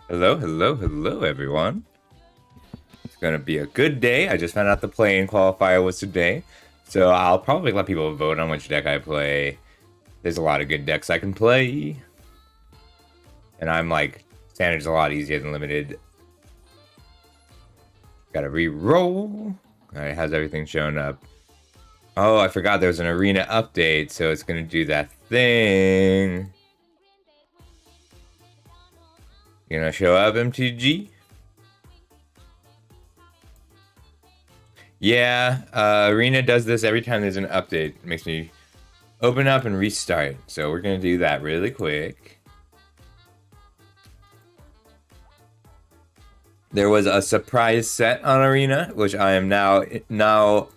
Hello, hello, hello, everyone. It's gonna be a good day. I just found out the play-in qualifier was today, so I'll probably let people vote on which deck I play. There's a lot of good decks I can play, and I'm like, standard's a lot easier than limited. Gotta re-roll. Alright, how's everything showing up? Oh, I forgot there was an arena update, so it's gonna do that thing. You gonna show up, MTG? Yeah, Arena does this every time there's an update. It makes me open up and restart. So we're gonna do that really quick. There was a surprise set on Arena, which I am now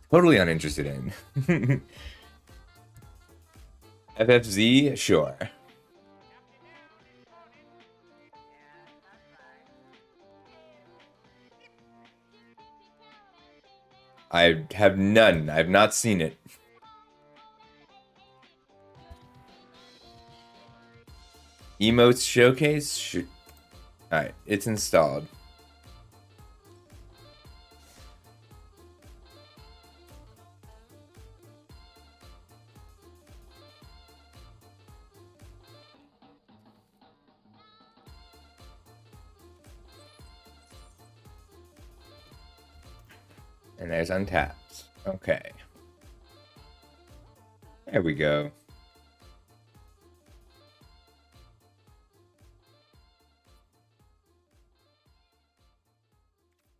totally uninterested in. FFZ, sure. I have none. I've not seen it. Emotes showcase? Alright, it's installed. And there's untapped. Okay. There we go.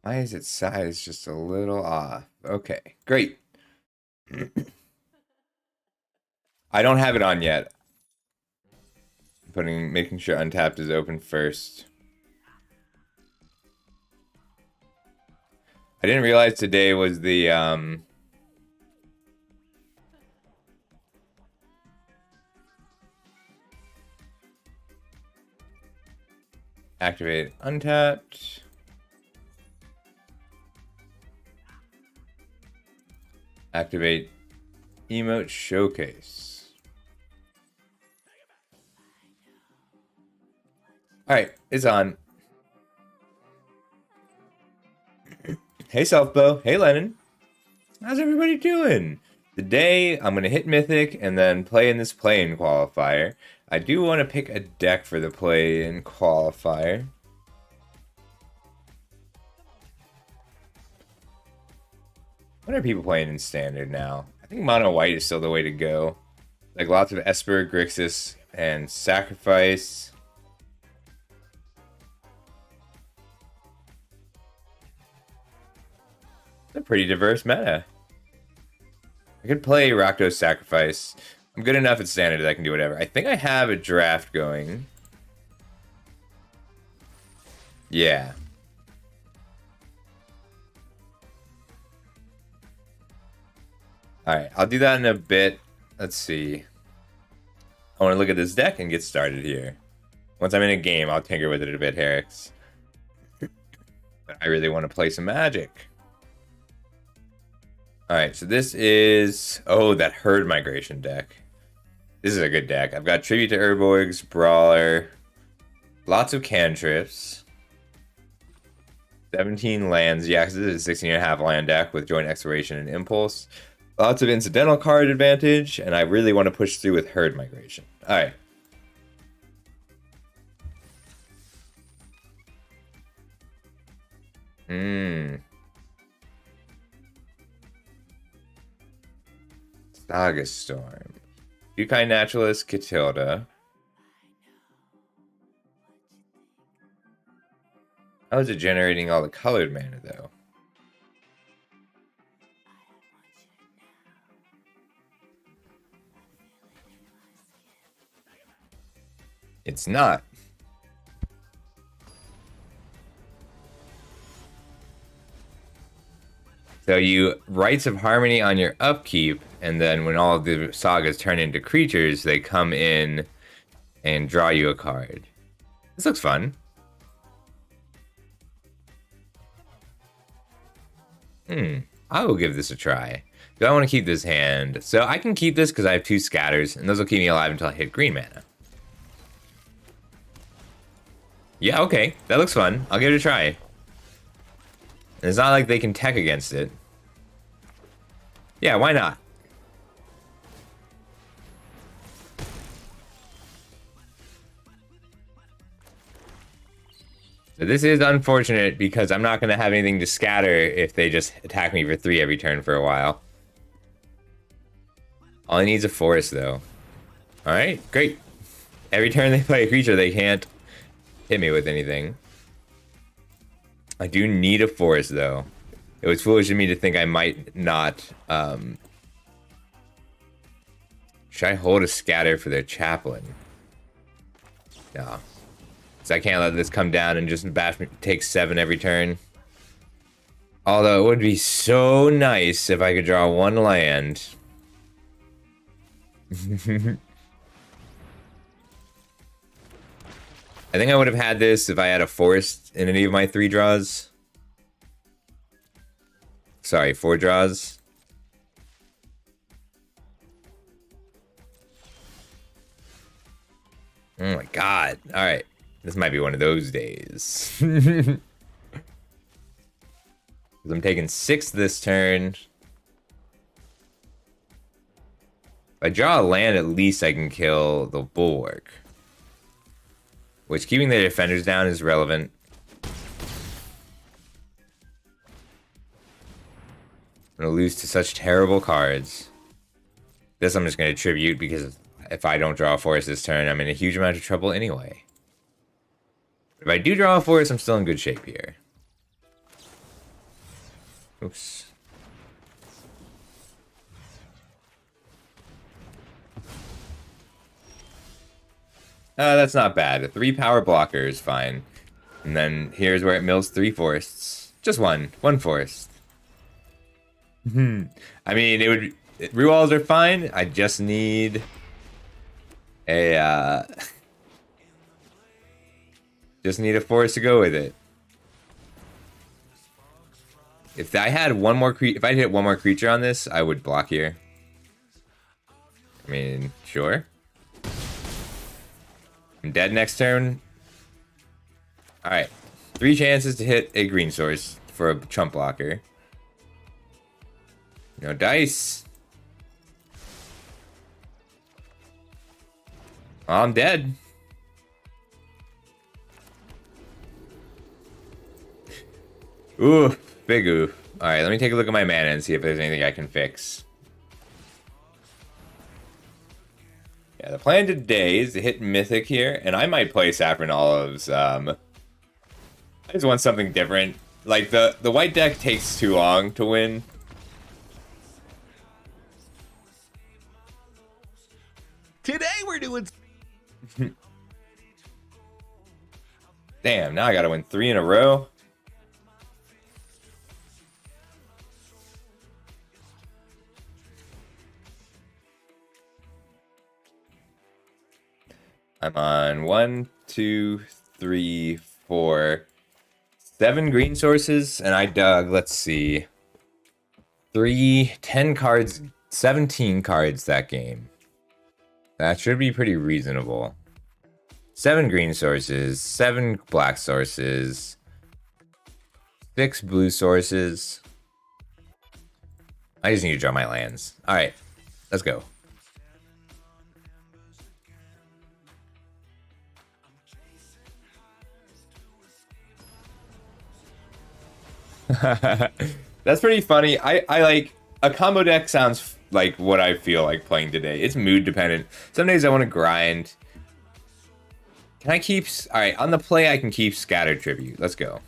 Why is its size just a little off? Okay, great. I don't have it on yet. Making sure untapped is open first. I didn't realize today was the activate untapped. Activate emote showcase. Alright, it's on. Hey Selfbow, hey Lennon. How's everybody doing? Today I'm gonna hit Mythic and then play in this play-in qualifier. I do want to pick a deck for the play-in qualifier. What are people playing in standard now? I think mono white is still the way to go. Like lots of Esper, Grixis, and Sacrifice. It's a pretty diverse meta. I could play Rakdos Sacrifice. I'm good enough at standard that I can do whatever. I think I have a draft going. Yeah. Alright, I'll do that in a bit. Let's see. I want to look at this deck and get started here. Once I'm in a game, I'll tinker with it a bit, Herix. I really want to play some Magic. Alright, so this is... Oh, that Herd Migration deck. This is a good deck. I've got Tribute to Urborgs, Brawler, lots of cantrips, 17 lands. Yeah, because this is a 16.5 land deck with Joint Exploration and Impulse. Lots of incidental card advantage, and I really want to push through with Herd Migration. Alright. Saga Storm. Yukai Naturalist, Catilda. How is it generating all the colored mana, though? It's not. So you Rites of Harmony on your upkeep, and then when all of the sagas turn into creatures, they come in and draw you a card. This looks fun. I will give this a try. Do I want to keep this hand? So I can keep this because I have 2 scatters, and those will keep me alive until I hit green mana. Yeah, okay. That looks fun. I'll give it a try. And it's not like they can tech against it. Yeah, why not? So this is unfortunate because I'm not going to have anything to scatter if they just attack me for 3 every turn for a while. All he needs is a forest, though. Alright, great. Every turn they play a creature, they can't hit me with anything. I do need a forest, though. It was foolish of me to think I might not... Should I hold a scatter for their chaplain? No. So I can't let this come down and just bash me, take 7 every turn. Although it would be so nice if I could draw 1 land. I think I would have had this if I had a forest in any of my 3 draws. Sorry, 4 draws. Oh my god. Alright. This might be one of those days. I'm taking 6 this turn. If I draw a land, at least I can kill the Bulwark. Which, keeping the defenders down is relevant. I'm going to lose to such terrible cards. This I'm just going to tribute because if I don't draw a forest this turn, I'm in a huge amount of trouble anyway. If I do draw a forest, I'm still in good shape here. Oops. That's not bad. A 3 power blocker is fine. And then here's where it mills 3 forests. Just one. 1 forest. I mean, it would... Rewalls are fine. I just need... a, just need a forest to go with it. If I had one more if I hit one more creature on this, I would block here. I mean, sure. I'm dead next turn. Alright. 3 chances to hit a green source for a chump blocker. No dice. Oh, I'm dead. Ooh, big oof. Alright, let me take a look at my mana and see if there's anything I can fix. Yeah, the plan today is to hit Mythic here, and I might play Saffron Olives. I just want something different. Like, the white deck takes too long to win. Today we're doing... Damn, now I gotta win 3 in a row. I'm on 1, 2, 3, 4, 7 green sources, and I dug, let's see, 10 cards, 17 cards that game. That should be pretty reasonable. 7 green sources, 7 black sources, 6 blue sources. I just need to draw my lands. Alright, let's go. That's pretty funny. I like a combo deck sounds like what I feel like playing today. It's mood dependent. Some days I want to grind. Can I keep... Alright, on the play I can keep Scatter Tribute. Let's go.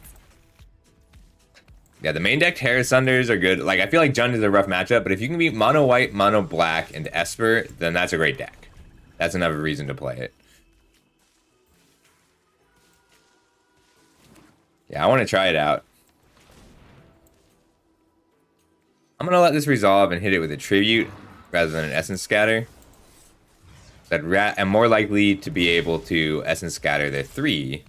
Yeah, the main deck Terrace Sunders are good. Like, I feel like Jund is a rough matchup, but if you can beat mono white, mono black, and Esper, then that's a great deck. That's another reason to play it. Yeah, I want to try it out. I'm going to let this resolve and hit it with a Tribute rather than an Essence Scatter. I'm more likely to be able to Essence Scatter their 3.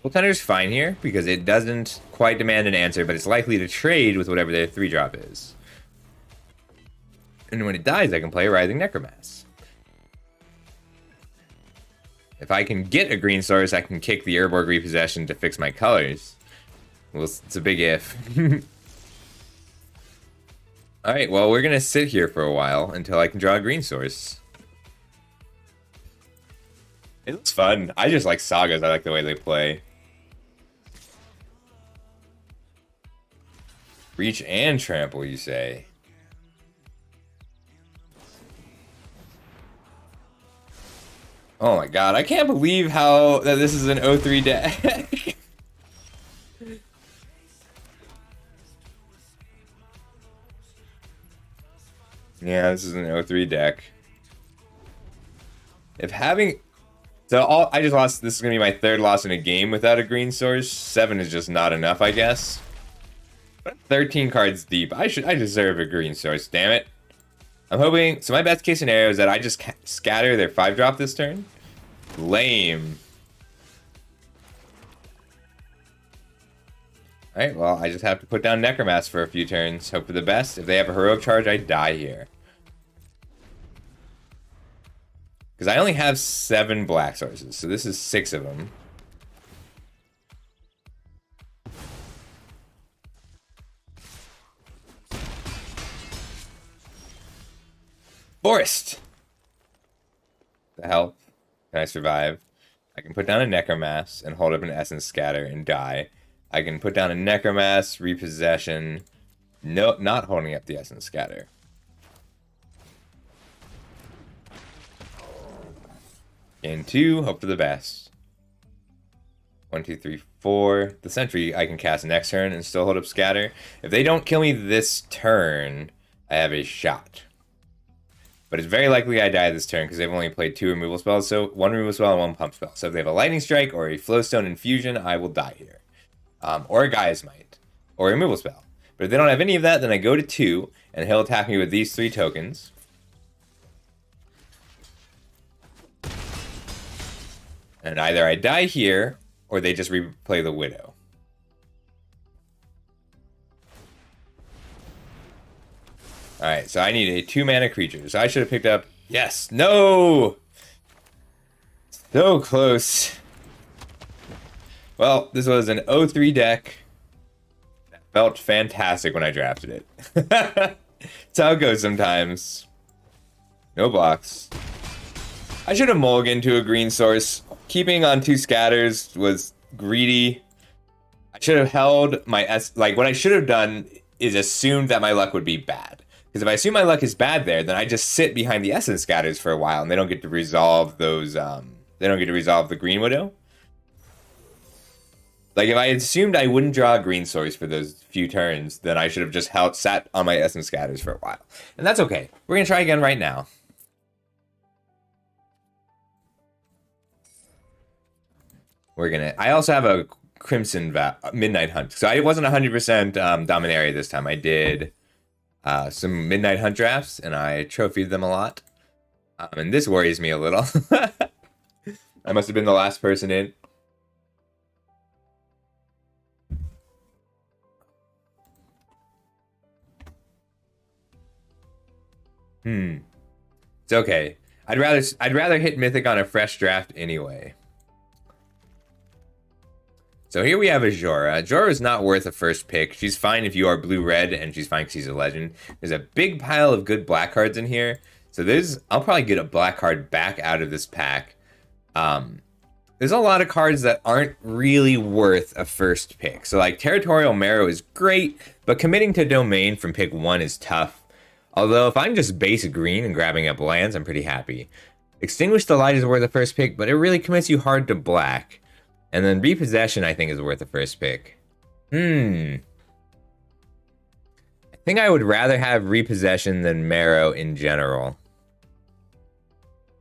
Soul Tender's fine here because it doesn't quite demand an answer, but it's likely to trade with whatever their 3-drop is. And when it dies, I can play Writhing Necromass. If I can get a green source, I can kick the Urborg Repossession to fix my colors. Well, it's a big if. Alright, well, we're gonna sit here for a while until I can draw a green source. It looks fun. I just like sagas. I like the way they play. Reach and trample, you say? Oh my god, I can't believe how that this is an 0-3 deck. Yeah, this is an 0-3 deck. If having... So I just lost... This is going to be my third loss in a game without a green source. 7 is just not enough, I guess. But 13 cards deep. I deserve a green source, damn it. I'm hoping... So my best case scenario is that I just scatter their 5-drop this turn. Lame. Alright, well, I just have to put down Necromass for a few turns. Hope for the best. If they have a Heroic Charge, I die here. Because I only have 7 black sources, so this is 6 of them. Forest! The help. Can I survive? I can put down a Necromass and hold up an Essence Scatter and die. I can put down a Necromass, Repossession, no, not holding up the Essence Scatter. Gain 2, hope for the best. 1, 2, 3, 4. The Sentry I can cast next turn and still hold up Scatter. If they don't kill me this turn, I have a shot. But it's very likely I die this turn because they've only played 2 removal spells. So 1 removal spell and 1 pump spell. So if they have a Lightning Strike or a Flowstone Infusion, I will die here. Or a Gaia's Might. Or a removal spell. But if they don't have any of that, then I go to 2. And he'll attack me with these 3 tokens. And either I die here, or they just replay the Widow. Alright, so I need a 2-mana creature. So I should have picked up... Yes! No! So close. Well, this was an 0-3 deck. That felt fantastic when I drafted it. That's how it goes sometimes. No blocks. I should have mulliganed to a green source. Keeping on 2 scatters was greedy. I should have held my... Like, what I should have done is assumed that my luck would be bad. Because if I assume my luck is bad there, then I just sit behind the Essence Scatters for a while, and they don't get to resolve those... they don't get to resolve the Green Widow. Like, if I assumed I wouldn't draw a green source for those few turns, then I should have just sat on my Essence Scatters for a while. And that's okay. We're going to try again right now. We're going to... I also have a Crimson Midnight Hunt. So I wasn't 100% Dominaria this time. I did some Midnight Hunt drafts, and I trophied them a lot. And this worries me a little. I must have been the last person in. It's okay. I'd rather hit Mythic on a fresh draft anyway. So here we have a Jorah. Jorah is not worth a first pick. She's fine if you are blue-red, and she's fine because she's a legend. There's a big pile of good black cards in here. So I'll probably get a black card back out of this pack. There's a lot of cards that aren't really worth a first pick. So like Territorial Marrow is great, but committing to Domain from pick 1 is tough. Although if I'm just base green and grabbing up lands, I'm pretty happy. Extinguish the Light is worth a first pick, but it really commits you hard to black. And then Repossession, I think, is worth a first pick. I think I would rather have Repossession than Marrow in general.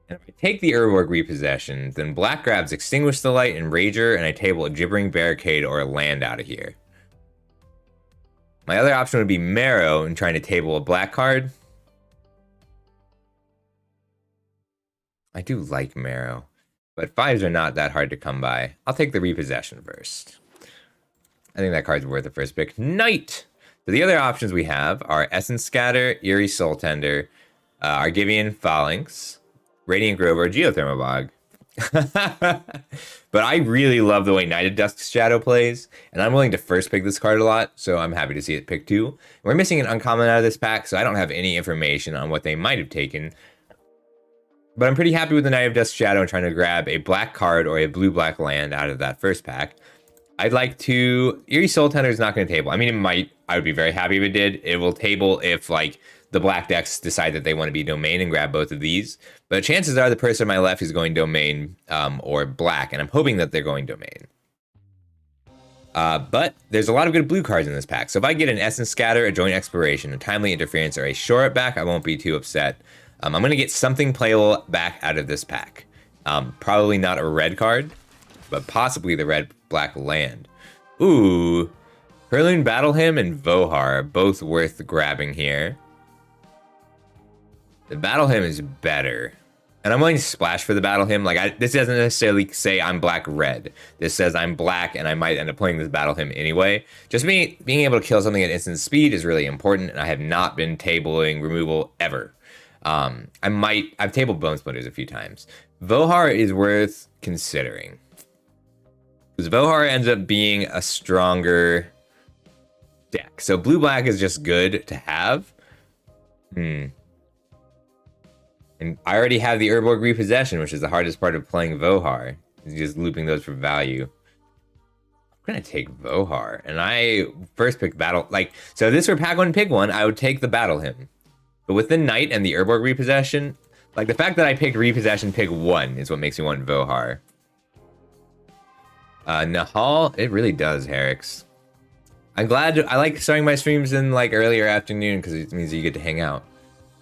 And if I take the Urborg Repossession, then black grabs Extinguish the Light and Rager, and I table a Gibbering Barricade or a land out of here. My other option would be Marrow and trying to table a black card. I do like Marrow, but 5s are not that hard to come by. I'll take the Repossession first. I think that card's worth the first pick. Knight! So the other options we have are Essence Scatter, Eerie Soul Tender, Argivian Phalanx, Radiant Grove, or Geothermal Bog. But I really love the way Night of Dusk's Shadow plays, and I'm willing to first pick this card a lot, so I'm happy to see it pick 2. We're missing an uncommon out of this pack, so I don't have any information on what they might have taken. But I'm pretty happy with the Night of Dusk's Shadow and trying to grab a black card or a blue-black land out of that first pack. I'd like to... Eerie Soul Tender is not going to table. I mean, it might. I would be very happy if it did. It will table if, like, the black decks decide that they want to be domain and grab both of these. But chances are the person on my left is going domain or black, and I'm hoping that they're going domain. But there's a lot of good blue cards in this pack. So if I get an Essence Scatter, a Joint Exploration, a Timely Interference, or a Shore Up back, I won't be too upset. I'm going to get something playable back out of this pack. Probably not a red card, but possibly the red-black land. Ooh, Hurloon Battle Hymn and Vohar are both worth grabbing here. The Battle Hymn is better. And I'm willing to splash for the Battle Hymn. Like, this doesn't necessarily say I'm black-red. This says I'm black, and I might end up playing this Battle Hymn anyway. Just being able to kill something at instant speed is really important, and I have not been tabling removal ever. I've tabled Bone Splinters a few times. Vohar is worth considering. Because Vohar ends up being a stronger deck. So blue-black is just good to have. And I already have the Urborg Repossession, which is the hardest part of playing Vohar. Is just looping those for value. I'm going to take Vohar. And I first picked Battle... so if this were pack 1, pick 1, I would take the Battle Hymn. But with the Knight and the Urborg Repossession... the fact that I picked Repossession pick 1 is what makes me want Vohar. Nahal, it really does, Herix. I'm glad... I like starting my streams in, earlier afternoon, because it means you get to hang out.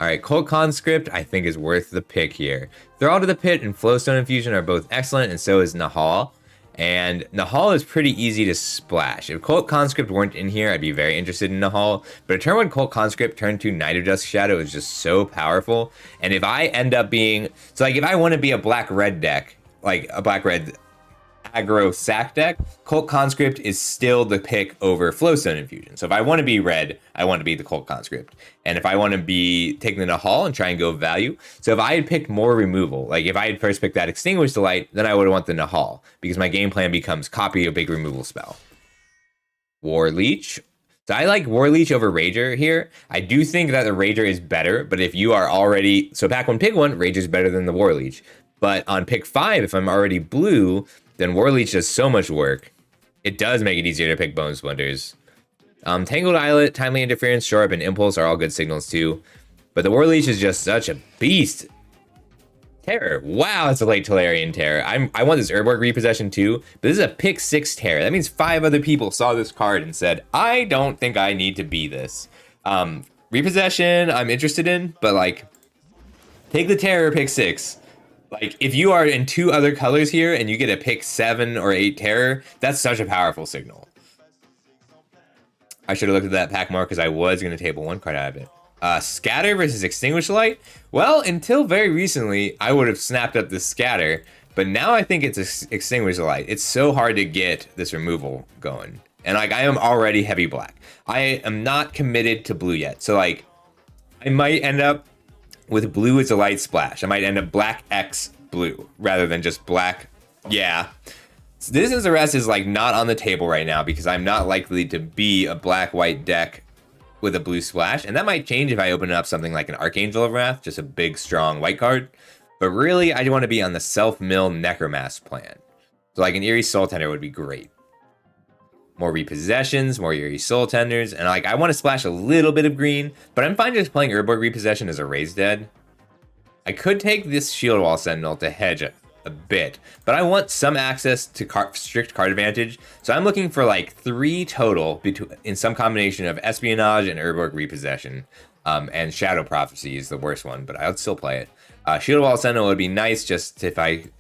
Alright, Cult Conscript, I think, is worth the pick here. Thrall to the Pit and Flowstone Infusion are both excellent, and so is Nahal. And Nahal is pretty easy to splash. If Cult Conscript weren't in here, I'd be very interested in Nahal. But a turn 1 Cult Conscript, turn 2 Night of Dusk Shadow is just so powerful. And if I end up being... So, if I want to be a black-red deck, a black-red aggro sack deck, Cult Conscript is still the pick over Flowstone Infusion. So if I want to be red, I want to be the Cult Conscript. And if I want to be taking the Nahal and try and go value, so if I had picked more removal, if I had first picked that Extinguish the Light, then I would want the Nahal, because my game plan becomes copy a big removal spell. War Leech. So I like War Leech over Rager here. I do think that the Rager is better, but if you are already... So pack 1, pick 1, Rager is better than the War Leech. But on pick 5, if I'm already blue... then War Leech does so much work. It does make it easier to pick Bone Splinters. Tangled Islet, Timely Interference, Shore Up, and Impulse are all good signals too. But the War Leech is just such a beast. Terror. Wow, it's a late Tolarian Terror. I want this Urborg Repossession too, but this is a pick 6 Terror. That means 5 other people saw this card and said, I don't think I need to be this. Repossession, I'm interested in, but take the Terror, pick 6. If you are in 2 other colors here and you get a pick 7 or 8 Terror, that's such a powerful signal. I should have looked at that pack more because I was going to table 1 card out of it. Scatter versus Extinguish Light? Well, until very recently, I would have snapped up the Scatter, but now I think it's Extinguish Light. It's so hard to get this removal going. And I am already heavy black. I am not committed to blue yet. So I might end up with blue as a light splash. I might end up black X blue rather than just black. Yeah. So this is the rest is not on the table right now because I'm not likely to be a black-white deck with a blue splash. And that might change if I open up something like an Archangel of Wrath, just a big, strong white card. But really, I want to be on the self-mill Necromask plan. So an Eerie Soul Tender would be great. More Repossessions, more Eerie Soul Tenders, and I want to splash a little bit of green, but I'm fine just playing Urborg Repossession as a Raise Dead. I could take this Shield Wall Sentinel to hedge a bit, but I want some access to strict card advantage, so I'm looking for 3 total in some combination of Espionage and Urborg Repossession, and Shadow Prophecy is the worst one, but I would still play it. Shield Wall Sentinel would be nice just if I'm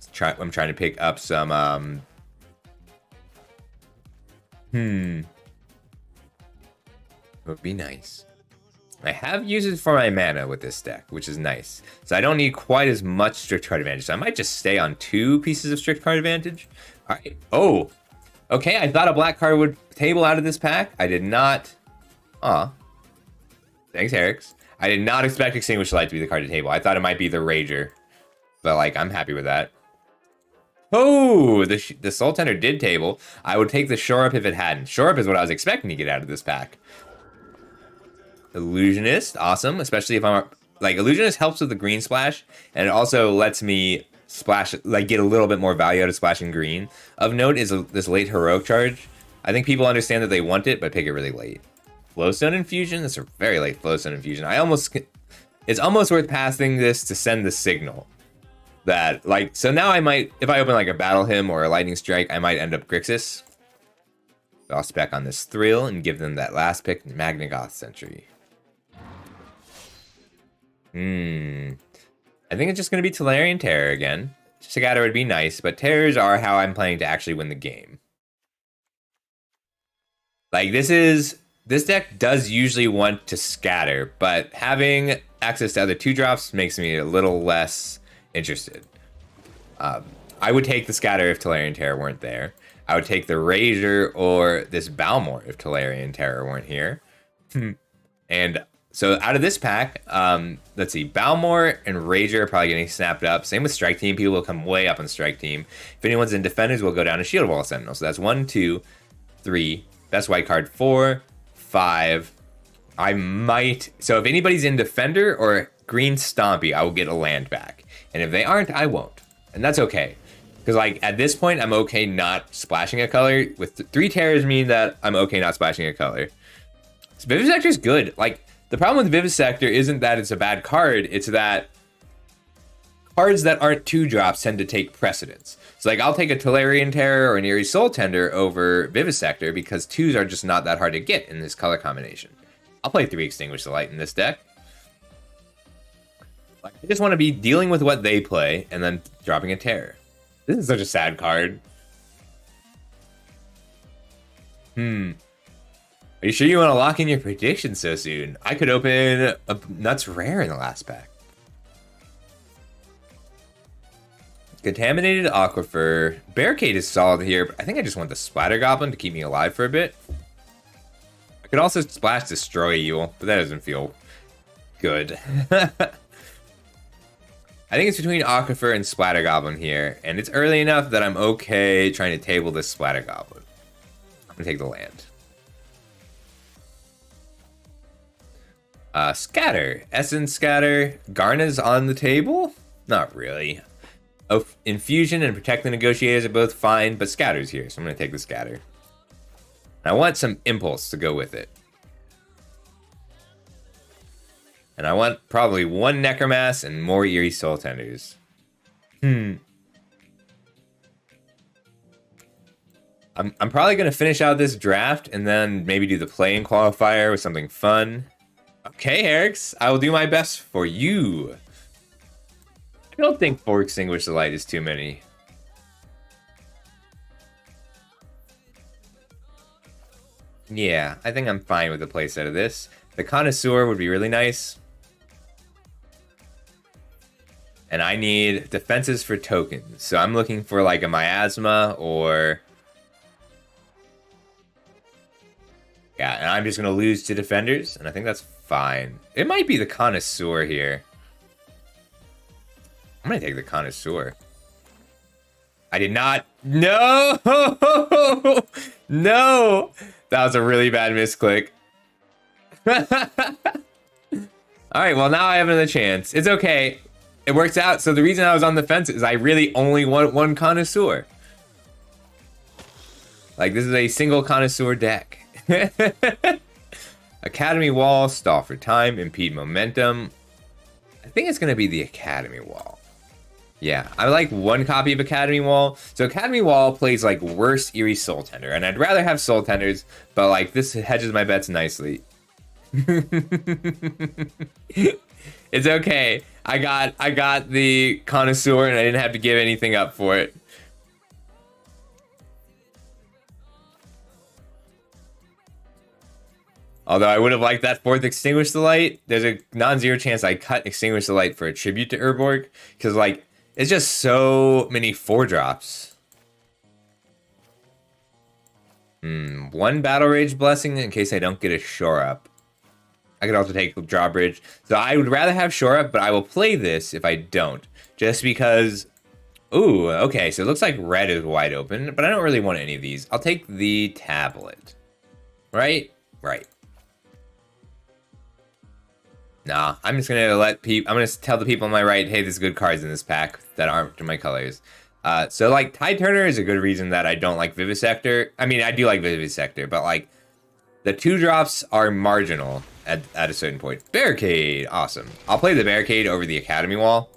trying to pick up some... It would be nice. I have uses for my mana with this deck, which is nice. So I don't need quite as much strict card advantage. So I might just stay on 2 pieces of strict card advantage. All right. Oh, okay. I thought a black card would table out of this pack. I did not. Thanks, Herix. I did not expect Extinguish Light to be the card to table. I thought it might be the Rager. But I'm happy with that. Oh, the Soul Tender did table. I would take the Shore Up if it hadn't. Shore Up is what I was expecting to get out of this pack. Illusionist, awesome. Especially if I'm like Illusionist helps with the green splash, and it also lets me splash, like get a little bit more value out of splashing green. Of note is this late heroic charge. I think people understand that they want it, but pick it really late. Flowstone Infusion. That's a very late Flowstone Infusion. It's almost worth passing this to send the signal that like. So now I might, if I open like a Battle Hymn or a Lightning Strike, I might end up Grixis. So I'll spec on this Thrill and give them that last pick, Magnagoth Sentry. I think it's just going to be Tolarian Terror again. Scatter would be nice, but Terrors are how I'm planning to actually win the game. Like, this deck does usually want to scatter, but having access to other 2-drops makes me a little less interested. I would take the scatter if Tolarian Terror weren't there. I would take the Razor or this Balmor if Tolarian Terror weren't here. And so out of this pack, let's see, Balmor and Razor are probably getting snapped up. Same with Strike Team. People will come way up on Strike Team. If anyone's in Defenders, we'll go down to Shield Wall Sentinel. So that's 1, 2, 3. Best white card 4, 5. I might. So if anybody's in Defender or Green Stompy, I will get a land back. And if they aren't, I won't. And that's okay. Because like at this point, I'm okay not splashing a color. With 3 Terrors mean that I'm okay not splashing a color. So Vivisector is good. Like, the problem with Vivisector isn't that it's a bad card, it's that cards that aren't 2-drops tend to take precedence. So like I'll take a Tolarian Terror or an Eerie Soul Tender over Vivisector because 2s are just not that hard to get in this color combination. I'll play 3 Extinguish the Light in this deck. Like, I just want to be dealing with what they play and then dropping a Terror. This is such a sad card. Are you sure you want to lock in your prediction so soon? I could open a Nuts Rare in the last pack. Contaminated Aquifer. Barricade is solid here, but I think I just want the Splatter Goblin to keep me alive for a bit. I could also Splash Destroy You, but that doesn't feel good. I think it's between Aquifer and Splatter Goblin here, and it's early enough that I'm okay trying to table this Splatter Goblin. I'm going to take the land. Scatter. Essence Scatter. Garna's on the table? Not really. Oh, Infusion and Protect the Negotiators are both fine, but Scatter's here, so I'm going to take the Scatter. I want some Impulse to go with it. And I want probably 1 Necromass and more Eerie Soul Tenders. I'm probably going to finish out this draft and then maybe do the playing qualifier with something fun. Okay, Eric's, I will do my best for you. I don't think 4 Extinguish the Light is too many. Yeah, I think I'm fine with the playset of this. The Connoisseur would be really nice. And I need defenses for tokens. So I'm looking for like a Miasma or... Yeah, and I'm just going to lose to Defenders, and I think that's fine. It might be the Connoisseur here. I'm going to take the Connoisseur. I did not... No! No! That was a really bad misclick. Alright, well now I have another chance. It's okay. It works out. So the reason I was on the fence is I really only want 1 Connoisseur. Like, this is a single Connoisseur deck. Academy Wall, Stall for Time, Impede Momentum. I think it's going to be the Academy Wall. Yeah, I like 1 copy of Academy Wall. So Academy Wall plays like worse Eerie Soul Tender, and I'd rather have Soul Tenders, but like this hedges my bets nicely. It's okay. I got the Connoisseur, and I didn't have to give anything up for it. Although I would have liked that 4th Extinguish the Light. There's a non-zero chance I cut Extinguish the Light for a tribute to Urborg. Because, like, it's just so many 4-drops. 1 Battle Rage Blessing in case I don't get a Shore Up. I could also take Drawbridge. So I would rather have Shore Up, but I will play this if I don't. Just because Ooh, okay, so it looks like red is wide open, but I don't really want any of these. I'll take the tablet. Right? Right. Nah, I'm just gonna I'm gonna tell the people on my right, hey, there's good cards in this pack that aren't my colors. So like Tide Turner is a good reason that I don't like Vivisector. I mean, I do like Vivisector, but like the 2-drops are marginal at a certain point. Barricade, awesome. I'll play the Barricade over the Academy Wall.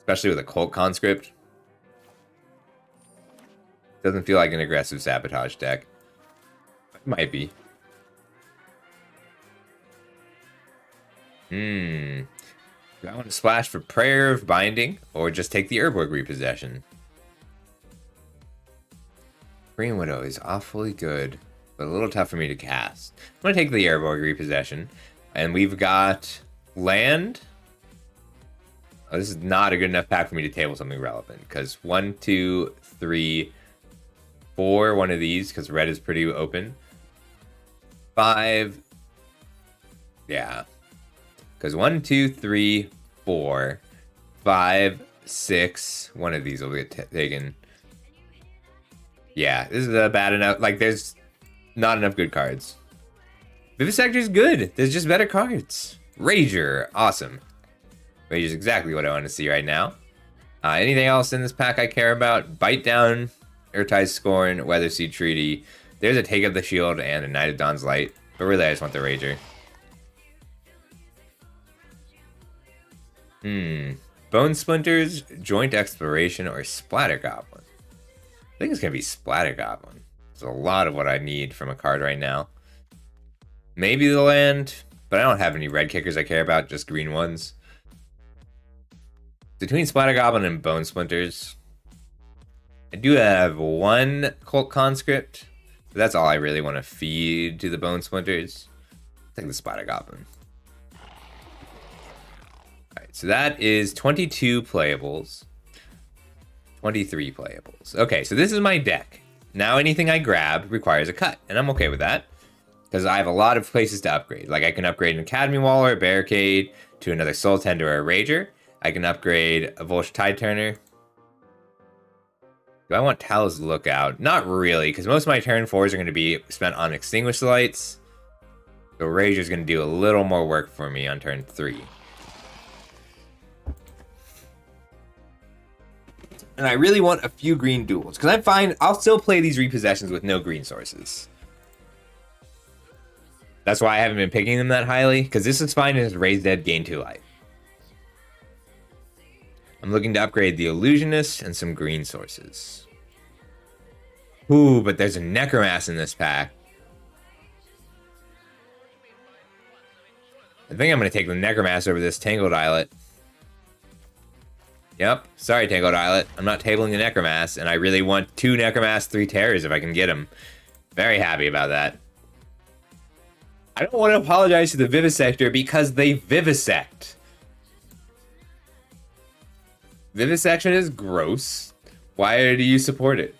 Especially with a Cult Conscript. Doesn't feel like an aggressive sabotage deck. It might be. Do I want to splash for Prayer of Binding or just take the Urborg Repossession? Green Widow is awfully good, but a little tough for me to cast. I'm going to take the Urborg Repossession. And we've got land. Oh, this is not a good enough pack for me to table something relevant. Because 1, 2, 3, 4, one of these, because red is pretty open. 5. Yeah. Because 1, 2, 3, 4, 5, 6. One of these will get taken. Yeah, this is bad enough. Like, there's not enough good cards. Vivisector is good. There's just better cards. Rager, awesome. Rager is exactly what I want to see right now. Anything else in this pack I care about? Bite Down, Urtai's Scorn, Weatherseed Treaty. There's a Take of the Shield and a Knight of Dawn's Light. But really, I just want the Rager. Bone Splinters, Joint Exploration, or Splatter Goblin. I think it's going to be Splatter Goblin. It's a lot of what I need from a card right now. Maybe the land, but I don't have any red kickers I care about, just green ones. Between Splatter Goblin and Bone Splinters, I do have one Cult Conscript, but that's all I really want to feed to the Bone Splinters. I'll take the Splatter Goblin. Alright, so that is 22 playables. 23 playables. Okay, so this is my deck. Now anything I grab requires a cut, and I'm okay with that. Because I have a lot of places to upgrade. Like I can upgrade an Academy Wall or a Barricade to another Soul Tender or a Rager. I can upgrade a Volsh Tide Turner. Do I want Tal's Lookout? Not really, because most of my turn 4s are going to be spent on Extinguish Lights. So Rager's going to do a little more work for me on turn 3. And I really want a few green duels, because I'm fine. I'll still play these repossessions with no green sources. That's why I haven't been picking them that highly, because this is fine as Raise Dead, gain 2 life. I'm looking to upgrade the Illusionist and some green sources. Ooh, but there's a Necromass in this pack. I think I'm going to take the Necromass over this Tangled Islet. Yep, sorry Tangled Islet. I'm not tabling the Necromass, and I really want 2 Necromass, 3 Terrors if I can get them. Very happy about that. I don't want to apologize to the Vivisector because they vivisect. Vivisection is gross. Why do you support it?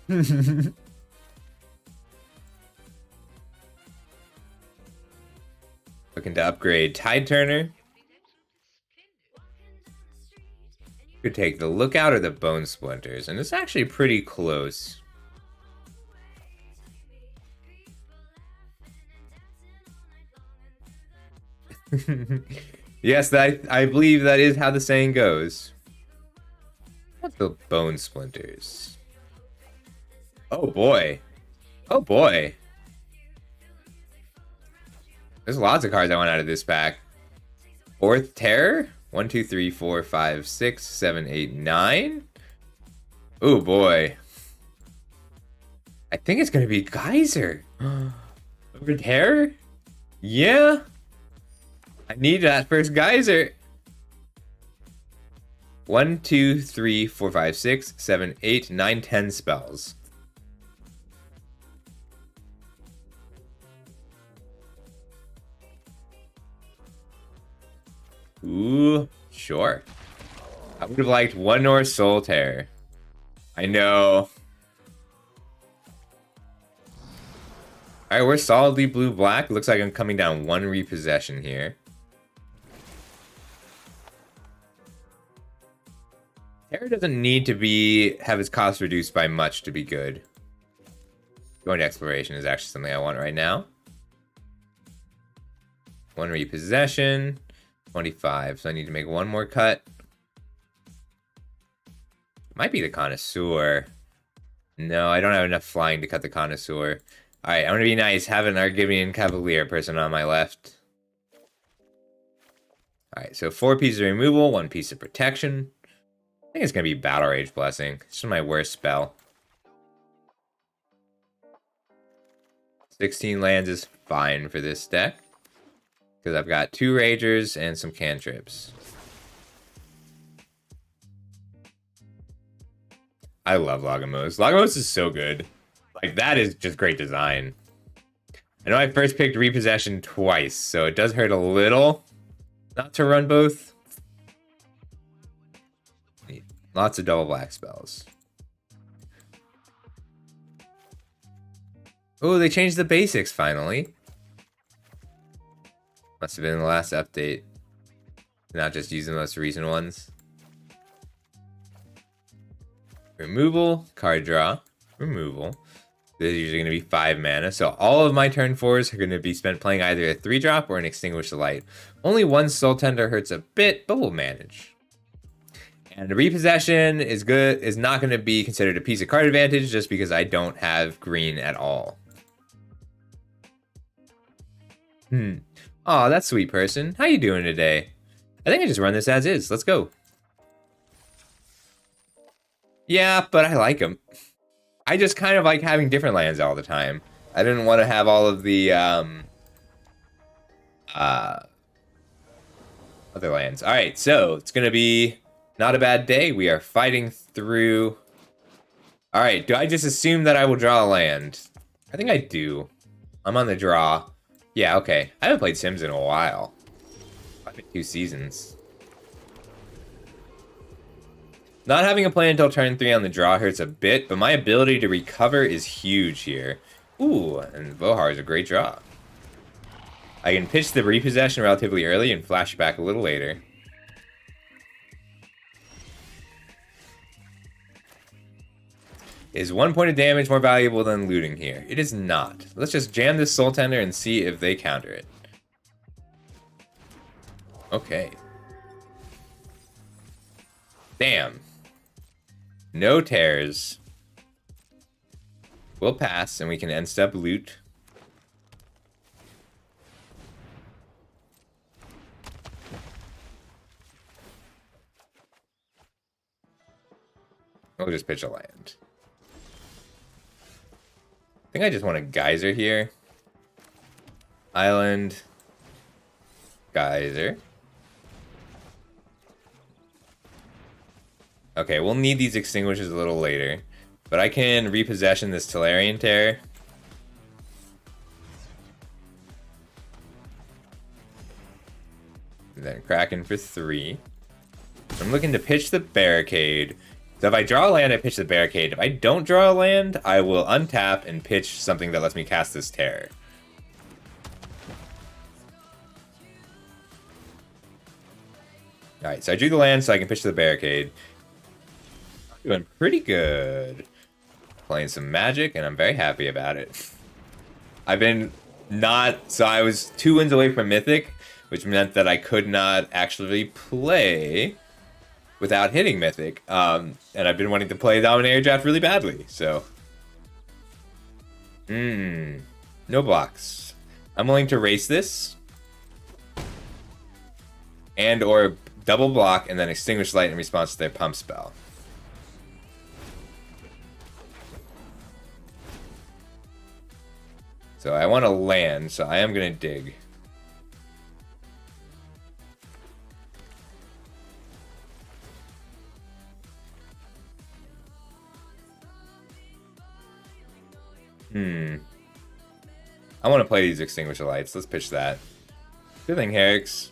Looking to upgrade Tide Turner. Could take the Lookout or the Bone Splinters, and it's actually pretty close. Yes, I believe that is how the saying goes. What's the Bone Splinters? Oh boy. Oh boy. There's lots of cards I want out of this pack. Fourth Terror? 1, 2, 3, 4, 5, 6, 7, 8, 9. Oh boy. I think it's gonna be Geyser. Over Terror? Yeah. I need that first Geyser. 1, 2, 3, 4, 5, 6, 7, 8, 9, 10 spells. Ooh, sure. I would have liked one more Soul Terror. I know. Alright, we're solidly blue-black. Looks like I'm coming down 1 repossession here. It doesn't need to have its cost reduced by much to be good. Going to exploration is actually something I want right now. 1 repossession, 25. So I need to make 1 more cut. Might be the connoisseur. No, I don't have enough flying to cut the connoisseur. Alright, I'm gonna be nice. Have an Argivian Cavalier person on my left. Alright, so 4 pieces of removal, 1 piece of protection. I think it's gonna be Battle Rage Blessing. It's my worst spell. 16 lands is fine for this deck. Because I've got 2 Ragers and some cantrips. I love Lagomos. Lagomos is so good. Like, that is just great design. I know I first picked Repossession twice, so it does hurt a little not to run both. Lots of double black spells. Oh, they changed the basics finally. Must have been the last update. Not just use the most recent ones. Removal, card draw, removal. This is usually going to be 5 mana, so all of my turn 4s are going to be spent playing either a 3-drop or an Extinguish the Light. Only 1 Soul Tender hurts a bit, but we'll manage. And Repossession is not going to be considered a piece of card advantage just because I don't have green at all. Aw, that's sweet person. How you doing today? I think I just run this as is. Let's go. Yeah, but I like them. I just kind of like having different lands all the time. I didn't want to have all of the other lands. Alright, so it's going to be not a bad day. We are fighting through... Alright, do I just assume that I will draw a land? I think I do. I'm on the draw. Yeah, okay. I haven't played Sims in a while. Probably 2 seasons. Not having a play until turn 3 on the draw hurts a bit, but my ability to recover is huge here. Ooh, and Vohar is a great draw. I can pitch the repossession relatively early and flash back a little later. Is 1 point of damage more valuable than looting here? It is not. Let's just jam this Soul Tender and see if they counter it. Okay. Damn. No tears. We'll pass, and we can end step loot. We'll just pitch a land. I think I just want a Geyser here. Island. Geyser. Okay, we'll need these extinguishers a little later. But I can repossession this Tolarian Terror. And then Kraken for 3. I'm looking to pitch the Barricade. So if I draw a land, I pitch the Barricade. If I don't draw a land, I will untap and pitch something that lets me cast this Terror. Alright, so I drew the land so I can pitch the Barricade. Doing pretty good. Playing some Magic, and I'm very happy about it. I've been so I was 2 wins away from Mythic, which meant that I could not actually play without hitting Mythic. And I've been wanting to play Dominator Draft really badly, so. No blocks. I'm willing to race this. And or double block and then Extinguish Light in response to their pump spell. So I want to land, so I am going to dig. I want to play these Extinguisher Lights. Let's pitch that. Good thing, Herrick's.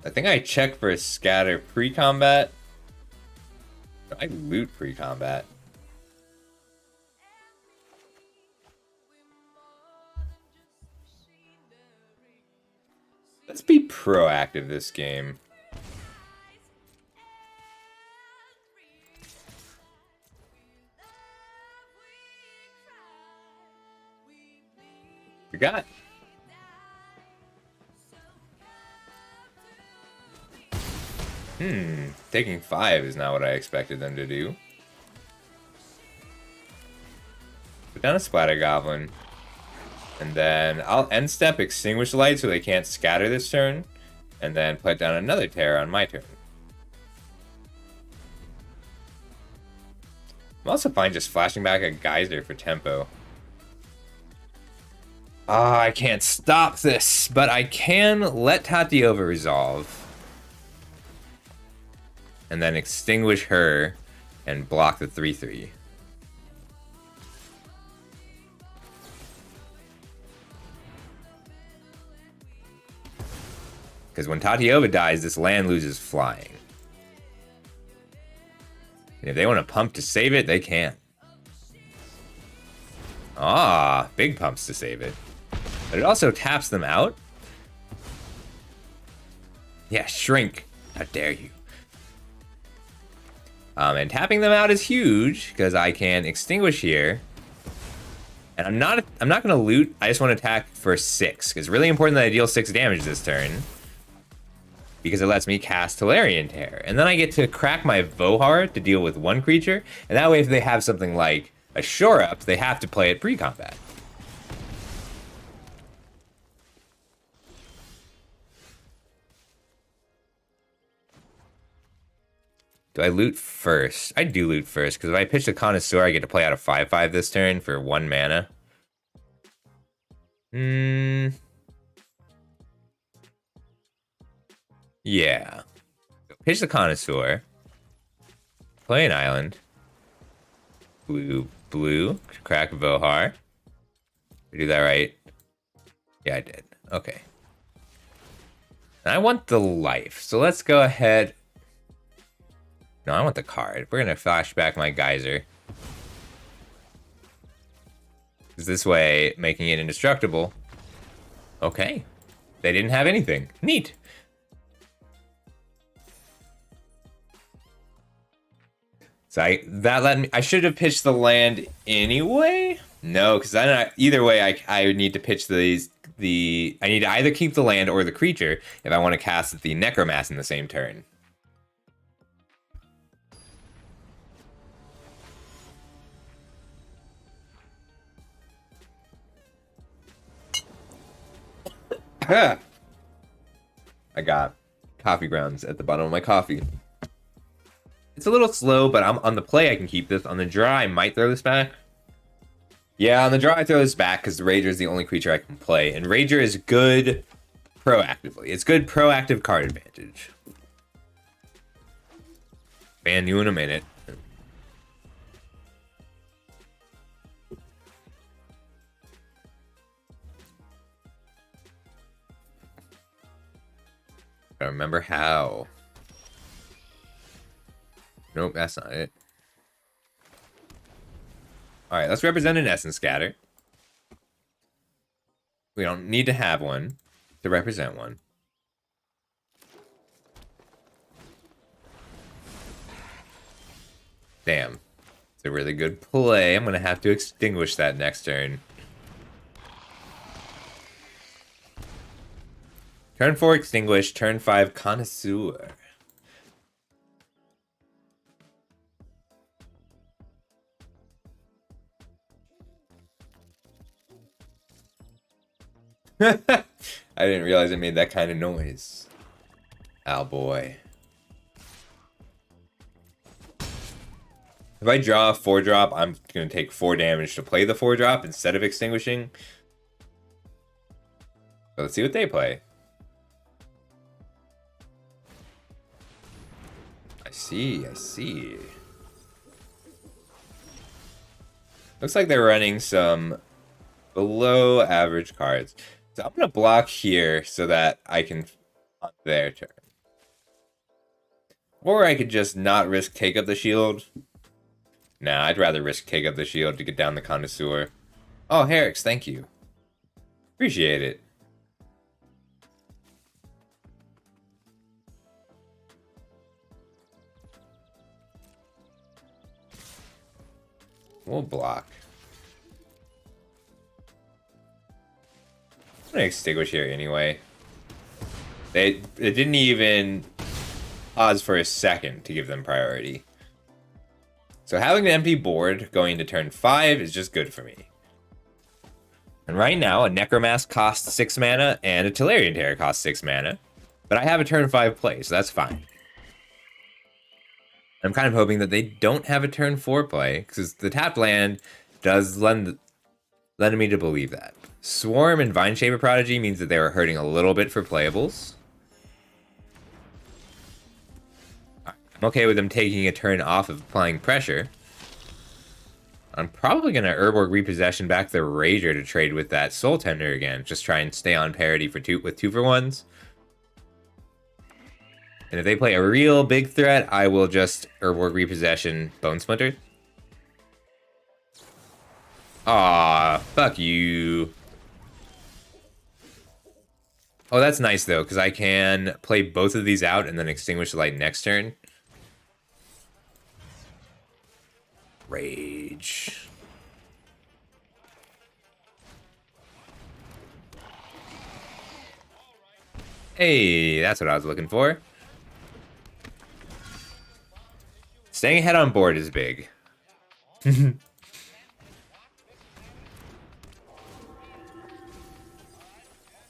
I think I check for a scatter pre-combat. I loot pre-combat. Let's be proactive this game. Forgot. Taking 5 is not what I expected them to do. Put down a Splatter Goblin. And then I'll end step Extinguish Light so they can't scatter this turn. And then put down another Terror on my turn. I'm also fine just flashing back a Geyser for tempo. Ah, I can't stop this, but I can let Tatiova resolve. And then extinguish her and block the 3/3. Because when Tatiova dies, this land loses flying. And if they want to pump to save it, they can. Ah, big pumps to save it. But it also taps them out. Yeah, shrink. How dare you. And tapping them out is huge because I can extinguish here. And I'm not going to loot. I just want to attack for 6 because it's really important that I deal 6 damage this turn because it lets me cast Tolarian Tear. And then I get to crack my Vohar to deal with 1 creature. And that way, if they have something like a Shore Up, they have to play it pre-combat. Do I loot first? I do loot first, because if I pitch the Connoisseur, I get to play out a 5/5 this turn for 1 mana. Yeah. Pitch the Connoisseur. Play an island. Blue. Crack Vohar. Did I do that right? Yeah, I did. Okay. And I want the life, so let's go ahead. No, I want the card. We're gonna flash back my Geyser. This way, making it indestructible. Okay. They didn't have anything. Neat. So that let me. I should have pitched the land anyway. No, because either way, I would need to pitch these. I need to either keep the land or the creature if I want to cast the Necromass in the same turn. I got coffee grounds at the bottom of my coffee. It's a little slow, but I'm on the play. I can keep this. On the draw, I might throw this back. Yeah, on the draw, I throw this back because the Rager is the only creature I can play. And Rager is good proactively. It's good proactive card advantage. Ban you in a minute. I remember how. Nope, that's not it. Alright, let's represent an Essence Scatter. We don't need to have one to represent one. Damn. It's a really good play. I'm going to have to extinguish that next turn. Turn 4, extinguish. Turn 5, Connoisseur. I didn't realize it made that kind of noise. Ow, boy. If I draw a 4-drop, I'm going to take 4 damage to play the 4-drop instead of extinguishing. So let's see what they play. I see. Looks like they're running some below average cards. So I'm going to block here so that I can on their turn. Or I could just not risk take up the shield. Nah, I'd rather risk take up the shield to get down the Connoisseur. Oh, Herix, thank you. Appreciate it. We'll block. I'm gonna extinguish here anyway. It didn't even pause for a second to give them priority. So having an empty board going into turn 5 is just good for me. And right now, a Necromask costs 6 mana, and a Tolarian Terror costs 6 mana. But I have a turn 5 play, so that's fine. I'm kind of hoping that they don't have a turn 4 play, because the tapped land does lend me to believe that. Swarm and Vine Shaper Prodigy means that they were hurting a little bit for playables. I'm okay with them taking a turn off of applying pressure. I'm probably going to Urborg Repossession back the Rager to trade with that Soul Tender again. Just try and stay on parity with 2-for-1s. And if they play a real big threat, I will just Urborg Repossession Bone Splinter. Aw, fuck you. Oh, that's nice, though, because I can play both of these out and then Extinguish the Light next turn. Rage. Hey, that's what I was looking for. Staying ahead on board is big. So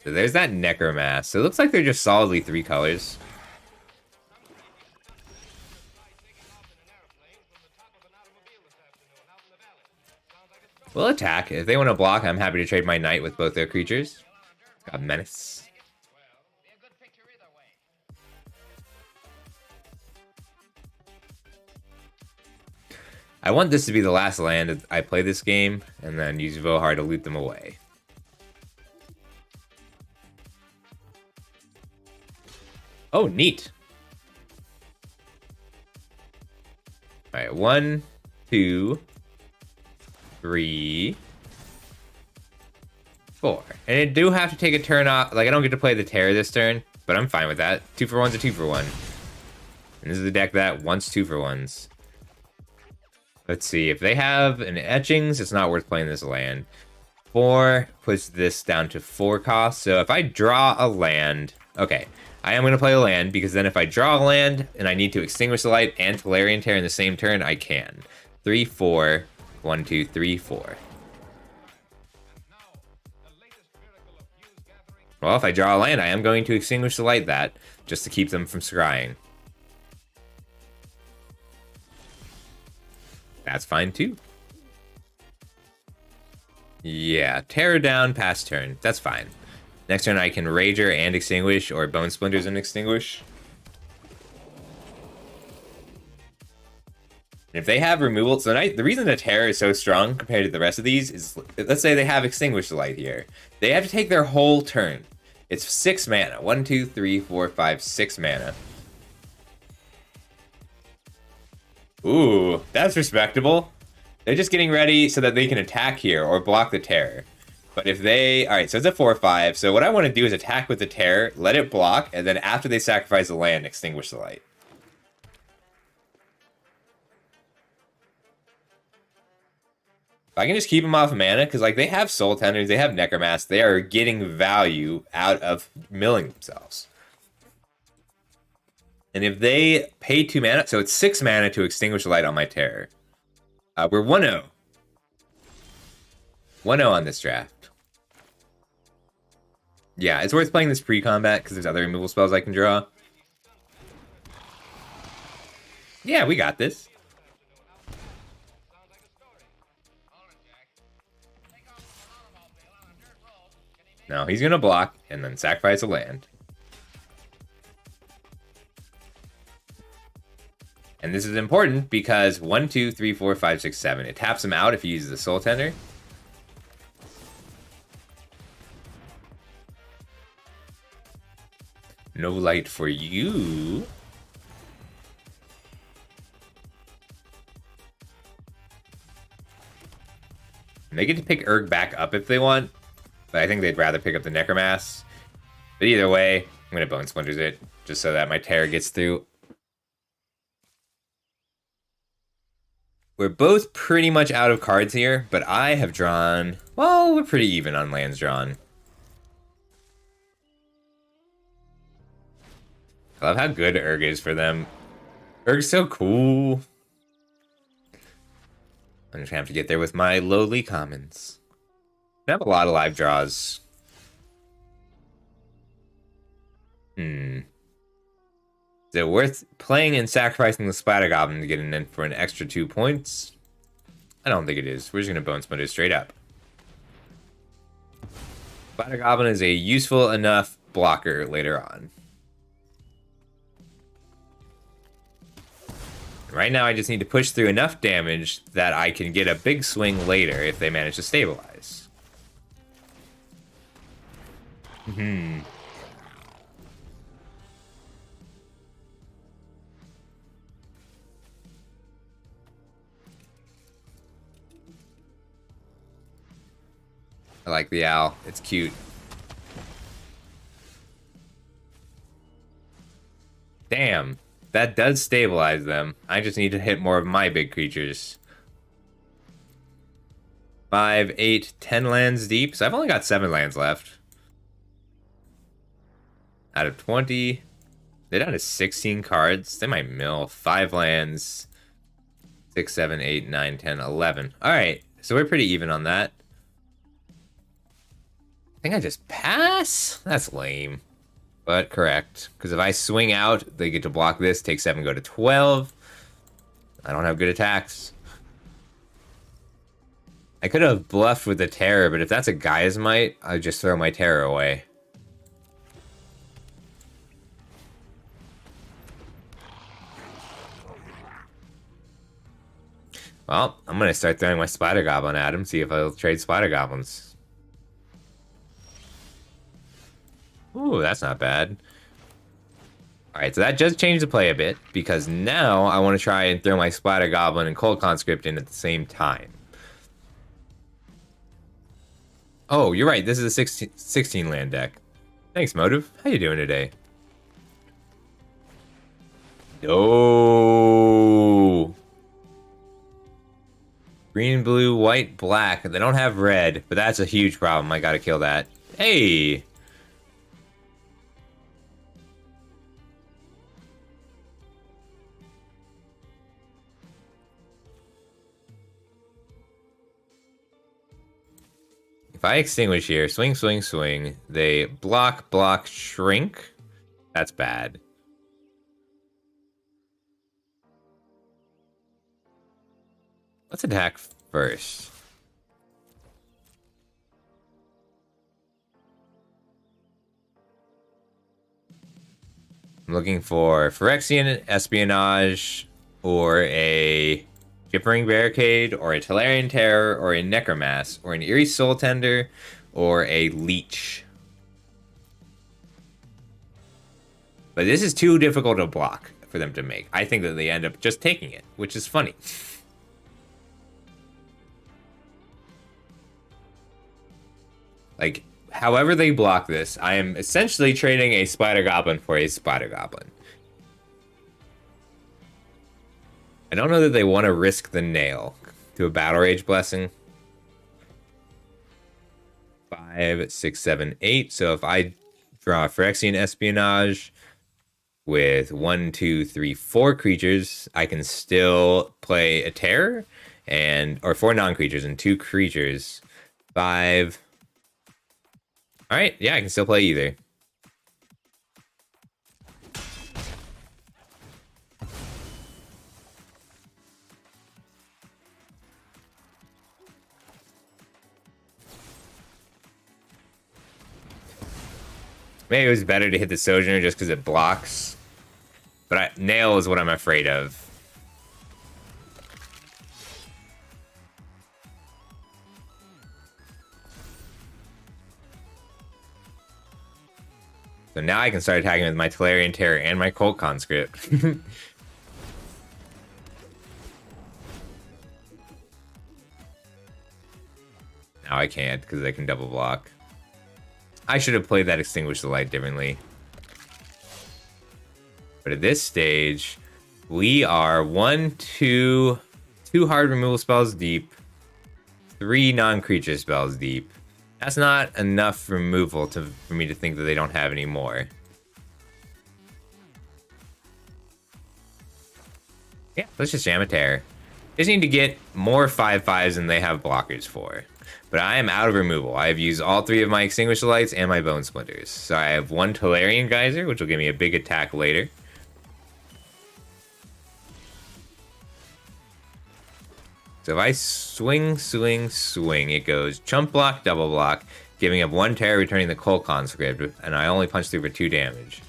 there's that Necromask. So it looks like they're just solidly 3 colors. We'll attack. If they want to block, I'm happy to trade my Knight with both their creatures. It's got Menace. I want this to be the last land I play this game, and then use Vohar to loot them away. Oh, neat. Alright, 1, 2, 3, 4. And I do have to take a turn off. Like, I don't get to play the Terror this turn, but I'm fine with that. 2-for-1's a 2-for-1. And this is a deck that wants 2-for-1s. Let's see. If they have an Etchings, it's not worth playing this land. 4 puts this down to 4 cost. So if I draw a land... Okay, I am going to play a land, because then if I draw a land and I need to Extinguish the Light and Tolarian Terror in the same turn, I can. 3, 4... 1, 2, 3, 4. Well, if I draw a land, I am going to Extinguish the Light that, just to keep them from scrying. That's fine too. Yeah, Terror down, pass turn. That's fine. Next turn I can Rager and Extinguish, or Bone Splinters and Extinguish. If they have removal, so the reason that Terror is so strong compared to the rest of these is, let's say they have Extinguish the Light here. They have to take their whole turn. It's 6 mana. 1, 2, 3, 4, 5, 6 mana. Ooh, that's respectable. They're just getting ready so that they can attack here or block the Terror. But if they... Alright, so it's a 4-5. So what I want to do is attack with the Terror, let it block, and then after they sacrifice the land, Extinguish the Light. If I can just keep them off mana, because like they have Soul Tenders, they have Necromask, they are getting value out of milling themselves. And if they pay 2 mana, so it's 6 mana to Extinguish the Light on my Terror. We're 1-0. 1-0 on this draft. Yeah, it's worth playing this pre-combat because there's other removal spells I can draw. Yeah, we got this. No, he's going to block and then sacrifice a land. And this is important because 1, 2, 3, 4, 5, 6, 7. It taps him out if he uses the Soul Tender. No light for you. And they get to pick Urg back up if they want, but I think they'd rather pick up the Necromass. But either way, I'm going to Bone Splinters it, just so that my Terror gets through. We're both pretty much out of cards here, but I have drawn... Well, we're pretty even on lands drawn. I love how good Urg is for them. Urg's so cool. I'm just gonna have to get there with my lowly commons. I have a lot of live draws. Is it worth playing and sacrificing the Splatter Goblin to get an in for an extra 2 points? I don't think it is. We're just gonna Bone Splinter straight up. Splatter Goblin is a useful enough blocker later on. Right now, I just need to push through enough damage that I can get a big swing later if they manage to stabilize. I like the owl. It's cute. Damn. That does stabilize them. I just need to hit more of my big creatures. 5, 8, 10 lands deep. So I've only got 7 lands left. Out of 20. They're down to 16 cards. They might mill 5 lands. 6, 7, 8, 9, 10, 11. Alright, so we're pretty even on that. I think I just pass? That's lame. But correct. Because if I swing out, they get to block this, take 7, go to 12. I don't have good attacks. I could have bluffed with the Terror, but if that's a Gaia's Might, I'd just throw my Terror away. Well, I'm going to start throwing my Spider Goblin at him, see if I'll trade Spider Goblins. Ooh, that's not bad. Alright, so that just changed the play a bit, because now I want to try and throw my Splatter Goblin and Cold Conscript in at the same time. Oh, you're right, this is a 16 land deck. Thanks, Motive. How you doing today? Oh. Green, blue, white, black. They don't have red, but that's a huge problem. I gotta kill that. Hey! If I extinguish here, swing, swing, swing, they block, block, shrink. That's bad. Let's attack first. I'm looking for Phyrexian Espionage, or a Gippering Barricade, or a Tolarian Terror, or a Necromass, or an Eerie Soul Tender, or a Leech. But this is too difficult to block for them to make. I think that they end up just taking it, which is funny. Like, however they block this, I am essentially trading a Spider Goblin for a Spider Goblin. I don't know that they want to risk the nail to a Battle Rage Blessing. 5, 6, 7, 8. So if I draw Phyrexian Espionage with 1, 2, 3, 4 creatures, I can still play a Terror, or 4 non-creatures and 2 creatures. 5. Alright, yeah, I can still play either. Maybe it was better to hit the Sojourner just because it blocks. But Nail is what I'm afraid of. So now I can start attacking with my Tolarian Terror and my Cold Conscript. Now I can't because they can double block. I should have played that Extinguish the Light differently. But at this stage, we are 2 hard removal spells deep, 3 non-creature spells deep. That's not enough removal for me to think that they don't have any more. Yeah, let's just jam a Terror. Just need to get more 5/5s than they have blockers for. But I am out of removal. I have used all 3 of my Extinguish the Lights and my Bone Splinters. So I have 1 Tolarian Geyser, which will give me a big attack later. So if I swing, it goes chump block, double block, giving up 1 Terror, returning the Cold Conscript, and I only punch through for 2 damage.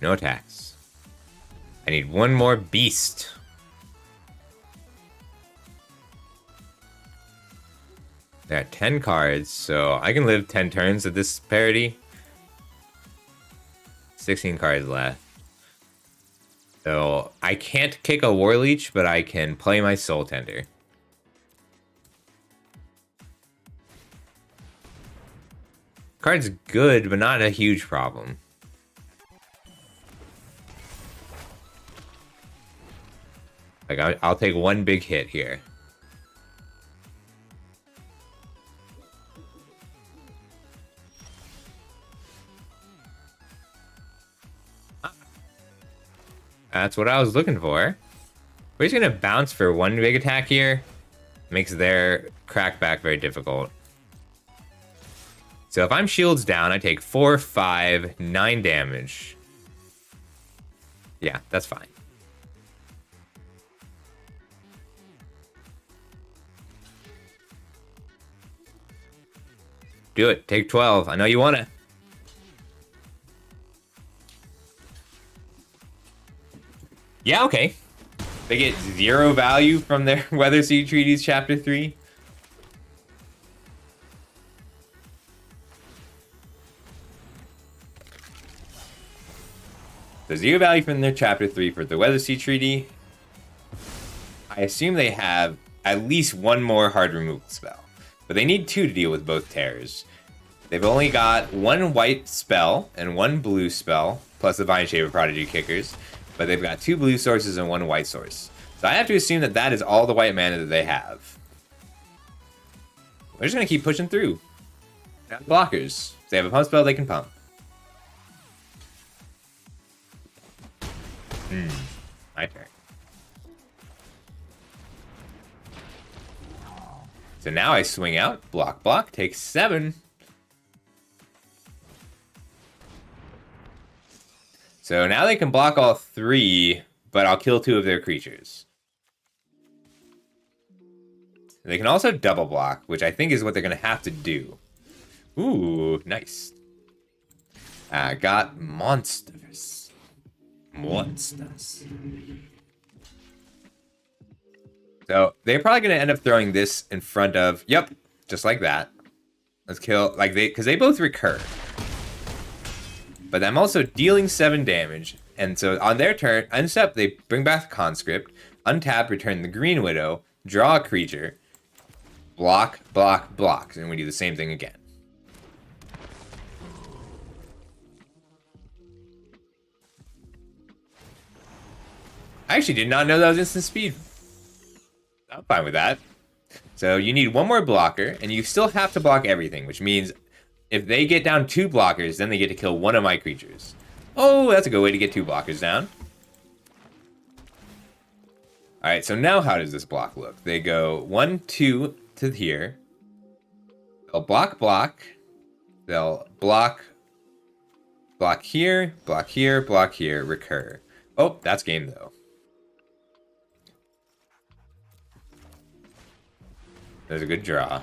No attacks. I need 1 more Beast. There are 10 cards, so I can live 10 turns at this parity. 16 cards left. So I can't kick a War Leech, but I can play my Soul Tender. Card's good, but not a huge problem. Like, I'll take 1 big hit here. That's what I was looking for. We're just gonna bounce for 1 big attack here. Makes their crackback very difficult. So if I'm shields down, I take 4, 5, 9 damage. Yeah, that's fine. Do it. Take 12. I know you want it. Yeah, okay. They get 0 value from their Weather Sea Treaties Chapter 3. So 0 value from their Chapter 3 for the Weather Sea Treaty. I assume they have at least 1 more hard removal spell. But they need 2 to deal with both terrors. They've only got 1 white spell and 1 blue spell, plus the Vine Shaper Prodigy Kickers. But they've got 2 blue sources and 1 white source. So I have to assume that that is all the white mana that they have. We're just going to keep pushing through. Blockers. If they have a pump spell, they can pump. My turn. So now I swing out, block, take 7. So now they can block all 3, but I'll kill 2 of their creatures. They can also double block, which I think is what they're going to have to do. Ooh, nice. I got monsters. Monsters. So they're probably going to end up throwing this in front of... Yep, just like that. Let's kill... because they both recur. But I'm also dealing 7 damage. And so on their turn, unstep, they bring back the Conscript. Untap, return the Green Widow. Draw a creature. Block, block, block. And we do the same thing again. I actually did not know that was instant speed. I'm fine with that. So you need 1 more blocker, and you still have to block everything, which means if they get down 2 blockers, then they get to kill 1 of my creatures. Oh, that's a good way to get 2 blockers down. Alright, so now how does this block look? They go 1, 2 to here. They'll block, block. They'll block, block here, block here, block here, recur. Oh, that's game though. There's a good draw.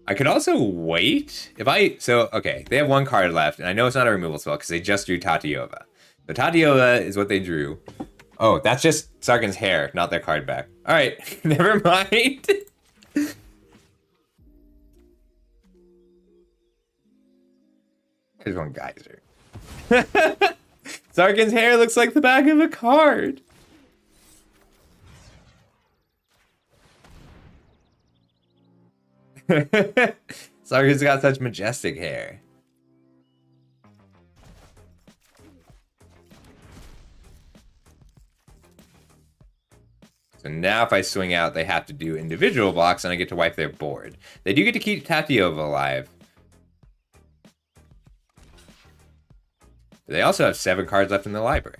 I could also wait if okay, they have 1 card left, and I know it's not a removal spell because they just drew Tatiova. So Tatiova is what they drew. Oh, that's just Sargon's hair, not their card back. All right, never mind. Here's 1 geyser. Sargon's hair looks like the back of a card. Sarkis got such majestic hair. So now if I swing out, they have to do individual blocks, and I get to wipe their board. They do get to keep Tatyova alive. But they also have 7 cards left in the library.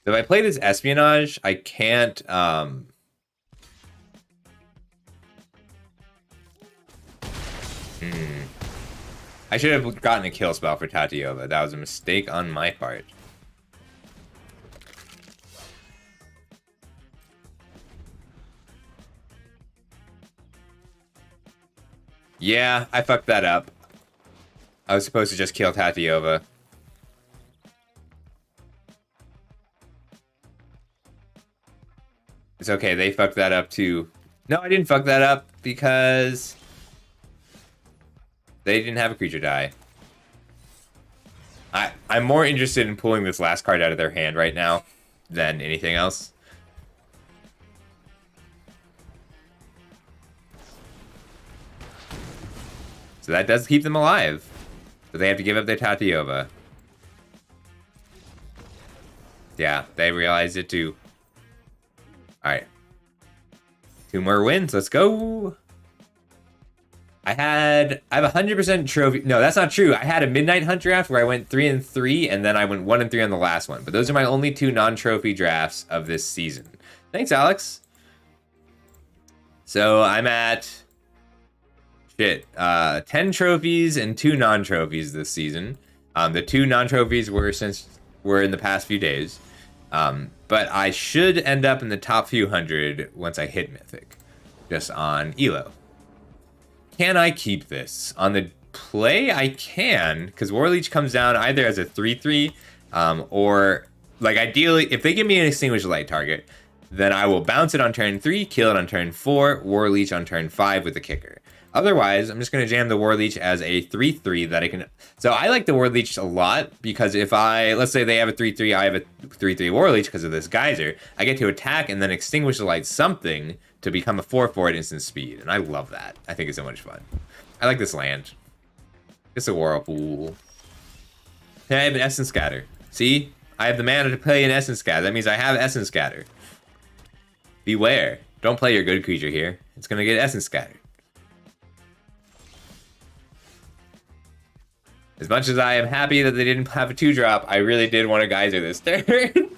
So if I play this Espionage, I can't... I should have gotten a kill spell for Tatyova. That was a mistake on my part. Yeah, I fucked that up. I was supposed to just kill Tatyova. It's okay, they fucked that up too. No, I didn't fuck that up because they didn't have a creature die. I'm more interested in pulling this last card out of their hand right now than anything else. So that does keep them alive. But they have to give up their Tatyova. Yeah, they realized it too. Alright. 2 more wins, let's go! I have 100% trophy. No, that's not true. I had a Midnight Hunt draft where I went 3-3, and then I went 1-3 on the last one. But those are my only 2 non-trophy drafts of this season. Thanks, Alex. So I'm at 10 trophies and 2 non-trophies this season. The 2 non-trophies were in the past few days. But I should end up in the top few hundred once I hit Mythic, just on Elo. Can I keep this? On the play, I can, because Warleech comes down either as a 3-3, or, like, ideally, if they give me an Extinguished Light target, then I will bounce it on turn 3, kill it on turn 4, Warleech on turn 5 with the kicker. Otherwise, I'm just going to jam the Warleech as a 3-3 that I can... So I like the Warleech a lot, because if let's say they have a 3-3, I have a 3-3 Warleech because of this Geyser, I get to attack and then Extinguish the Light something to become a 4-4 at instant speed, and I love that. I think it's so much fun. I like this land. It's a Whirlpool. I have an Essence Scatter. See? I have the mana to play an Essence Scatter. That means I have Essence Scatter. Beware. Don't play your good creature here. It's going to get Essence Scattered. As much as I am happy that they didn't have a 2-drop, I really did want a Geyser this turn.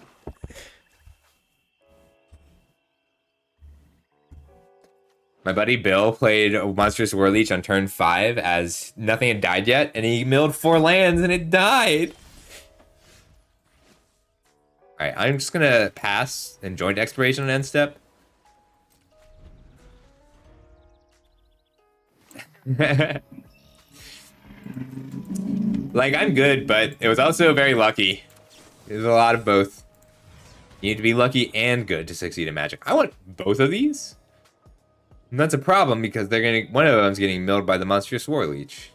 My buddy Bill played a Monstrous Warleech on turn 5 as nothing had died yet, and he milled 4 lands and it died. Alright, I'm just gonna pass and Joint Exploration on end step. Like, I'm good, but it was also very lucky. There's a lot of both. You need to be lucky and good to succeed in Magic. I want both of these. And that's a problem because one of them's getting milled by the Monstrous Warleech.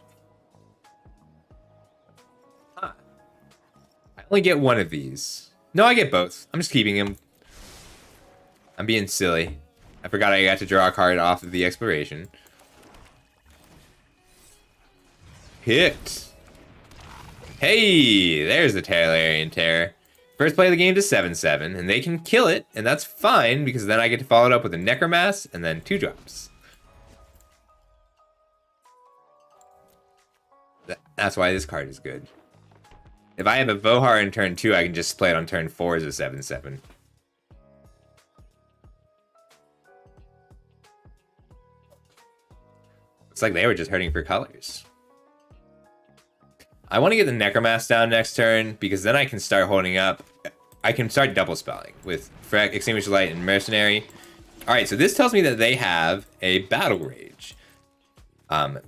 Huh. I only get one of these. No, I get both. I'm just keeping him. I'm being silly. I forgot I got to draw a card off of the exploration. Hit. Hey, there's the Talarian Terror. First play of the game to 7-7, and they can kill it, and that's fine, because then I get to follow it up with a Necromass, and then 2 drops. That's why this card is good. If I have a Vohar in turn 2, I can just play it on turn 4 as a 7-7. Looks like they were just hurting for colors. I want to get the Necromass down next turn, because then I can start holding up. I can start double spelling with Freck, Extinguished Light, and Mercenary. Alright, so this tells me that they have a Battle Rage.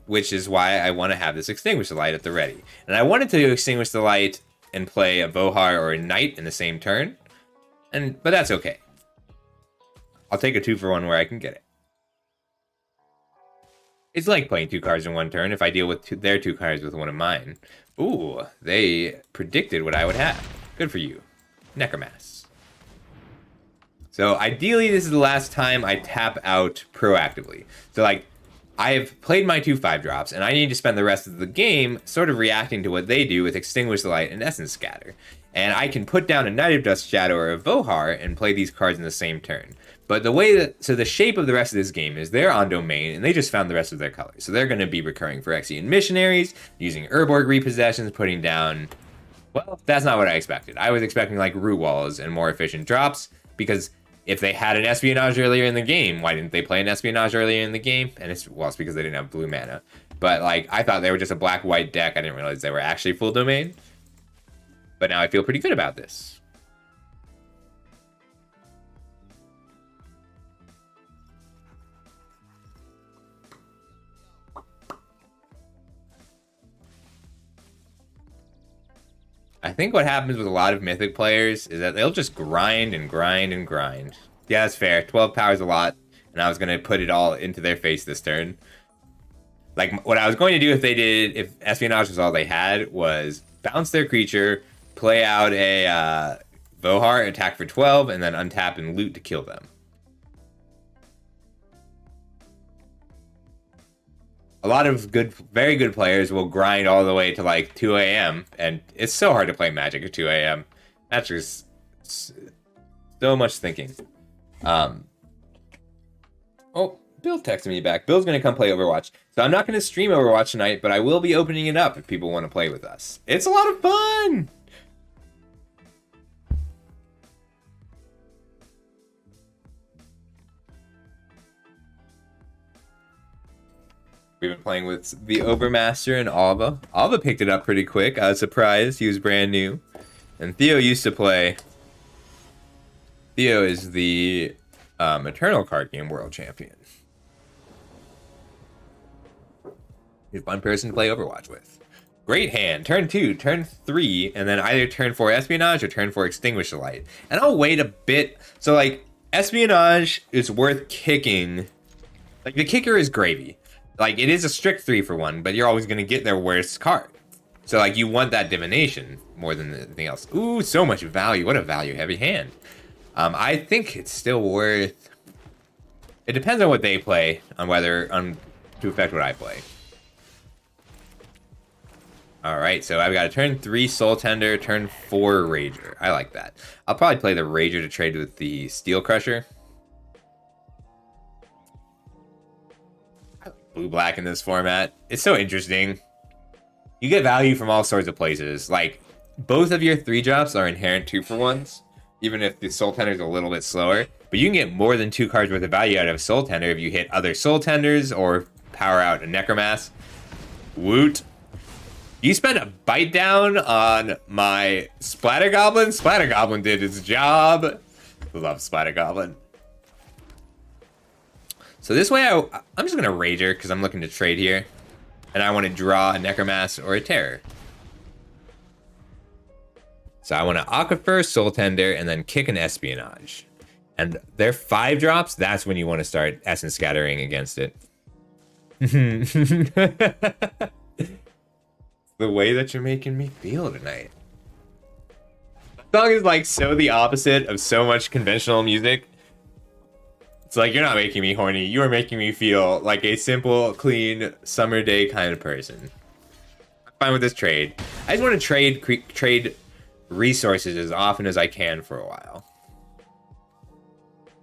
Which is why I want to have this Extinguish the Light at the ready. And I wanted to Extinguish the Light and play a Vohar or a Knight in the same turn. But that's okay. I'll take a 2-for-1 where I can get it. It's like playing 2 cards in one turn if I deal with their 2 cards with one of mine. Ooh, they predicted what I would have. Good for you. Necromass. So ideally, this is the last time I tap out proactively. So like, I've played my 2 5-drops, and I need to spend the rest of the game sort of reacting to what they do with Extinguish the Light and Essence Scatter. And I can put down a Knight of Dust Shadow or a Vohar and play these cards in the same turn. But the way that, so the shape of the rest of this game is they're on domain, and they just found the rest of their colors. So they're going to be recurring Phyrexian Missionaries, using Urborg Repossessions, putting down... Well, that's not what I expected. I was expecting like Root Walls and more efficient drops, because if they had an Espionage earlier in the game, why didn't they play an Espionage earlier in the game? And it's because they didn't have blue mana. But like, I thought they were just a black-white deck. I didn't realize they were actually full domain. But now I feel pretty good about this. I think what happens with a lot of Mythic players is that they'll just grind and grind and grind. Yeah, that's fair. 12 power is a lot, and I was going to put it all into their face this turn. Like, what I was going to do if Espionage was all they had, was bounce their creature, play out a Vohar, attack for 12, and then untap and loot to kill them. A lot of very good players will grind all the way to like 2 a.m. and it's so hard to play Magic at 2 a.m. That's just so much thinking. Oh, Bill texted me back. Bill's gonna come play Overwatch. So I'm not gonna stream Overwatch tonight, but I will be opening it up if people want to play with us. It's a lot of fun! We've been playing with the Overmaster and Alva. Alva picked it up pretty quick. I was surprised. He was brand new. And Theo used to play... Theo is the Eternal Card Game World Champion. He's a fun person to play Overwatch with. Great hand. Turn 2, turn 3, and then either turn 4 Espionage or turn 4 Extinguish the Light. And I'll wait a bit. So, like, Espionage is worth kicking. Like, the kicker is gravy. Like, it is a strict 3-for-1, but you're always going to get their worst card. So, like, you want that divination more than anything else. Ooh, so much value. What a value-heavy hand. I think it's still worth... It depends on what they play, to affect what I play. Alright, so I've got a turn 3 Soul Tender, turn 4 Rager. I like that. I'll probably play the Rager to trade with the Steel Crusher. Blue-black in this format. It's so interesting. You get value from all sorts of places. Like, both of your 3-drops are inherent 2-for-1s, even if the Soul Tender is a little bit slower. But you can get more than 2 cards worth of value out of Soul Tender if you hit other Soul Tenders or power out a Necromass. Woot. You spent a bite down on my Splatter Goblin? Splatter Goblin did its job. Love Splatter Goblin. So this way, I'm just going to Rager because I'm looking to trade here. And I want to draw a Necromass or a Terror. So I want to Aquifer, Soul Tender, and then kick an Espionage. And they're 5-drops, that's when you want to start Essence Scattering against it. The way that you're making me feel tonight. The song is like so the opposite of so much conventional music. It's like, you're not making me horny. You are making me feel like a simple, clean, summer day kind of person. I'm fine with this trade. I just want to trade resources as often as I can for a while.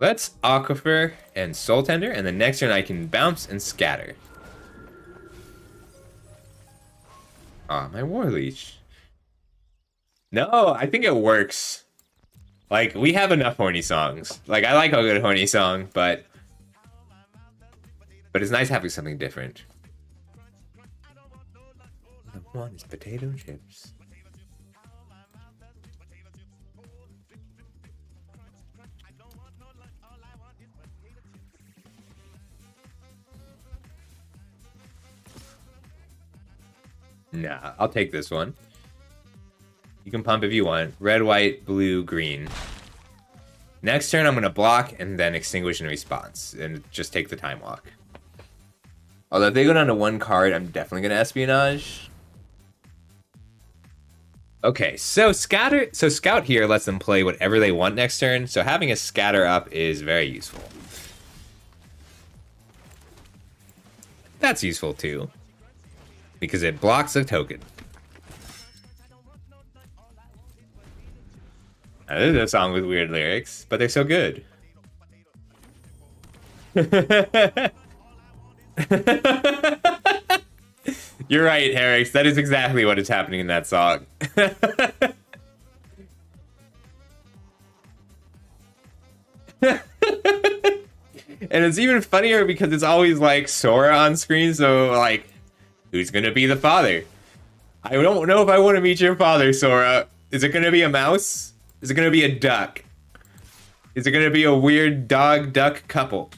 Let's Aquifer and Soul Tender, and the next turn I can bounce and scatter. Ah, my War Leech. No, I think it works. Like, we have enough horny songs. Like, I like a good horny song, but it's nice having something different. The one is potato chips. Nah, I'll take this one. You can pump if you want. Red, white, blue, green. Next turn, I'm going to block and then extinguish in response. And just take the time walk. Although if they go down to 1 card, I'm definitely going to Espionage. Okay, so Scout here lets them play whatever they want next turn. So having a Scatter up is very useful. That's useful too, because it blocks a token. Now, this is a song with weird lyrics, but they're so good. You're right, Herix. That is exactly what is happening in that song. And it's even funnier because it's always like Sora on screen, so like, who's gonna be the father? I don't know if I want to meet your father, Sora. Is it gonna be a mouse? Is it gonna be a duck? Is it gonna be a weird dog-duck couple?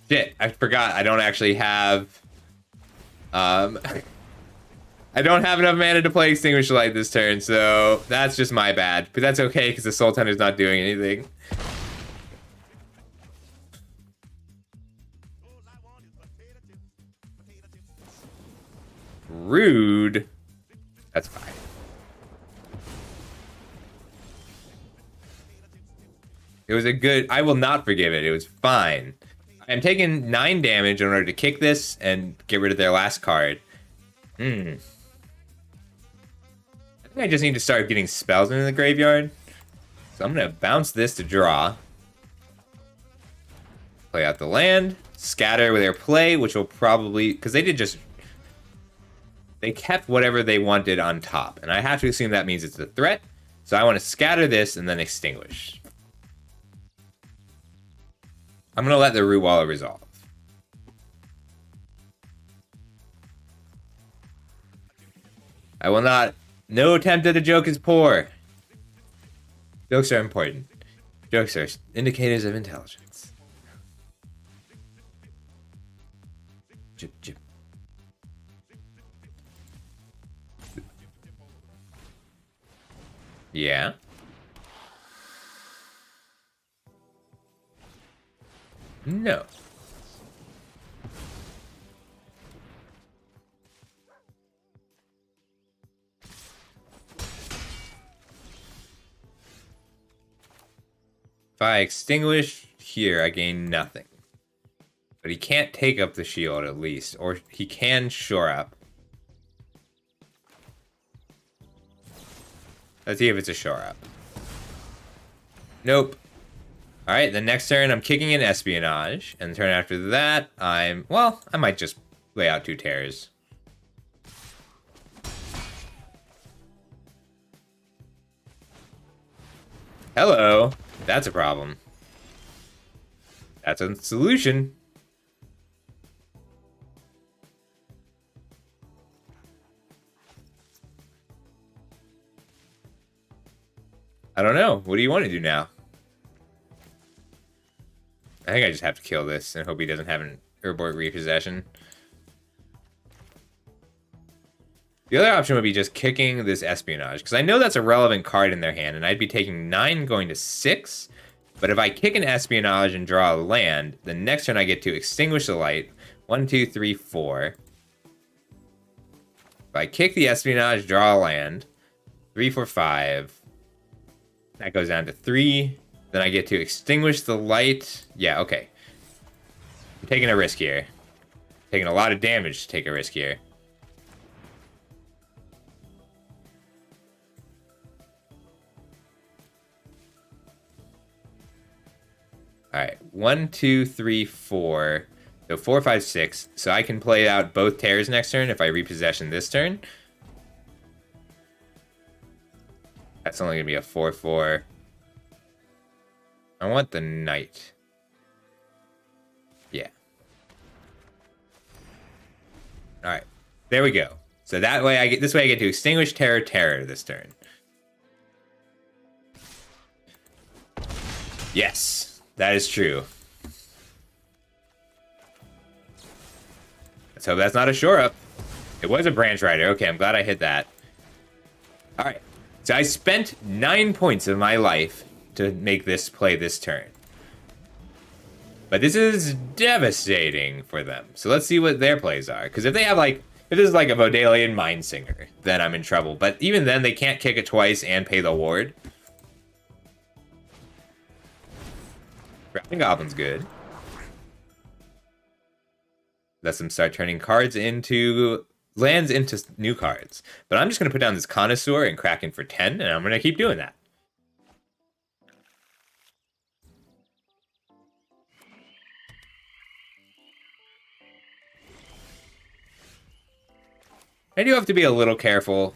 Shit, I forgot. I don't actually have... I don't have enough mana to play Extinguish the Light this turn, so that's just my bad. But that's okay, because the Sultan is not doing anything. Rude. That's fine. It was a good... I will not forgive it. It was fine. I'm taking 9 damage in order to kick this and get rid of their last card. I think I just need to start getting spells into the graveyard. So I'm going to bounce this to draw. Play out the land. Scatter with their play, which will probably... Because they did just... They kept whatever they wanted on top. And I have to assume that means it's a threat. So I want to scatter this and then extinguish. I'm going to let the Root Walla resolve. I will not... No attempt at a joke is poor. Jokes are important. Jokes are indicators of intelligence. Jip, jip. Yeah. No. If I extinguish here, I gain nothing. But he can't take up the shield at least, or he can shore up. Let's see if it's a shore up. Nope. Alright, the next turn I'm kicking in Espionage, and the turn after that well, I might just lay out 2 tears. Hello. That's a problem. That's a solution. I don't know. What do you want to do now? I think I just have to kill this and hope he doesn't have an Urborg repossession. The other option would be just kicking this Espionage, because I know that's a relevant card in their hand, and I'd be taking 9 going to 6. But if I kick an Espionage and draw a land, the next turn I get to extinguish the light. 1, 2, 3, 4. If I kick the Espionage, draw a land. 3, 4, 5. That goes down to 3. Then I get to extinguish the light. Yeah, okay. I'm taking a risk here. Taking a lot of damage to take a risk here. Alright, 1, 2, 3, 4. So 4, 5, 6. So I can play out both tears next turn if I repossession this turn. That's only going to be a 4, 4. I want the knight. Yeah. Alright, there we go. So that way I get to extinguish Terror this turn. Yes, that is true. Let's hope that's not a shore up. It was a branch rider. Okay, I'm glad I hit that. Alright. So I spent 9 points of my life to make this play this turn. But this is devastating for them. So let's see what their plays are. Because if they have if this is like a Vodalian Mindsinger, then I'm in trouble. But even then, they can't kick it twice and pay the ward. Growling Goblin's good. lets them start turning cards into lands into new cards. But I'm just going to put down this Connoisseur and Kraken for 10, and I'm going to keep doing that. I do have to be a little careful.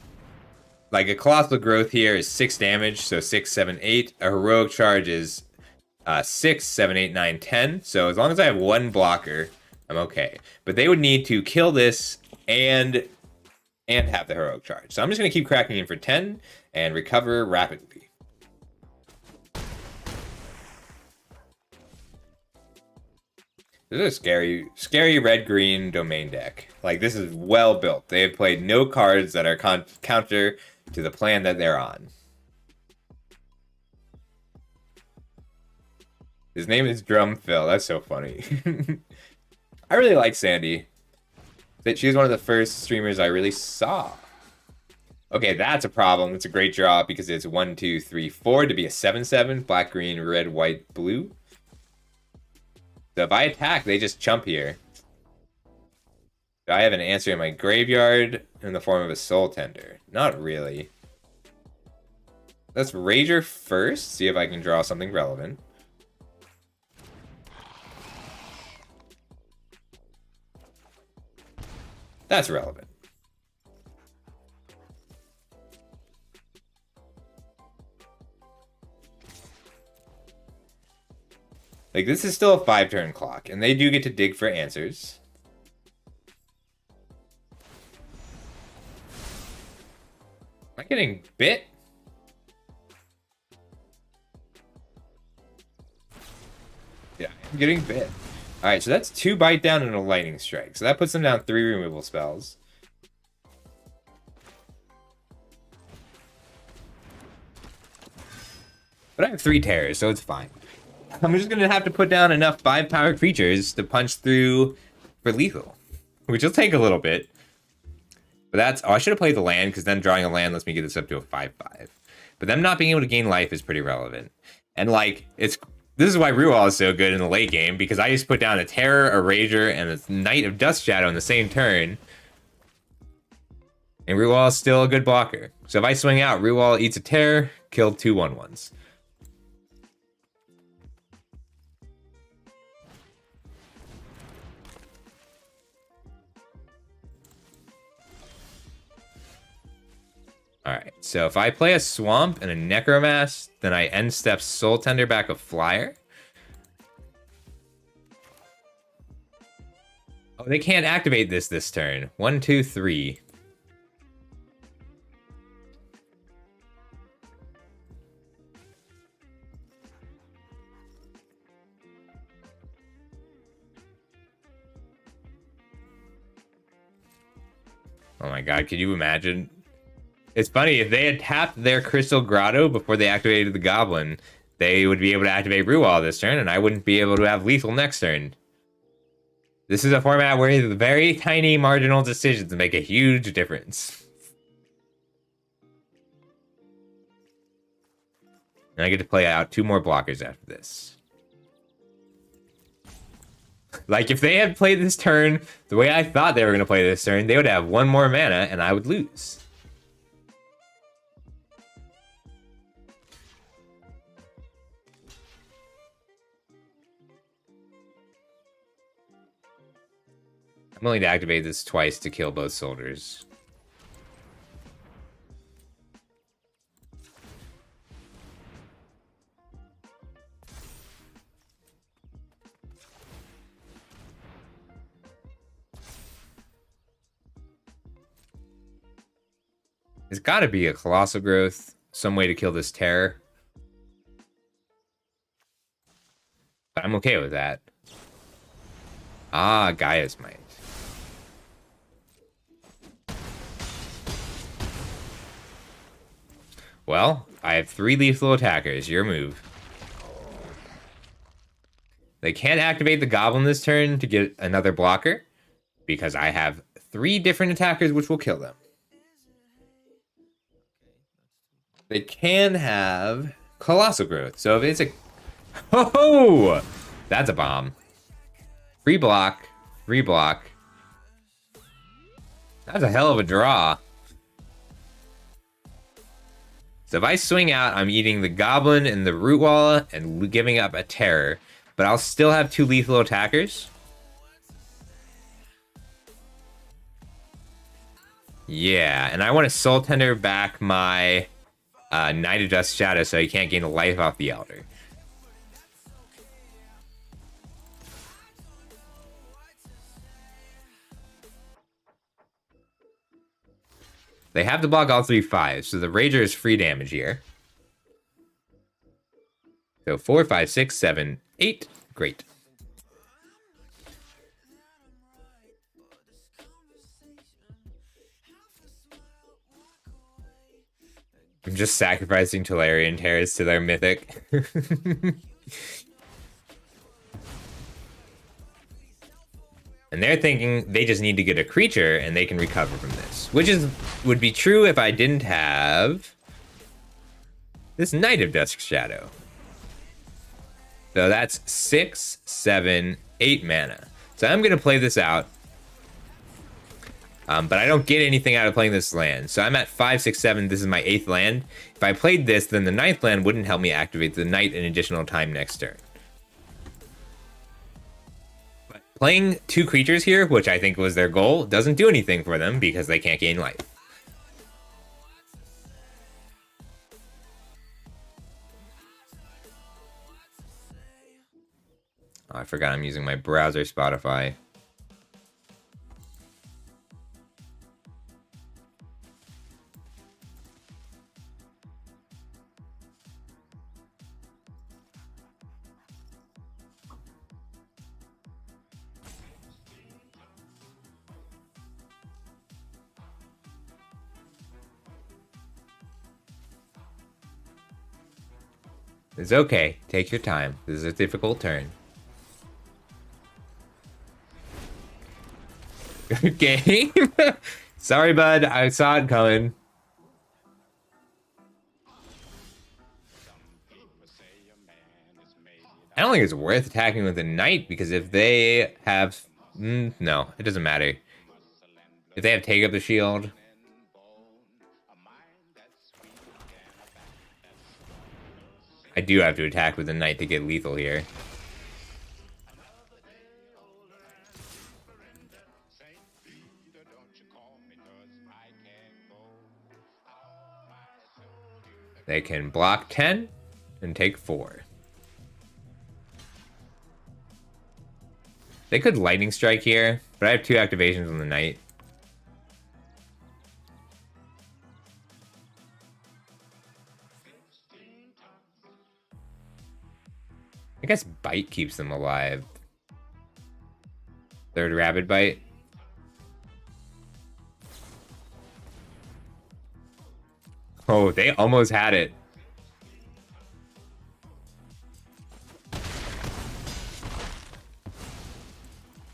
Like, a Colossal Growth here is 6 damage, so 6, 7, 8. A Heroic Charge is 6, 7, 8, 9, 10. So as long as I have one blocker, I'm okay. But they would need to kill this and have the Heroic Charge. So I'm just going to keep cracking in for 10 and recover rapidly. This is a scary red-green domain deck. Like, this is well built. They have played no cards that are counter to the plan that they're on. His name is Drumphil. That's so funny. I really like Sandy. She was one of the first streamers I really saw. Okay, that's a problem. It's a great draw because it's 1, 2, 3, 4 to be a 7/7. Black, green, red, white, blue. So if I attack, they just chump here. Do I have an answer in my graveyard in the form of a Soul Tender? Not really. Let's Rager first, see if I can draw something relevant. That's relevant. Like, this is still a 5-turn clock, and they do get to dig for answers. Am I getting bit? Yeah, I'm getting bit. Alright, so that's 2 bite down and a lightning strike. So that puts them down 3 removal spells. But I have 3 terrors, so it's fine. I'm just gonna have to put down enough 5-power creatures to punch through for lethal, which will take a little bit. But that's... Oh, I should have played the land, because then drawing a land lets me get this up to a 5/5. But them not being able to gain life is pretty relevant. And, like, this is why Rual is so good in the late game, because I just put down a Terror, a Rager, and a Knight of Dust Shadow in the same turn. And Rual is still a good blocker. So if I swing out, Rual eats a Terror, kill 2 1/1s. Alright, so if I play a Swamp and a Necromass, then I end step Soul Tender back a Flyer. Oh, they can't activate this turn. 1, 2, 3. Oh my god, could you imagine? It's funny, if they had tapped their Crystal Grotto before they activated the Goblin, they would be able to activate Rual this turn, and I wouldn't be able to have lethal next turn. This is a format where the very tiny marginal decisions make a huge difference. And I get to play out 2 more blockers after this. Like, if they had played this turn the way I thought they were going to play this turn, they would have 1 more mana, and I would lose. I'm willing to activate this twice to kill both soldiers. There's got to be a Colossal Growth, some way to kill this Terror. But I'm okay with that. Ah, Gaia's Might. Well, I have 3 lethal attackers. Your move. They can't activate the Goblin this turn to get another blocker, because I have 3 different attackers which will kill them. They can have Colossal Growth. So if it's a... Oh! That's a bomb. Free block. Free block. That's a hell of a draw. So if I swing out, I'm eating the Goblin and the Root Walla and giving up a Terror. But I'll still have 2 lethal attackers. Yeah, and I want to Soul Tender back my Knight of Dust Shadow so he can't gain a life off the Elder. They have to block all 3 5s, so the Rager is free damage here. So 4, 5, 6, 7, 8. Great. I'm just sacrificing Tolarian Terrors to their Mythic. And they're thinking they just need to get a creature and they can recover from this. Which would be true if I didn't have this Knight of Dusk Shadow. So that's 6, 7, 8 mana. So I'm going to play this out. But I don't get anything out of playing this land. So I'm at 5, 6, 7. This is my 8th land. If I played this, then the 9th land wouldn't help me activate the Knight an additional time next turn. But playing 2 creatures here, which I think was their goal, doesn't do anything for them because they can't gain life. Oh, I forgot I'm using my browser Spotify. It's okay. Take your time. This is a difficult turn. Good game. Sorry, bud. I saw it coming. I don't think it's worth attacking with a Knight because if they have... no, it doesn't matter. If they have Take Up the Shield... I do have to attack with a Knight to get lethal here. They can block 10 and take 4. They could Lightning Strike here, but I have 2 activations on the Knight. I guess Bite keeps them alive. 3rd Rabid Bite. Oh, they almost had it.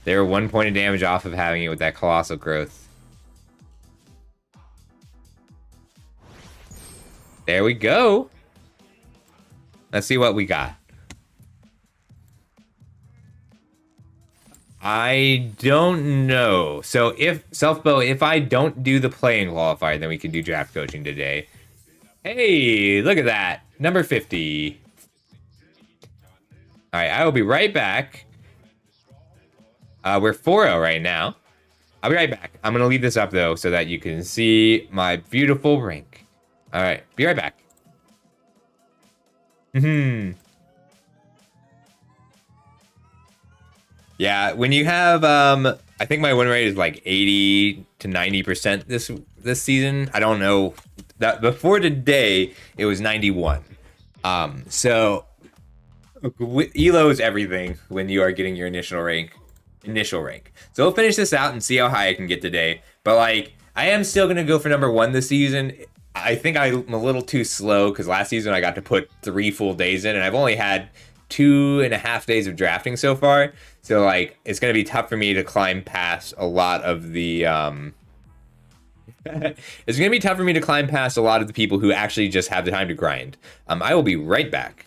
They were 1 point of damage off of having it with that Colossal Growth. There we go. Let's see what we got. I don't know. So if if I don't do the playing qualifier, then we can do draft coaching today. Hey, look at that. Number 50. All right, I will be right back. We're 4-0 right now. I'll be right back. I'm going to leave this up, though, so that you can see my beautiful rank. All right, be right back. Yeah, when you have, I think my win rate is like 80 to 90% this season. I don't know. That before today, it was 91. So elo is everything when you are getting your initial rank. So we'll finish this out and see how high I can get today. But like, I am still gonna go for number 1 this season. I think I'm a little too slow because last season I got to put 3 full days in, and I've only had 2.5 days of drafting so far. So like, it's gonna be tough for me to climb past a lot of the it's gonna be tough for me to climb past a lot of the people who actually just have the time to grind. I will be right back.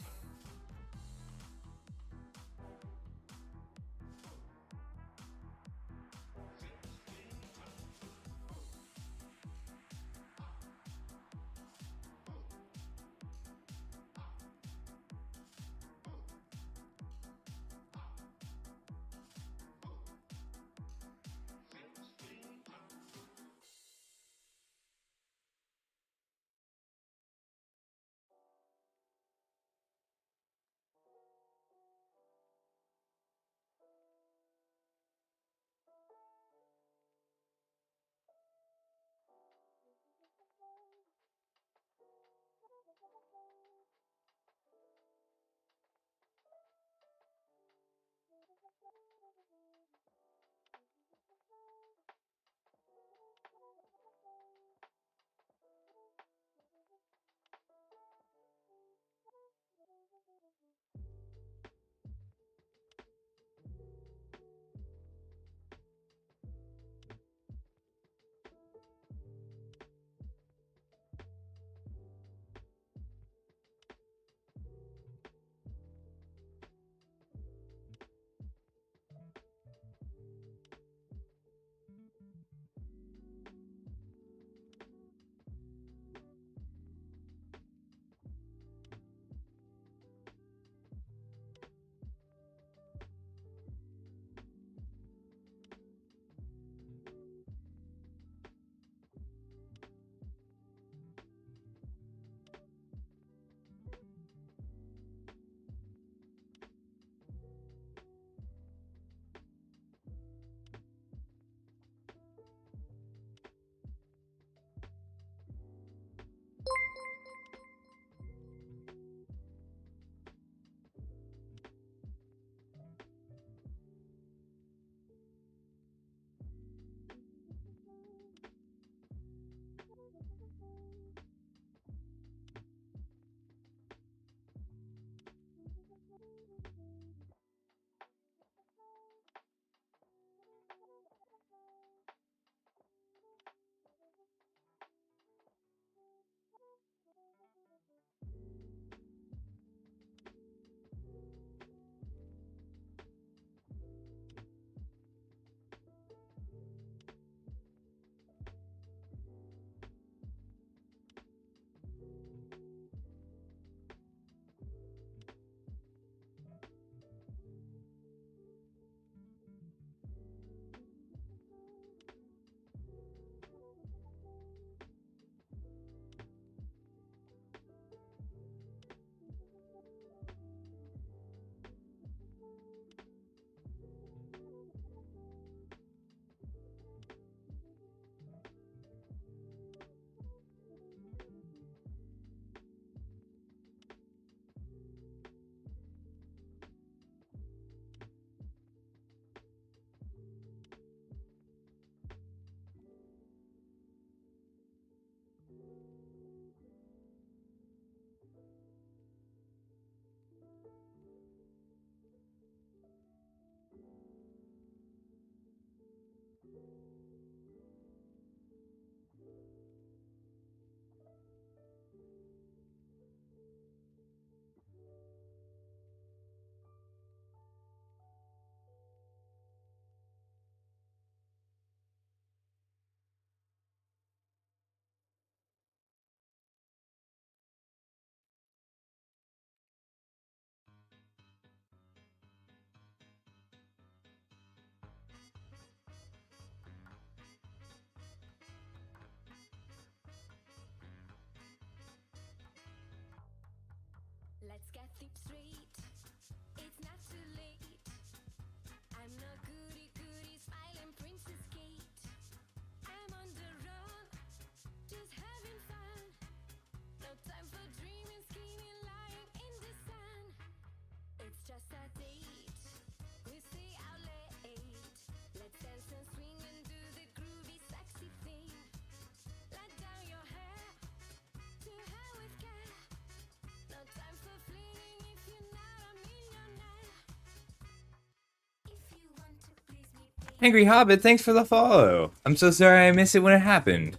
Angry Hobbit, thanks for the follow. I'm so sorry I missed it when it happened.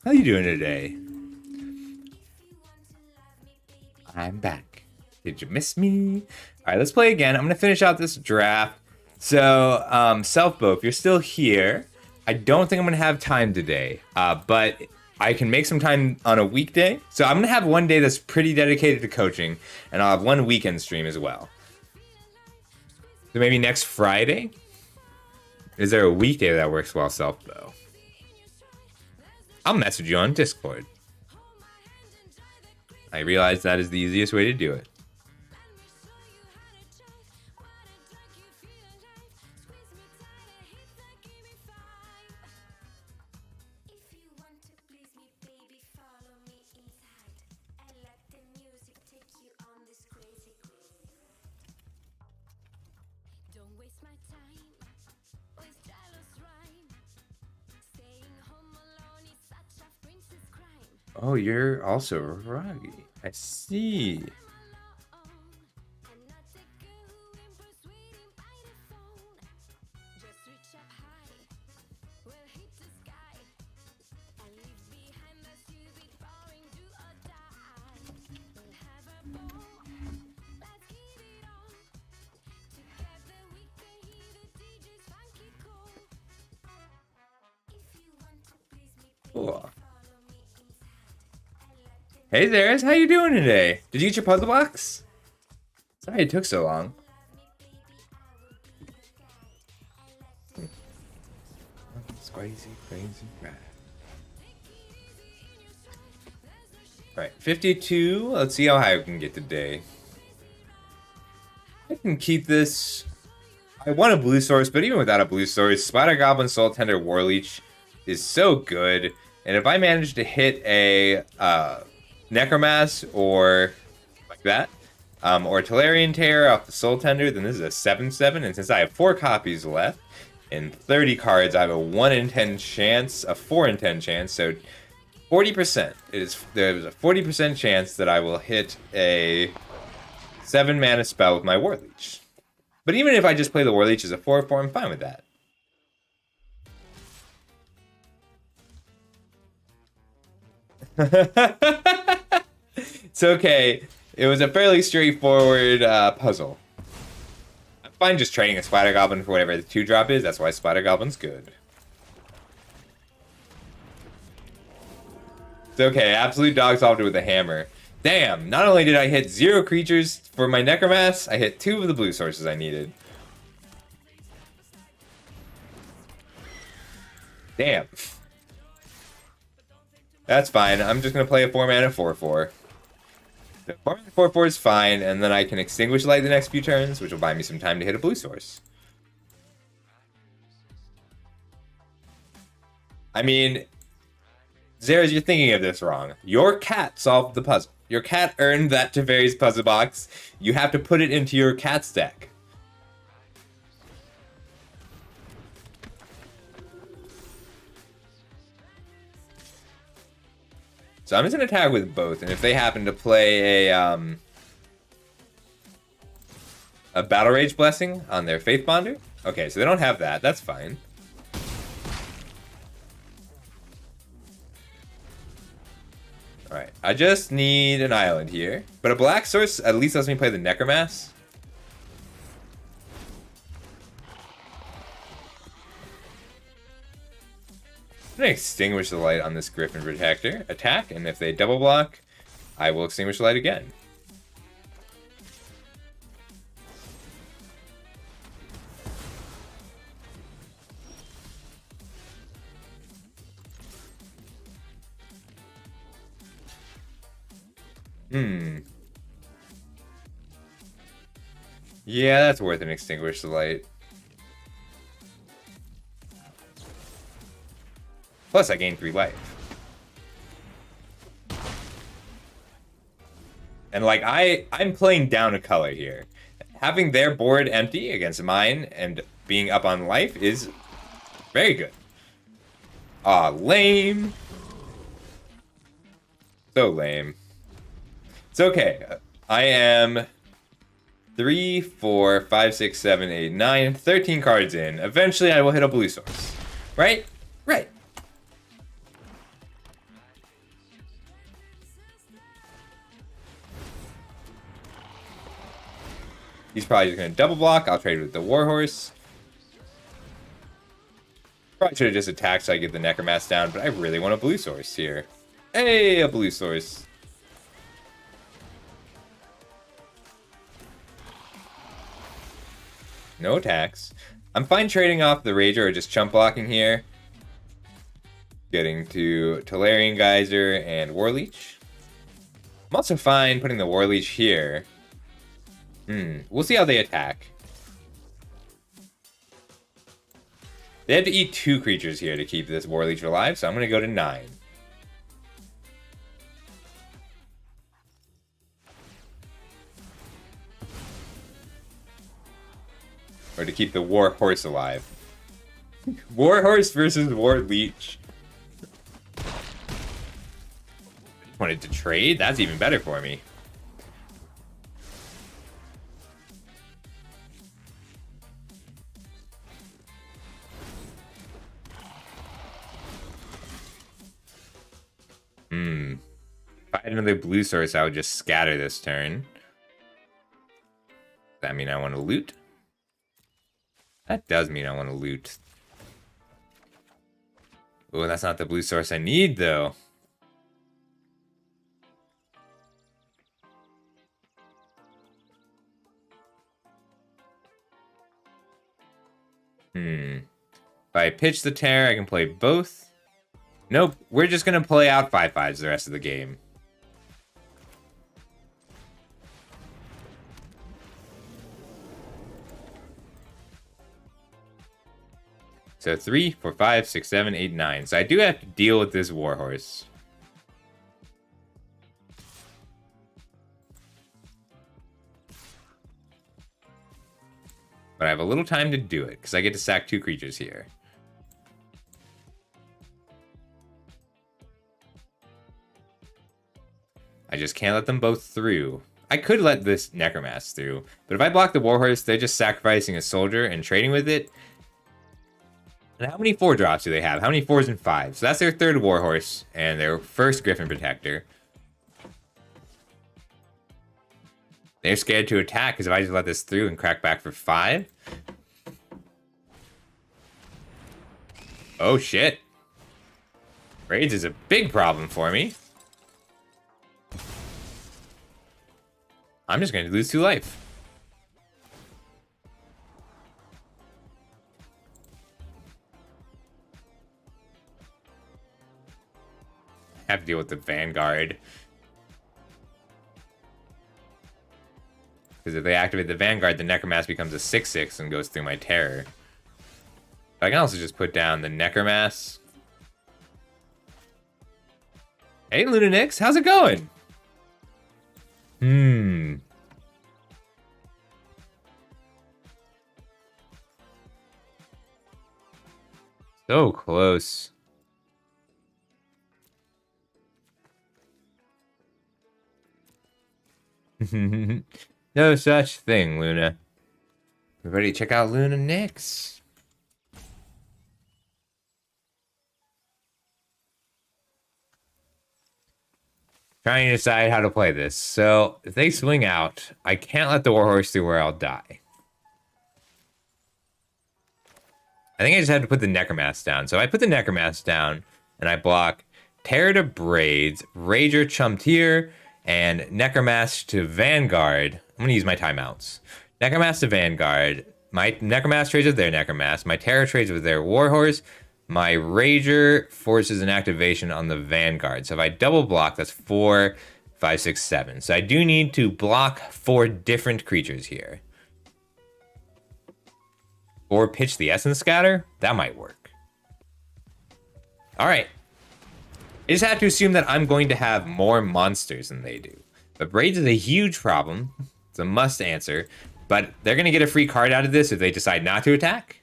How you doing today? I'm back. Did you miss me? Alright, let's play again. I'm gonna finish out this draft. So, Selfbo, if you're still here, I don't think I'm gonna have time today. But I can make some time on a weekday. So I'm gonna have one day that's pretty dedicated to coaching, and I'll have one weekend stream as well. So maybe next Friday? Is there a weekday that works well, Selfbo? I'll message you on Discord. I realize that is the easiest way to do it. Oh, you're also Ruggy. I see. Cool. Hey Zeres, how you doing today? Did you get your puzzle box? Sorry it took so long. It's crazy, crazy rad. Alright, 52. Let's see how high we can get today. I can keep this. I want a blue source, but even without a blue source, Spider Goblin, Soul Tender, Warleech is so good. And if I manage to hit a Necromass or like that, or Talarian Terror off the Soul Tender, then this is a 7/7. And since I have 4 copies left and 30 cards, I have a 1 in 10 chance, a 4 in 10 chance. So 40%. There's a 40% chance that I will hit a 7 mana spell with my Warleech. But even if I just play the Warleech as a 4/4, I'm fine with that. It's okay. It was a fairly straightforward puzzle. I'm fine just trading a Spider Goblin for whatever the 2-drop is. That's why Spider Goblin's good. It's okay. Absolute dog solved it with a hammer. Damn, not only did I hit 0 creatures for my Necromass, I hit 2 of the blue sources I needed. Damn. That's fine. I'm just going to play a 4-mana 4/4. The 4-mana 4/4 is fine, and then I can Extinguish Light the next few turns, which will buy me some time to hit a blue source. I mean, Zeres, you're thinking of this wrong. Your cat solved the puzzle. Your cat earned that Teferi's puzzle box. You have to put it into your cat's deck. So I'm just going to tag with both, and if they happen to play a Battle Rage Blessing on their Faith Bonder, okay, so they don't have that. That's fine. Alright, I just need an island here. But a black source at least lets me play the Necromass. I'm going to Extinguish the Light on this Griffin Protector. Attack, and if they double block, I will Extinguish the Light again. Yeah, that's worth an Extinguish the Light. Plus, I gain 3 life. And like, I'm playing down a color here. Having their board empty against mine and being up on life is very good. Aw, lame. So lame. It's okay. I am 3, 4, 5, 6, 7, 8, 9, 13 cards in. Eventually, I will hit a blue source. Right? Right. He's probably just going to double block. I'll trade with the Warhorse. Probably should have just attacked so I get the Necromass down, but I really want a blue source here. Hey, a blue source. No attacks. I'm fine trading off the Rager or just chump blocking here. Getting to Tolarian Geyser and Warleech. I'm also fine putting the Warleech here. We'll see how they attack. They have to eat 2 creatures here to keep this Warleech alive, so I'm going to go to 9. Or to keep the Warhorse alive. Warhorse versus Warleech. Wanted to trade? That's even better for me. If I had another blue source, I would just scatter this turn. Does that mean I want to loot? That does mean I want to loot. Oh, that's not the blue source I need, though. If I pitch the Terror, I can play both. Nope, we're just going to play out 5/5s the rest of the game. So 3, 4, 5, 6, 7, 8, 9. So I do have to deal with this Warhorse. But I have a little time to do it, because I get to sack 2 creatures here. I just can't let them both through. I could let this Necromass through, but if I block the Warhorse, they're just sacrificing a soldier and trading with it. And how many 4-drops do they have? How many 4s and 5s? So that's their 3rd Warhorse and their 1st Griffin Protector. They're scared to attack because if I just let this through and crack back for 5. Oh shit. Raids is a big problem for me. I'm just going to lose 2 life. I have to deal with the Vanguard. Because if they activate the Vanguard, the Necromass becomes a 6/6 and goes through my Terror. But I can also just put down the Necromass. Hey, Lunanix, how's it going? So close. No such thing, Luna. Everybody check out Lunanix. Trying to decide how to play this. So, if they swing out, I can't let the Warhorse through where I'll die. I think I just have to put the Necromass down. So I put the Necromass down, and I block Terror to Braids, Rager chumped here, and Necromass to Vanguard. I'm going to use my timeouts. Necromass to Vanguard. My Necromass trades with their Necromass. My Terror trades with their Warhorse. My Rager forces an activation on the Vanguard. So if I double block, that's 4, 5, 6, 7. So I do need to block 4 different creatures here. Or pitch the Essence Scatter? That might work. Alright. I just have to assume that I'm going to have more monsters than they do. But Braids is a huge problem. It's a must answer. But they're going to get a free card out of this if they decide not to attack.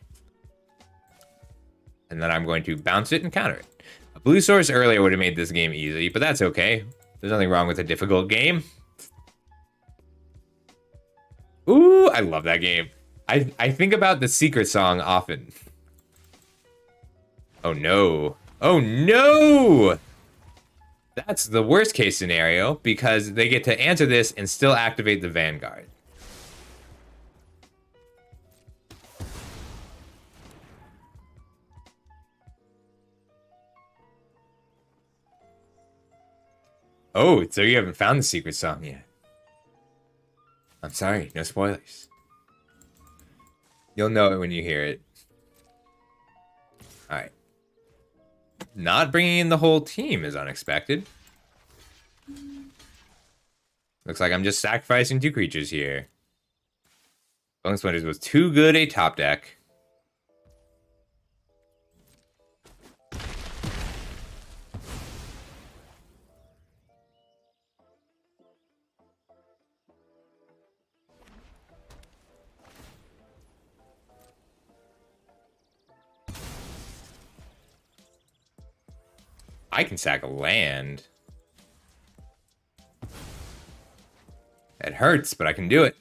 And then I'm going to bounce it and counter it. A blue source earlier would have made this game easy, but that's okay. There's nothing wrong with a difficult game. Ooh, I love that game. I think about the Secret Song often. Oh no. Oh no! That's the worst case scenario because they get to answer this and still activate the Vanguard. Oh, so you haven't found the Secret Song yet. I'm sorry, no spoilers. You'll know it when you hear it. Alright. Not bringing in the whole team is unexpected. Looks like I'm just sacrificing 2 creatures here. Bone Splinters was too good a top deck. I can sack a land. It hurts, but I can do it.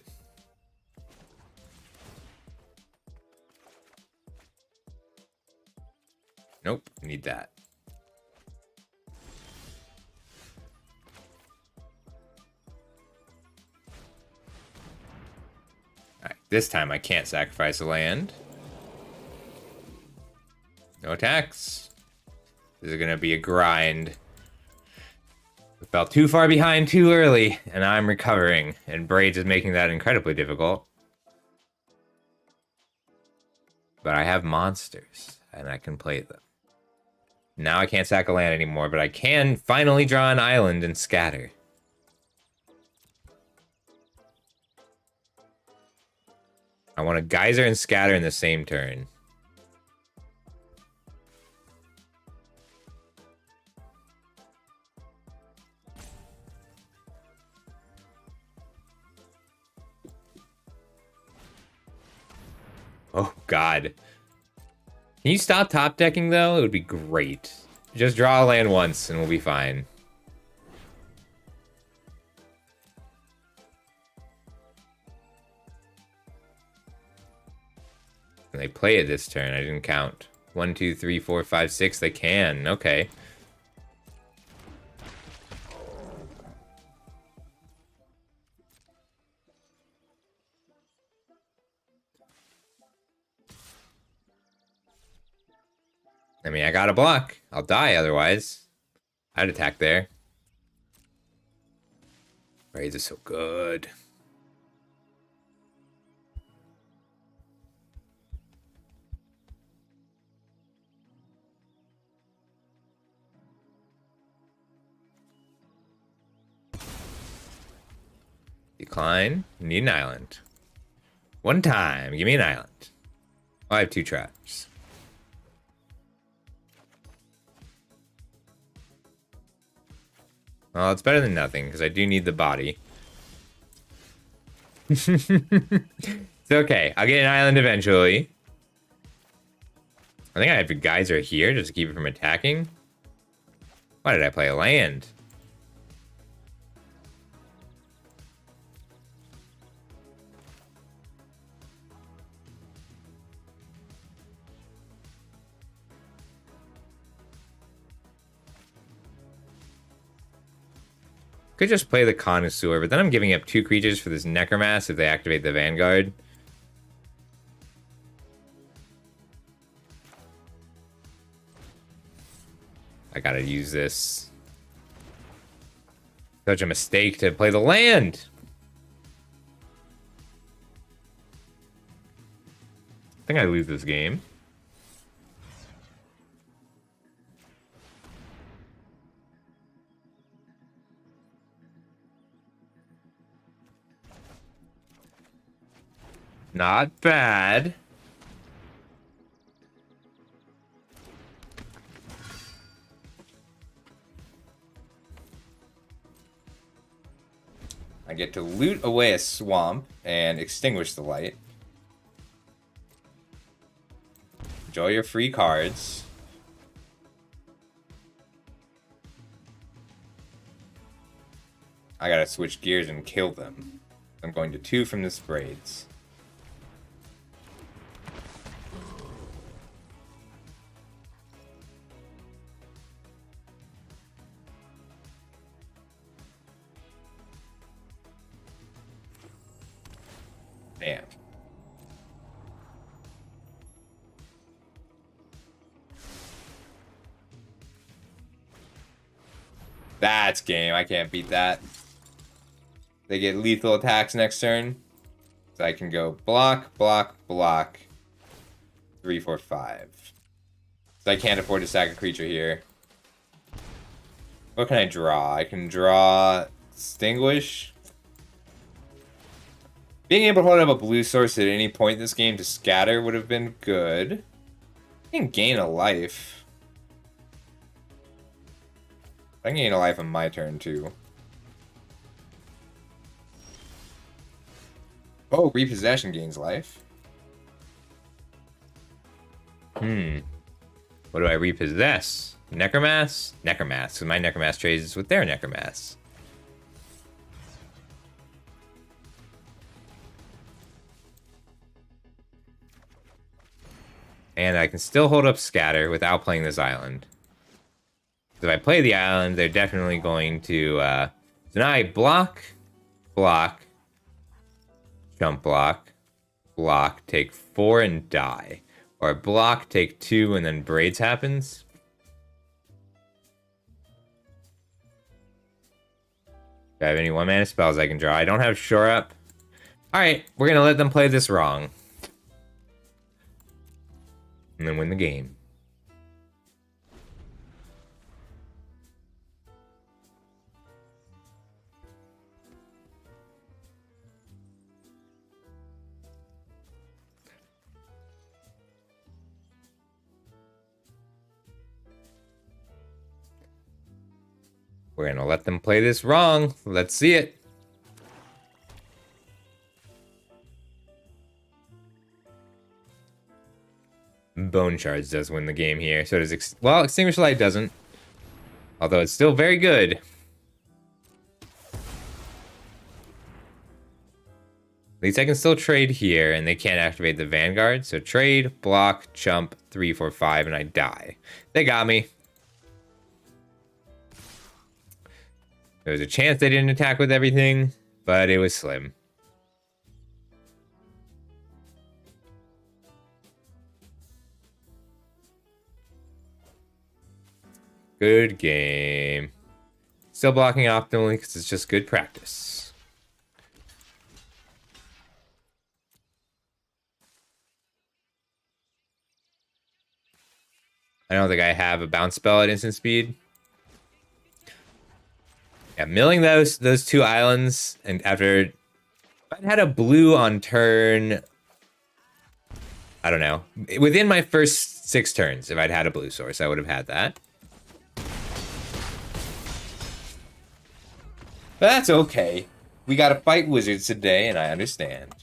Nope, need that. Alright, this time I can't sacrifice a land. No attacks. This is gonna be a grind. We fell too far behind too early, and I'm recovering, and Braids is making that incredibly difficult. But I have monsters, and I can play them. Now I can't sack a land anymore, but I can finally draw an island and scatter. I want a geyser and scatter in the same turn. Oh, God. Can you stop top decking, though? It would be great. Just draw a land once, and we'll be fine. Can they play it this turn? I didn't count. 1, 2, 3, 4, 5, 6. They can. Okay. I mean, I got a block. I'll die otherwise. I'd attack there. Braids is so good. Decline. Need an island. One time. Give me an island. Oh, I have 2 traps. Well, it's better than nothing, because I do need the body. It's okay. I'll get an island eventually. I think I have a geyser here just to keep it from attacking. Why did I play a land? Could just play the Connoisseur, but then I'm giving up 2 creatures for this Necromass if they activate the Vanguard. I gotta use this. Such a mistake to play the land! I think I lose this game. Not bad. get to loot away a swamp and extinguish the light. Enjoy your free cards. I gotta switch gears and kill them. I'm going to 2 from the Sprades. Damn. That's game. I can't beat that. They get lethal attacks next turn. So I can go block, block, block. 3, 4, 5. So I can't afford to sack a creature here. What can I draw? I can draw Extinguish. Being able to hold up a blue source at any point in this game to scatter would have been good. I can gain a life. I can gain a life on my turn too. Oh, repossession gains life. What do I repossess? Necromass? Necromass. So my Necromass trades with their Necromass. And I can still hold up Scatter without playing this island. If I play the island, they're definitely going to deny block, block, jump block, block, take 4 and die. Or block, take 2, and then Braids happens. Do I have any 1-mana spells I can draw? I don't have Shore Up. Alright, we're going to let them play this wrong. And then win the game. We're going to let them play this wrong. Let's see it. Bone Shards does win the game here. So does... well, Extinguish Light doesn't. Although it's still very good. At least I can still trade here, and they can't activate the Vanguard. So trade, block, jump, 3, 4, 5, and I die. They got me. There was a chance they didn't attack with everything, but it was slim. Good game. Still blocking optimally because it's just good practice. I don't think I have a bounce spell at instant speed. Yeah, milling those 2 islands, and after... if I'd had a blue on turn... I don't know. Within my first 6 turns, if I'd had a blue source, I would have had that. But that's okay. We gotta fight wizards today, and I understand.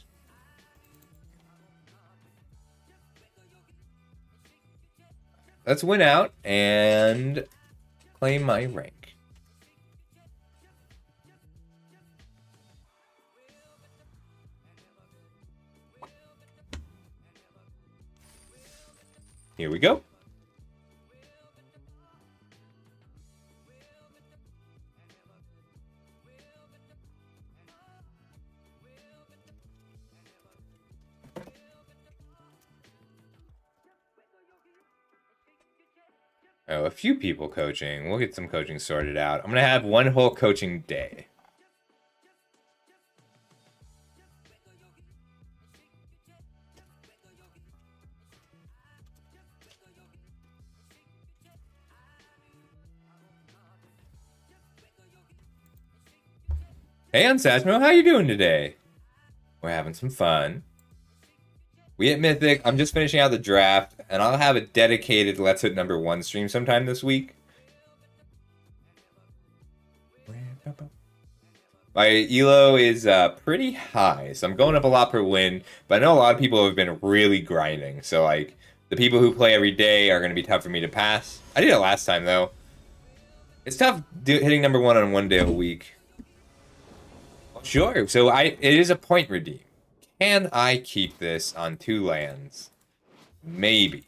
Let's win out and claim my rank. Here we go. Oh, a few people coaching. We'll get some coaching sorted out. I'm going to have one whole coaching day. Hey, Unsatchmo, how you doing today? We're having some fun. We at Mythic, I'm just finishing out the draft, and I'll have a dedicated Let's Hit #1 stream sometime this week. My elo is pretty high, so I'm going up a lot per win. But I know a lot of people have been really grinding, so like the people who play every day are going to be tough for me to pass. I did it last time though. It's tough hitting number 1 on 1 day a week. Well, sure. So it is a point redeem. Can I keep this on 2 lands? Maybe.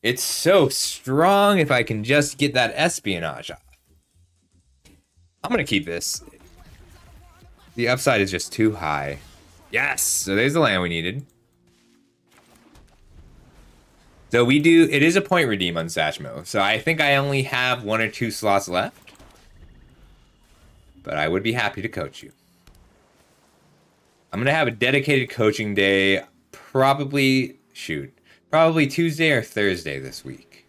It's so strong if I can just get that espionage off. I'm gonna keep this. The upside is just too high. Yes! So there's the land we needed. So it is a point redeem on Satchmo. So I think I only have 1 or 2 slots left. But I would be happy to coach you. I'm gonna have a dedicated coaching day, probably Tuesday or Thursday this week.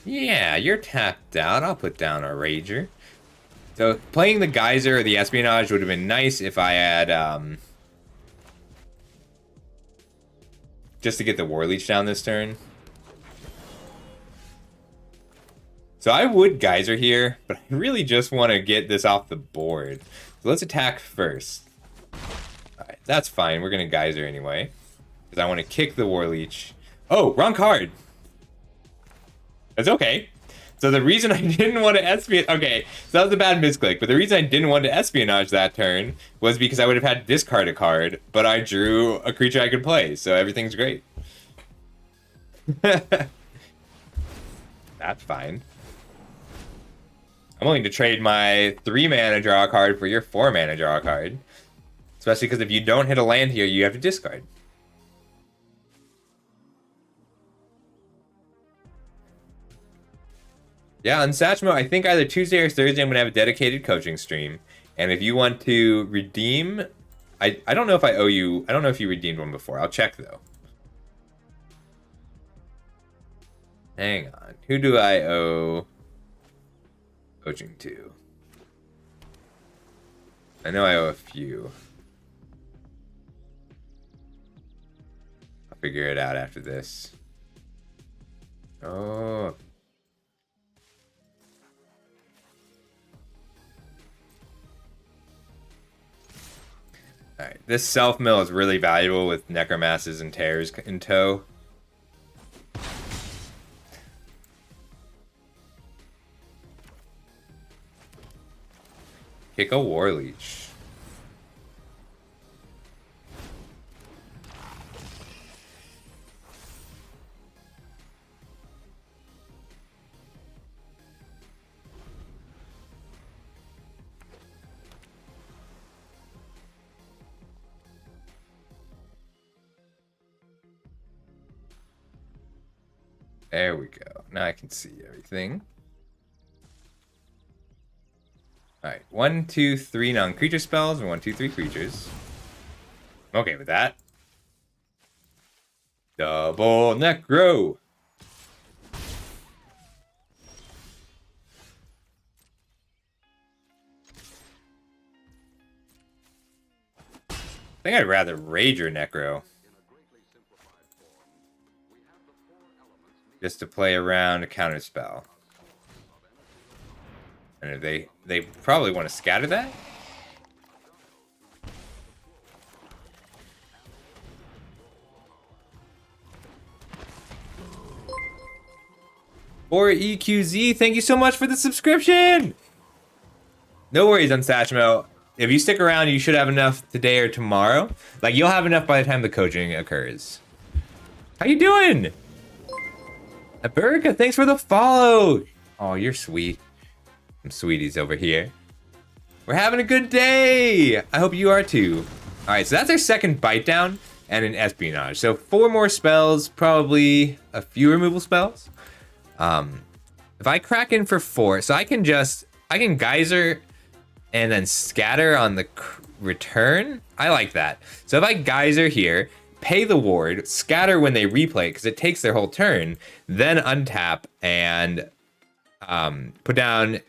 Yeah, you're tapped out. I'll put down a Rager. So playing the Geyser or the Espionage would have been nice if I had, just to get the War Leech down this turn. So I would Geyser here, but I really just want to get this off the board. So let's attack first. Alright, that's fine. We're going to Geyser anyway. Because I want to kick the War Leech. Oh, wrong card! That's okay. So the reason I didn't want to espionage... Okay, so that was a bad misclick. But the reason I didn't want to espionage that turn was because I would have had to discard a card, but I drew a creature I could play. So everything's great. That's fine. I'm willing to trade my 3-mana draw card for your 4-mana draw card. Especially because if you don't hit a land here, you have to discard. Yeah, on Satchmo, I think either Tuesday or Thursday I'm going to have a dedicated coaching stream. And if you want to redeem... I don't know if I owe you... I don't know if you redeemed one before. I'll check, though. Hang on. Who do I owe coaching to? I know I owe a few. I'll figure it out after this. Oh... Alright, this self-mill is really valuable with Necromasses and Tears in tow. Kick a War Leech. There we go. Now I can see everything. Alright, 1, 2, 3 non-creature spells, or 1, 2, 3 creatures. I'm okay with that. Double Necro! I think I'd rather Rager Necro. Just to play around a counter spell. And if they probably want to scatter that? Or EQZ, thank you so much for the subscription! No worries on Satchmo. If you stick around, you should have enough today or tomorrow. Like, you'll have enough by the time the coaching occurs. How you doing? Aburica, thanks for the follow! Oh, you're sweet. Some sweeties over here. We're having a good day! I hope you are too. Alright, so that's our second bite down and an espionage. So 4 more spells, probably a few removal spells. If I crack in for 4, so I can Geyser and then scatter on the return. I like that. So if I Geyser here, pay the ward, scatter when they replay because it takes their whole turn, then untap and put down.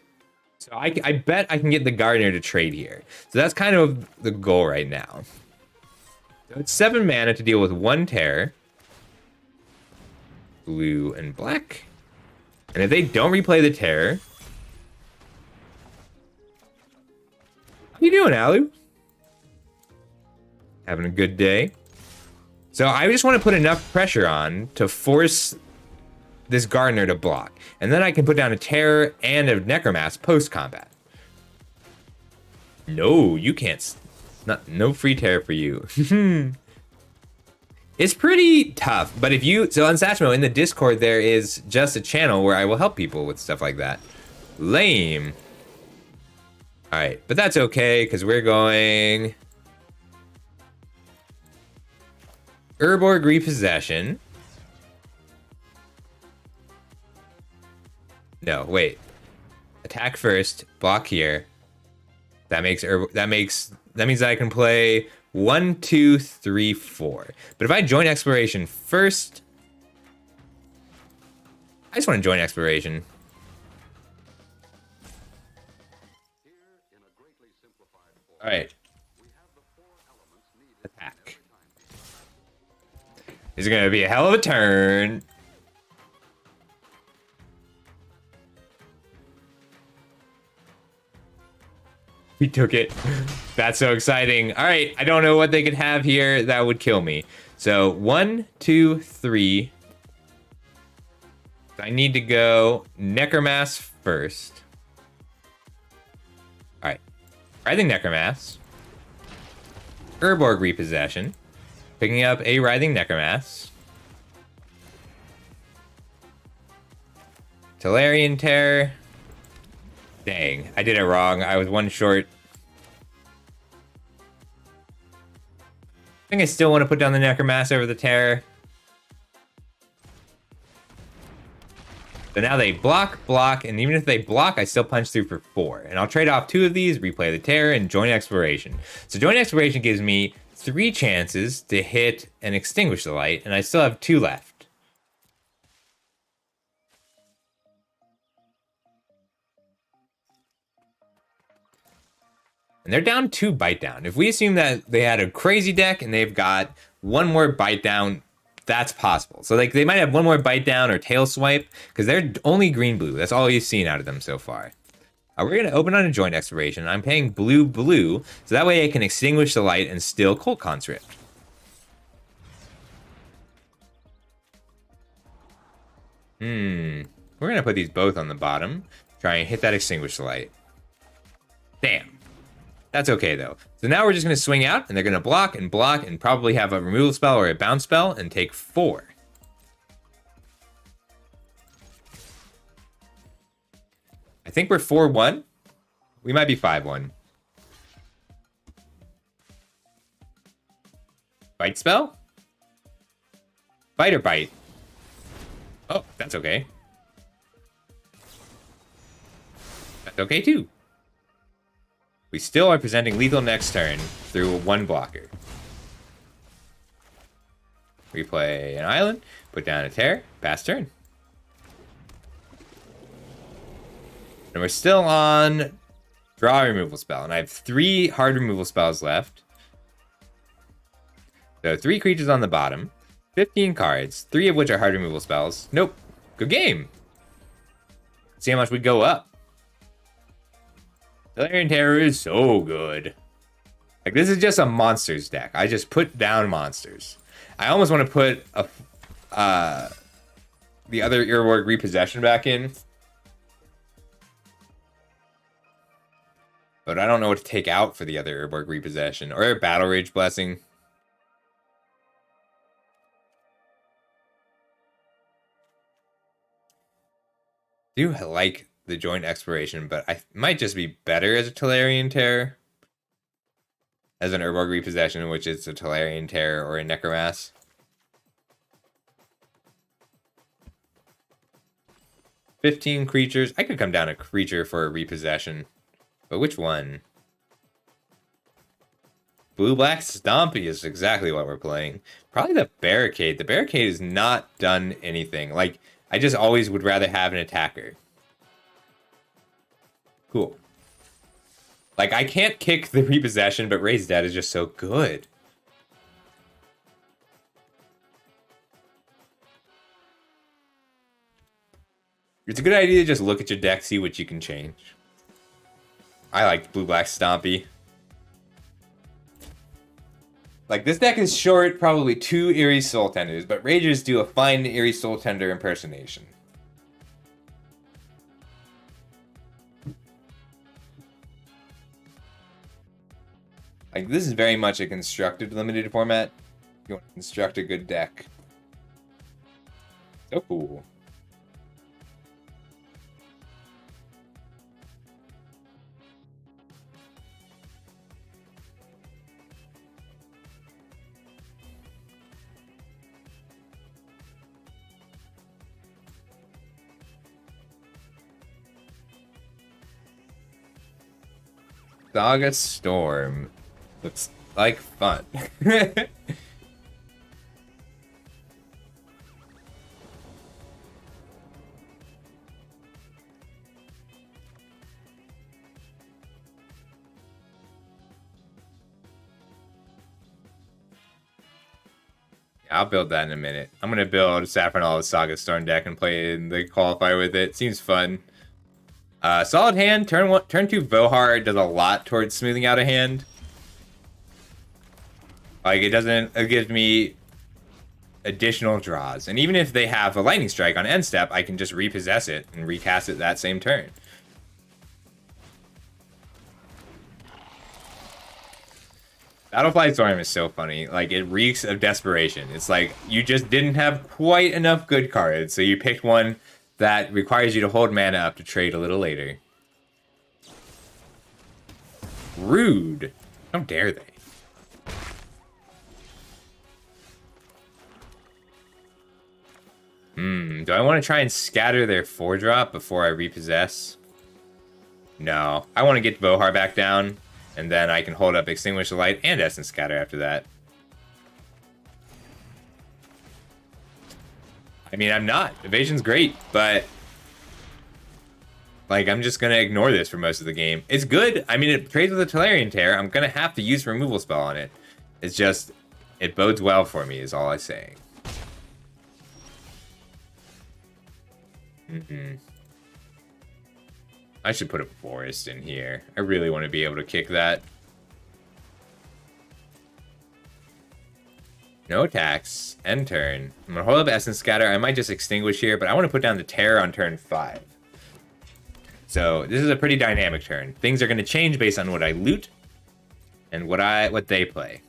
So I bet I can get the Gardener to trade here. So that's kind of the goal right now. So it's 7 mana to deal with 1 terror. Blue and black. And if they don't replay the terror, How you doing, Alu? Having a good day? So I just want to put enough pressure on to force this Gardener to block. And then I can put down a Terror and a Necromass post-combat. No, you can't. No free Terror for you. It's pretty tough, but if you... So on Satchmo, in the Discord, there is just a channel where I will help people with stuff like that. Lame. Alright, but that's okay, because we're going... Urborg Repossession. No, wait. Attack first, block here. That means that I can play 1, 2, 3, 4. But if I join Exploration first, I just want to join Exploration. All right. Attack. This is gonna be a hell of a turn. We took it. That's so exciting. All right, I don't know what they could have here that would kill me. So 1, 2, 3. I need to go Necromass first. All right, Writhing Necromass. Urborg Repossession. Picking up a Writhing Necromass. Tolarian Terror. Dang, I did it wrong. I was one short. I think I still want to put down the Necromass over the Terror. So now they block, and even if they block, I still punch through for 4. And I'll trade off 2 of these, replay the Terror, and join Exploration. So join Exploration gives me 3 chances to hit and extinguish the light, and I still have 2 left. And they're down 2 bite down. If we assume that they had a crazy deck and they've got 1 more bite down, that's possible. So like they might have 1 more bite down or tail swipe because they're only green-blue. That's all you've seen out of them so far. We're going to open on a joint Exploration. I'm paying blue, so that way I can extinguish the light and still Cult Conscript. We're going to put these both on the bottom. Try and hit that extinguish the light. Damn. That's okay, though. So now we're just going to swing out, and they're going to block and probably have a removal spell or a bounce spell and take 4. I think we're 4-1. We might be 5-1. Bite spell? Bite or bite? Oh, that's okay. That's okay, too. We still are presenting lethal next turn through 1 blocker. We play an island, put down a Terror, pass turn. And we're still on draw removal spell, and I have 3 hard removal spells left. So 3 creatures on the bottom, 15 cards, 3 of which are hard removal spells. Nope. Good game. See how much we go up. Tolarian Terror is so good. Like, this is just a monsters deck. I just put down monsters. I almost want to put the other Urborg Repossession back in. But I don't know what to take out for the other Urborg Repossession. Or a Battle Rage Blessing. I do like the joint Exploration, but I might just be better as a Tolarian Terror. As an Urborg Repossession, which is a Tolarian Terror or a Necromass. $15 creatures. I could come down a creature for a Repossession. But which one? Blue-black Stompy is exactly what we're playing. Probably the Barricade. The Barricade has not done anything. Like, I just always would rather have an attacker. Cool. Like, I can't kick the Repossession, but Raise Dead is just so good. It's a good idea to just look at your deck, see what you can change. I like blue-black Stompy. Like, this deck is short, probably 2 Eerie Soul Tenders, but Ragers do a fine Eerie Soul Tender impersonation. Like, this is very much a constructed limited format. You want to construct a good deck. So cool. Saga Storm. Looks like fun. I'll build that in a minute. I'm gonna build Saffron All Saga Storm deck and play in the qualifier with it. Seems fun. Solid hand. Turn 2 Vohar does a lot towards smoothing out a hand. Like, it gives me additional draws. And even if they have a Lightning Strike on end step, I can just repossess it and recast it that same turn. Battlefly Storm is so funny. Like, it reeks of desperation. It's like, you just didn't have quite enough good cards, so you picked one that requires you to hold mana up to trade a little later. Rude. How dare they? Do I want to try and scatter their 4-drop before I repossess? No. I want to get Vohar back down, and then I can hold up Extinguish the Light and Essence Scatter after that. I mean, I'm not. Evasion's great, but like, I'm just going to ignore this for most of the game. It's good. I mean, it trades with a Tolarian Tear. I'm going to have to use a removal spell on it. It's just, it bodes well for me is all I'm saying. I should put a Forest in here. I really want to be able to kick that. No attacks. End turn. I'm going to hold up Essence Scatter. I might just Extinguish here, but I want to put down the Terror on turn 5. So this is a pretty dynamic turn. Things are going to change based on what I loot and what they play.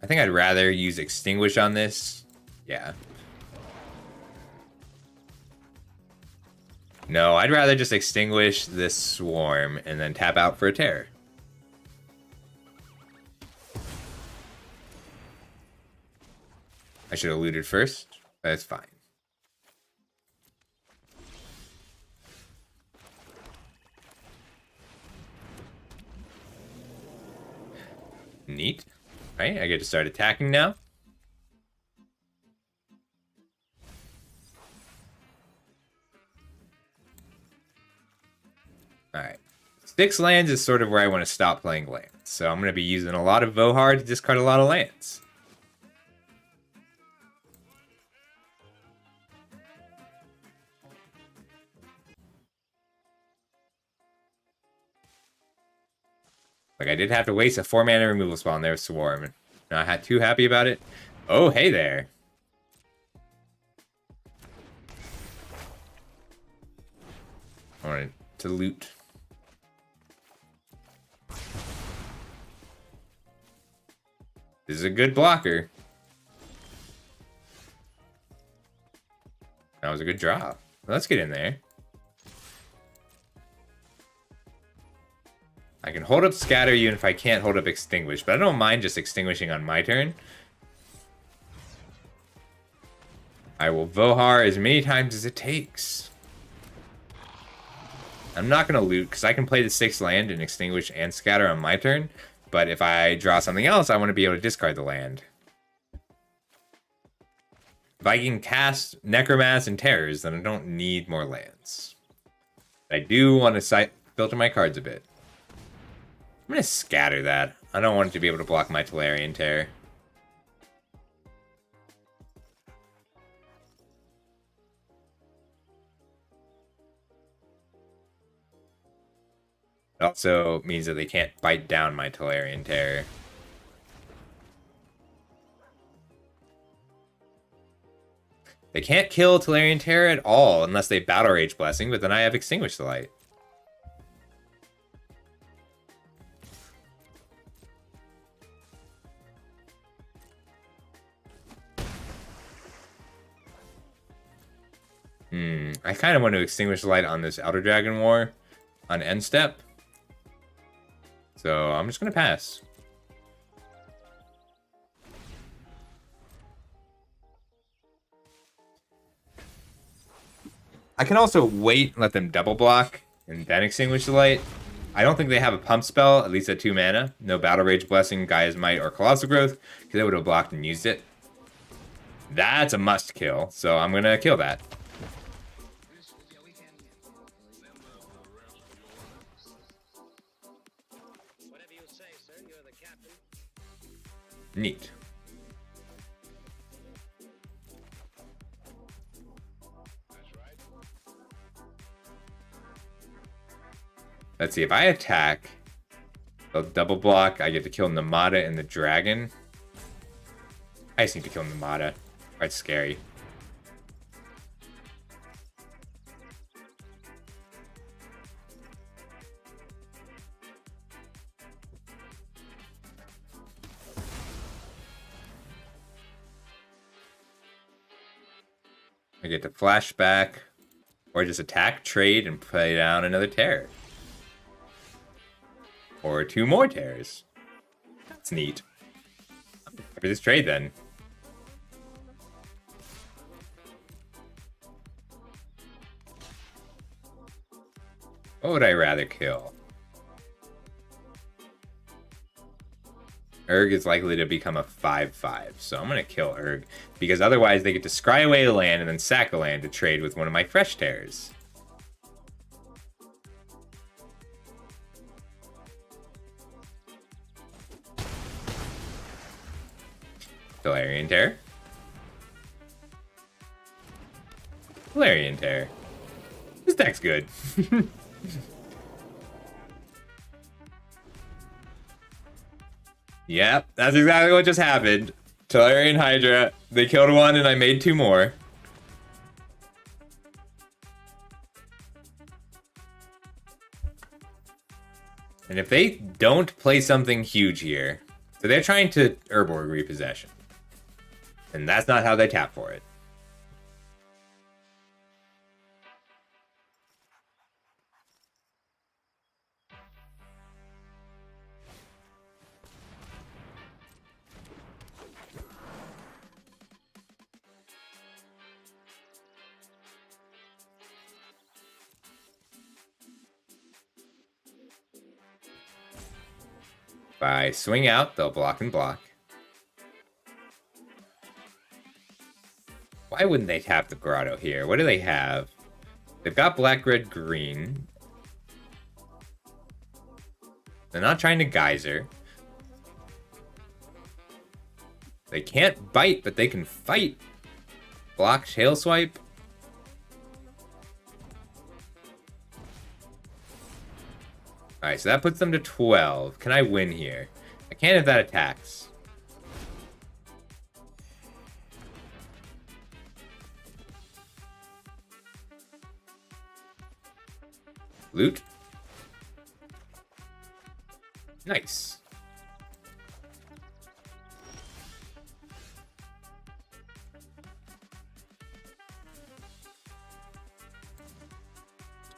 I think I'd rather use Extinguish on this. Yeah. No, I'd rather just Extinguish this Swarm and then tap out for a Terror. I should have looted first. That's fine. Neat. Right, I get to start attacking now. Alright. 6 lands is sort of where I want to stop playing lands. So I'm going to be using a lot of Vohar to discard a lot of lands. Like, I did have to waste a 4-mana removal spell on their Swarm. Not too happy about it. Oh, hey there. I wanted to loot. This is a good blocker. That was a good draw. Let's get in there. I can hold up Scatter even if I can't hold up Extinguish, but I don't mind just extinguishing on my turn. I will Vohar as many times as it takes. I'm not going to loot because I can play the 6th land and Extinguish and Scatter on my turn, but if I draw something else, I want to be able to discard the land. If I can cast Necromancer and Terrors, then I don't need more lands. I do want to filter my cards a bit. I'm going to scatter that. I don't want it to be able to block my Tolarian Tear. It also means that they can't bite down my Tolarian Terror. They can't kill Tolarian Terror at all unless they Battle Rage Blessing, but then I have Extinguish the Light. I kind of want to Extinguish the Light on this Elder Dragon War on end step. So I'm just going to pass. I can also wait and let them double block and then Extinguish the Light. I don't think they have a pump spell, at least at 2 mana. No Battle Rage Blessing, Gaia's Might, or Colossal Growth, because they would have blocked and used it. That's a must kill, so I'm going to kill that. Neat. Let's see, if I attack, they'll double block. I get to kill Namada and the dragon. I just need to kill Namada. That's scary. I get to flashback, or just attack, trade, and play down another terror. Or 2 more terrors. That's neat. For this trade, then. What would I rather kill? Urg is likely to become a 5/5, so I'm going to kill Urg, because otherwise they get to scry away a land and then sack a land to trade with one of my fresh terrors. Tolarian Terror. Tolarian Terror. This deck's good. Yep, that's exactly what just happened. Tolarian Hydra. They killed one and I made 2 more. And if they don't play something huge here, so they're trying to Urborg Repossession. And that's not how they tap for it. If I swing out, they'll block and block. Why wouldn't they tap the Grotto here? What do they have? They've got black, red, green. They're not trying to Geyser. They can't bite, but they can fight. Block, Tail Swipe. Alright, so that puts them to 12. Can I win here? I can if that attacks. Loot. Nice.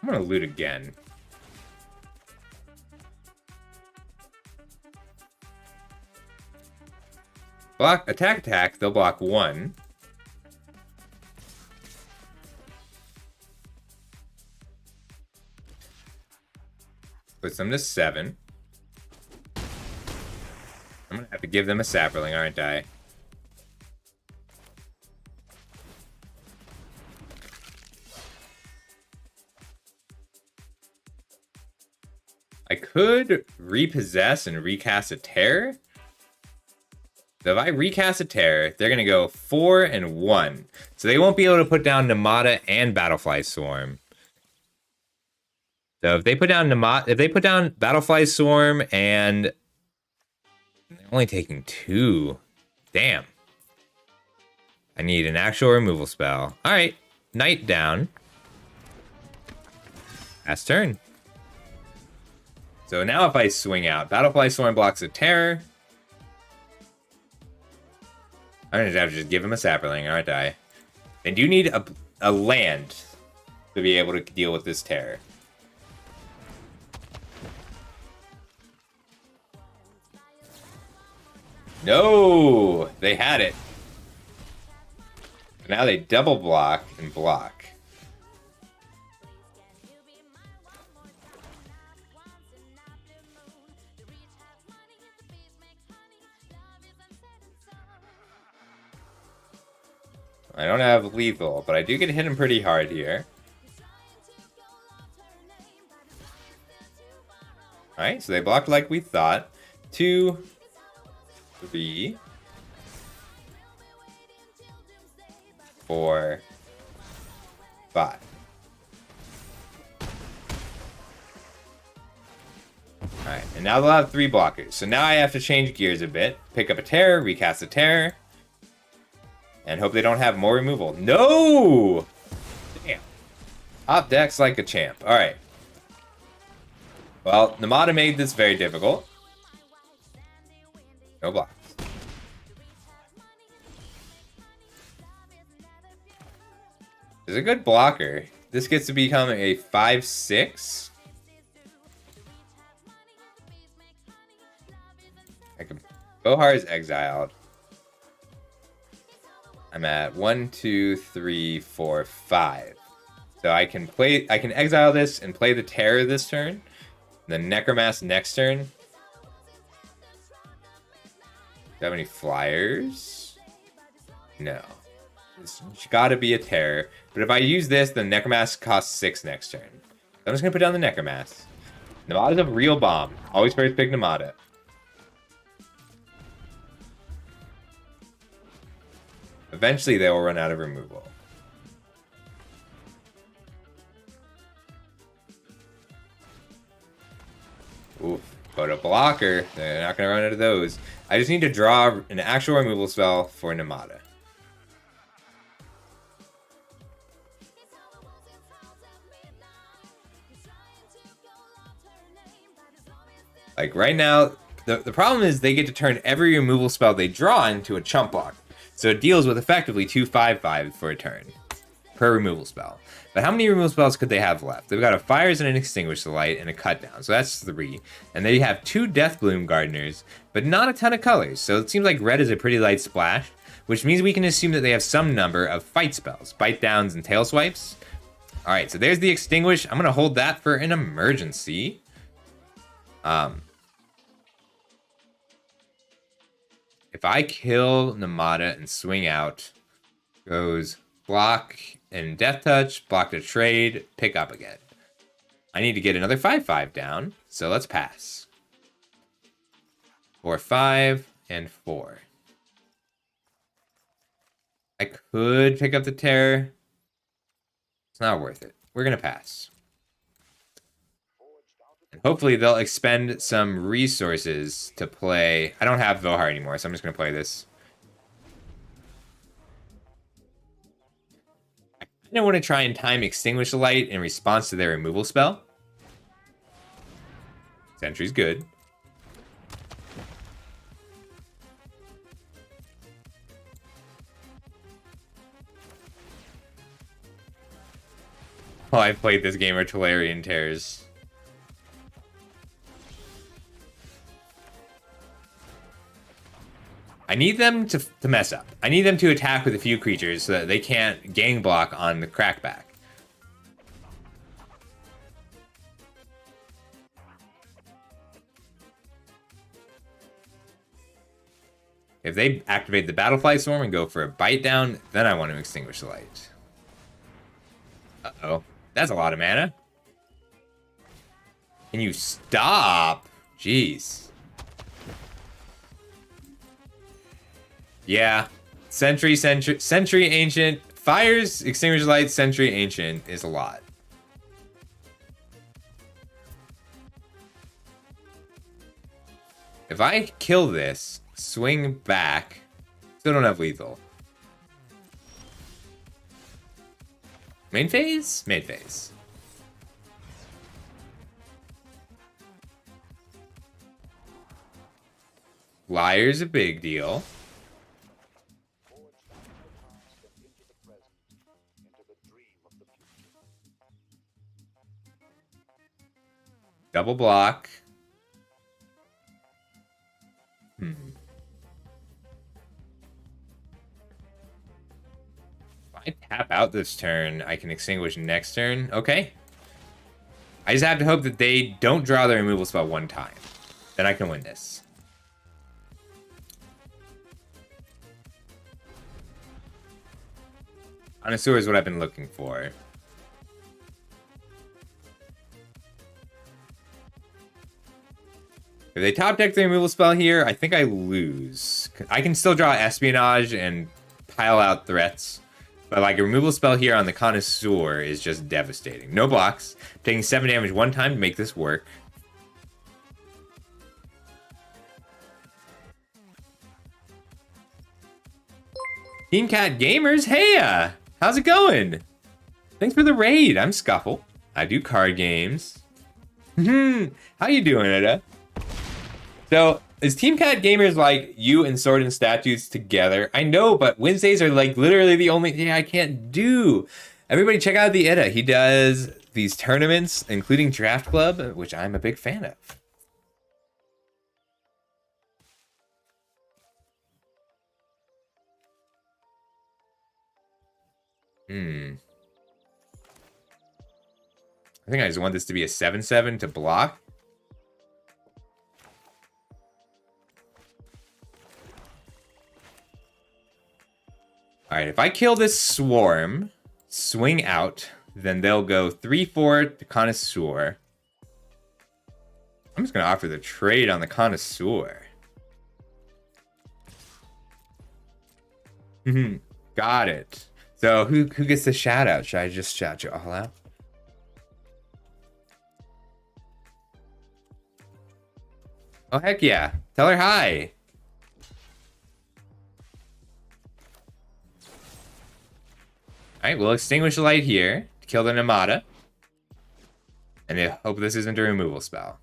I'm gonna loot again. Block, attack, they'll block 1. Puts them to 7. I'm gonna have to give them a Saproling, aren't I? I could repossess and recast a Terror. So if I recast a Terror, they're going to go 4 and 1. So they won't be able to put down Namada and Battlefly Swarm. So if they put down if they put down Battlefly Swarm and they're only taking 2. Damn. I need an actual removal spell. Alright. Knight down. Last turn. So now if I swing out, Battlefly Swarm blocks a terror. I'm gonna have to just give him a sapperling, aren't I? I do need a land to be able to deal with this terror. No! They had it. Now they double block and block. I don't have lethal, but I do get hit him pretty hard here. Alright, so they blocked like we thought. 2, 3, 4, 5. Alright, and now they'll have 3 blockers. So now I have to change gears a bit. Pick up a terror, recast a terror. And hope they don't have more removal. No! Damn. Top decks like a champ. Alright. Well, Namada made this very difficult. No blocks. It's a good blocker. This gets to become a 5/6. Bohar is exiled. I'm at 1, 2, 3, 4, 5. So I can exile this and play the Terror this turn. The Necromass next turn. Do you have any flyers? No. It's gotta be a Terror. But if I use this, the Necromass costs 6 next turn. So I'm just gonna put down the Necromass. Namada's a real bomb. Always first pick Namada. Eventually they will run out of removal. Oof, but a blocker, they're not going to run out of those. I just need to draw an actual removal spell for Namada. Like right now, the problem is they get to turn every removal spell they draw into a chump block. So it deals with effectively 2 5/5 for a turn per removal spell. But how many removal spells could they have left? They've got a Fires and an Extinguish the Light and a Cut Down. So that's 3. And they have 2 Deathbloom Gardeners, but not a ton of colors. So it seems like red is a pretty light splash, which means we can assume that they have some number of fight spells, Bite Downs and Tail Swipes. All right, so there's the Extinguish. I'm going to hold that for an emergency. If I kill Namada and swing out, goes block and Death Touch, block to trade, pick up again. I need to get another 5/5 down, so let's pass. 4, 5, and 4. I could pick up the Terror. It's not worth it. We're going to pass. And hopefully they'll expend some resources to play. I don't have Vohar anymore, so I'm just going to play this. I kind of want to try and time Extinguish the Light in response to their removal spell. Sentry's good. Oh, I played this game of Tolarian Tears. I need them to mess up. I need them to attack with a few creatures so that they can't gang block on the crackback. If they activate the Battlefly Swarm and go for a Bite Down, then I want to Extinguish the Light. Uh-oh. That's a lot of mana. Can you stop? Jeez. Yeah, Sentry, Ancient, Fires, Extinguish Light, Sentry, Ancient is a lot. If I kill this, swing back, still don't have lethal. Main phase? Main phase. Liar's a big deal. Double block. If I tap out this turn, I can extinguish next turn. Okay. I just have to hope that they don't draw their removal spell one time. Then I can win this. Connoisseur is what I've been looking for. If they top deck the removal spell here, I think I lose. I can still draw Espionage and pile out threats. But like a removal spell here on the Connoisseur is just devastating. No blocks. Taking 7 damage one time to make this work. Team Cat Gamers, hey! How's it going? Thanks for the raid. I'm Scuffle. I do card games. How you doing, Ida? So, is Team Cat Gamers like you and Sword and Statues together? I know, but Wednesdays are like literally the only thing I can't do. Everybody check out the Ida. He does these tournaments, including Draft Club, which I'm a big fan of. I think I just want this to be a 7/7 to block. Alright, if I kill this Swarm, swing out, then they'll go 3/4 to Connoisseur. I'm just going to offer the trade on the Connoisseur. Got it. So who gets the shout out? Should I just shout you all out? Oh, heck yeah. Tell her hi. Alright, we'll extinguish the light here to kill the Namada. And I hope this isn't a removal spell.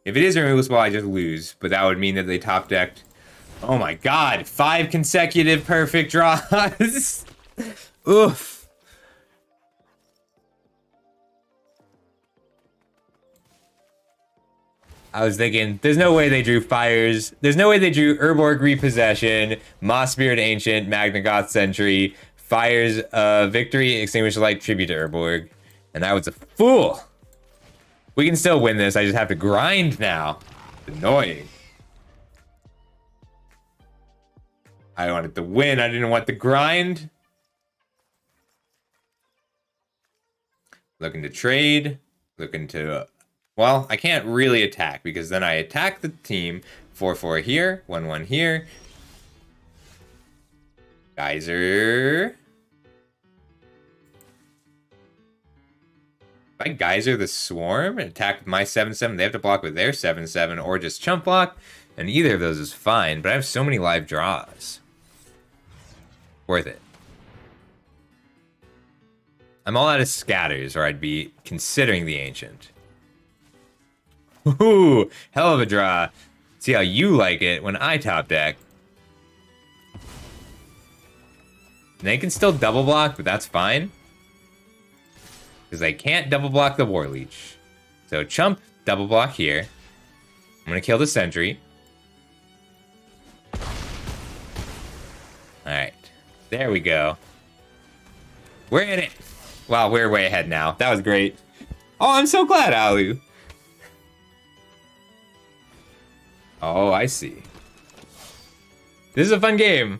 If it is a removal spell, I just lose. But that would mean that they top decked. Oh my god, 5 consecutive perfect draws. Oof. I was thinking, there's no way they drew Fires. There's no way they drew Urborg Repossession, Moss Spirit Ancient, Magna Goth Sentry, Fires Victory, Extinguish the Light, Tribute to Urborg. And I was a fool. We can still win this. I just have to grind now. It's annoying. I wanted to win. I didn't want to grind. Looking to trade. Looking to... Well, I can't really attack because then I attack the team. 4/4 here, 1/1 here. Geyser. If I Geyser the Swarm and attack with my 7/7, they have to block with their 7/7 or just chump block. And either of those is fine, but I have so many live draws. Worth it. I'm all out of scatters, or I'd be considering the Ancient. Ooh, hell of a draw. See how you like it when I top deck. And they can still double block, but that's fine. Because they can't double block the War Leech. So chump, double block here. I'm going to kill the Sentry. Alright. There we go. We're in it. Wow, we're way ahead now. That was great. Oh, I'm so glad, Alu. Oh, I see. This is a fun game.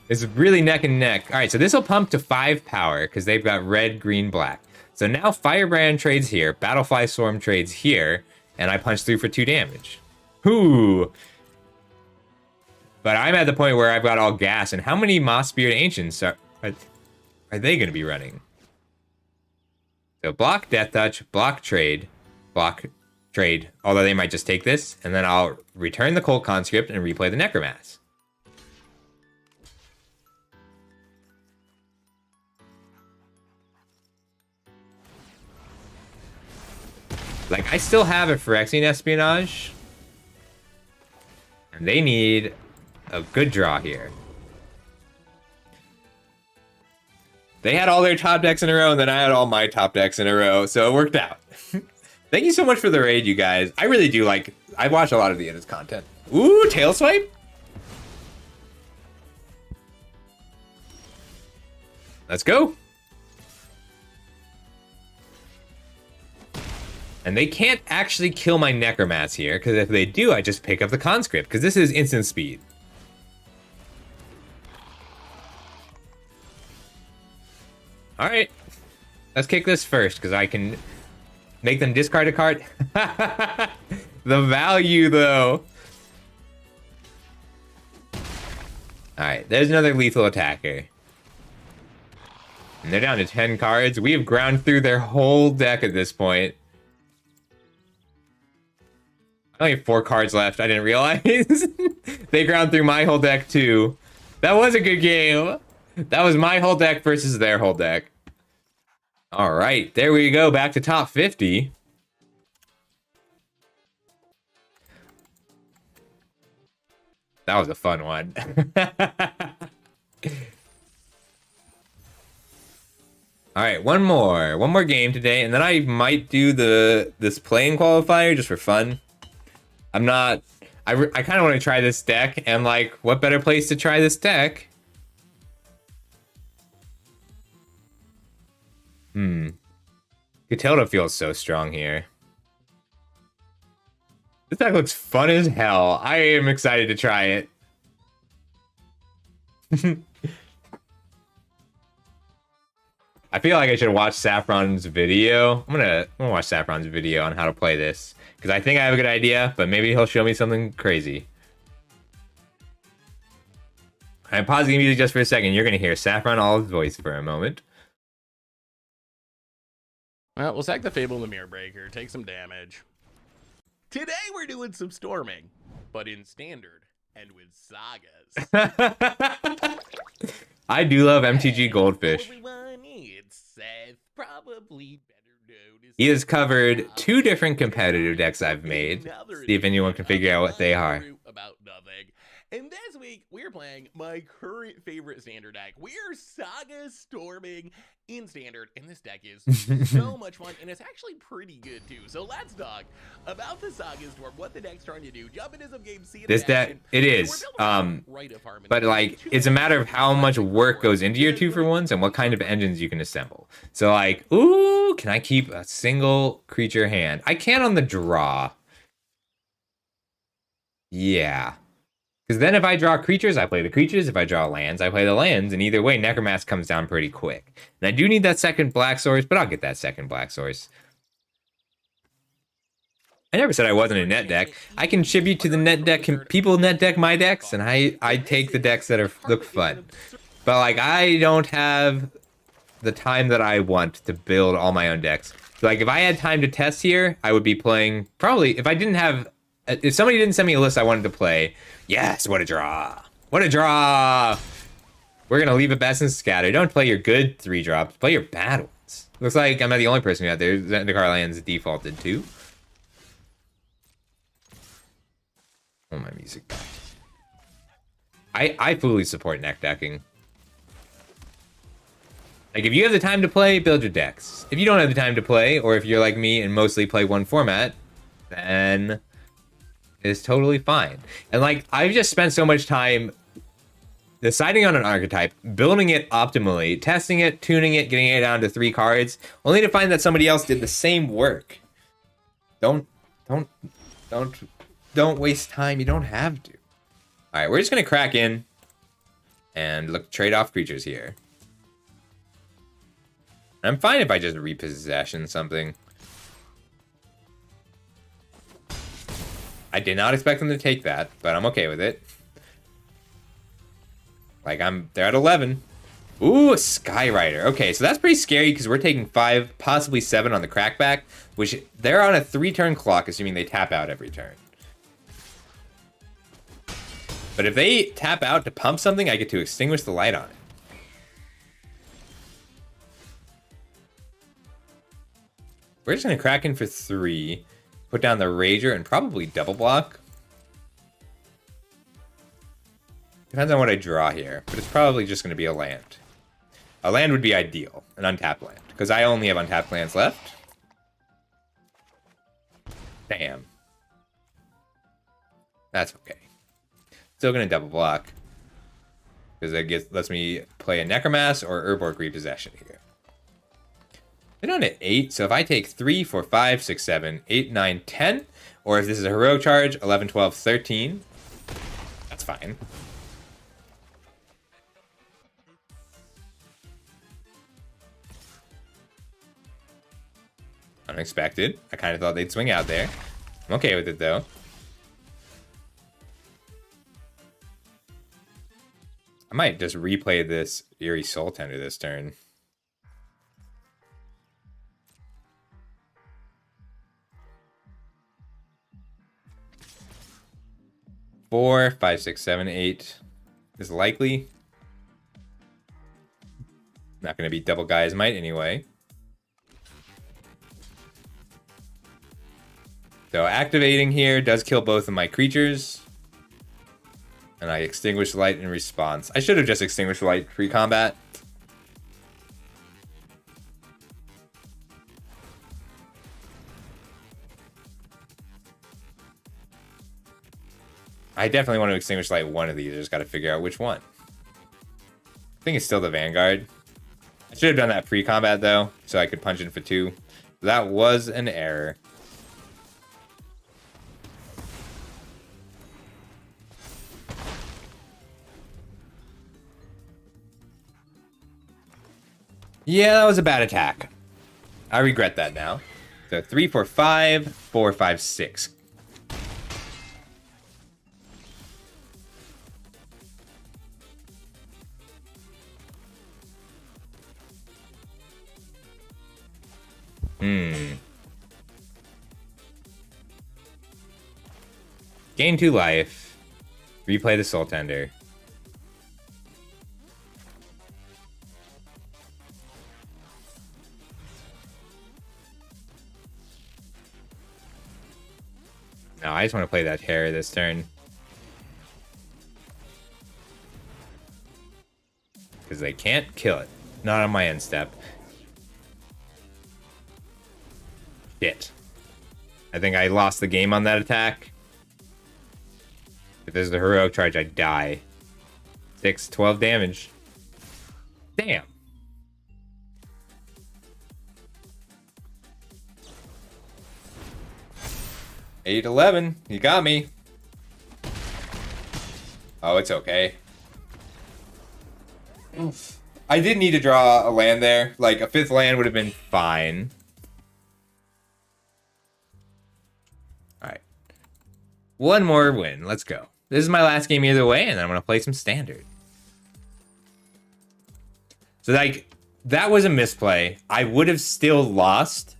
It's really neck and neck. All right, so this will pump to 5 power because they've got red, green, black. So now Firebrand trades here, Battlefly Swarm trades here, and I punch through for 2 damage. Ooh. But I'm at the point where I've got all gas, and how many Moss Spirit Ancients are they going to be running? So block Death Touch, block trade, although they might just take this, and then I'll return the Cult Conscript and replay the Necromass. Like, I still have a Phyrexian Espionage, and they need a good draw here. They had all their top decks in a row, and then I had all my top decks in a row, so it worked out. Thank you so much for the raid, you guys. I really do like... I watch a lot of the Edits content. Ooh, Tail Swipe? Let's go. And they can't actually kill my Necromass here, because if they do, I just pick up the Conscript, because this is instant speed. Alright, let's kick this first, because I can make them discard a card. The value, though. Alright, there's another lethal attacker. And they're down to 10 cards. We have ground through their whole deck at this point. I only have 4 cards left, I didn't realize. They ground through my whole deck, too. That was a good game. That was my whole deck versus their whole deck. All right, there we go. Back to top 50. That was a fun one. All right, one more game today, and then I might do this playing qualifier just for fun. I kind of want to try this deck, and like, what better place to try this deck? Catilda feels so strong here. This deck looks fun as hell. I am excited to try it. I feel like I should watch Saffron's video. I'm gonna watch Saffron's video on how to play this, because I think I have a good idea, but maybe he'll show me something crazy. I'm pausing music just for a second. You're gonna hear Saffron Olive's voice for a moment. Well, we'll sack the Fable and the Mirror Breaker, take some damage. Today we're doing some storming, but in standard and with sagas. I do love MTG Goldfish. Everyone, it's Seth, probably better known as He has covered 2 different competitive decks I've made. See if anyone can figure out what they are. About nothing. And this week, we're playing my current favorite standard deck. We're Saga Storming in standard, and this deck is so much fun, and it's actually pretty good, too. So let's talk about the Saga Storm, what the deck's trying to do, jump into some games, see this deck, it is. But, like, it's a matter of how much work goes into your 2-for-1s and what kind of engines you can assemble. So, like, ooh, can I keep a single creature hand? I can on the draw. Yeah. Because then if I draw creatures, I play the creatures. If I draw lands, I play the lands. And either way, Necromass comes down pretty quick. And I do need that second black source, but I'll get that second black source. I never said I wasn't a net deck. I contribute to the net deck. People net deck my decks, and I take the decks that look fun. But, like, I don't have the time that I want to build all my own decks. So, like, if I had time to test here, I would be playing... Probably, if I didn't have... If somebody didn't send me a list I wanted to play, yes, what a draw. What a draw. We're going to leave it best and scatter. Don't play your good 3-drops. Play your bad ones. Looks like I'm not the only person out there. Zendikar lands defaulted too. Oh, my music. I fully support neck decking. Like, if you have the time to play, build your decks. If you don't have the time to play, or if you're like me and mostly play one format, then... is totally fine. And like, I've just spent so much time deciding on an archetype, building it optimally, testing it, tuning it, getting it down to 3 cards, only to find that somebody else did the same work. Don't waste time. You don't have to. All right, we're just gonna crack in and look trade off creatures here. I'm fine if I just repossession something. I did not expect them to take that, but I'm okay with it. Like, they're at 11. Ooh, a Skyrider. Okay, so that's pretty scary because we're taking 5, possibly 7 on the crackback, which they're on a 3-turn clock, assuming they tap out every turn. But if they tap out to pump something, I get to extinguish the light on it. We're just going to crack in for 3, put down the Rager, and probably double block. Depends on what I draw here, but it's probably just going to be a land. A land would be ideal, an untapped land, because I only have untapped lands left. Damn. That's okay. Still going to double block, because that lets me play a Necromass or Urborg Repossession here. They're down at 8, so if I take 3, 4, 5, 6, 7, 8, 9, 10, or if this is a Heroic Charge, 11, 12, 13, that's fine. Unexpected. I kind of thought they'd swing out there. I'm okay with it, though. I might just replay this Eerie Soul Tender this turn. Four, 5, 6, 7, 8 is likely. Not going to be double Guy's Might anyway. So activating here does kill both of my creatures. And I extinguish light in response. I should have just extinguished light pre-combat. I definitely want to extinguish light one of these. I just got to figure out which one. I think it's still the Vanguard. I should have done that pre-combat though, so I could punch in for 2. That was an error. Yeah, that was a bad attack. I regret that now. So 3, 4, 5, 4, 5, 6. Gain 2 life. Replay the Soul Tender. No, I just want to play that Terror this turn. Because they can't kill it. Not on my end step. Shit. I think I lost the game on that attack. If there's the Heroic Charge, I die. 6, 12 damage. Damn. Eight, 11. You got me. Oh, it's okay. Oof. I did need to draw a land there. Like, a 5th land would have been fine. Alright. One more win. Let's go. This is my last game either way, and then I'm going to play some Standard. So, like, that was a misplay. I would have still lost.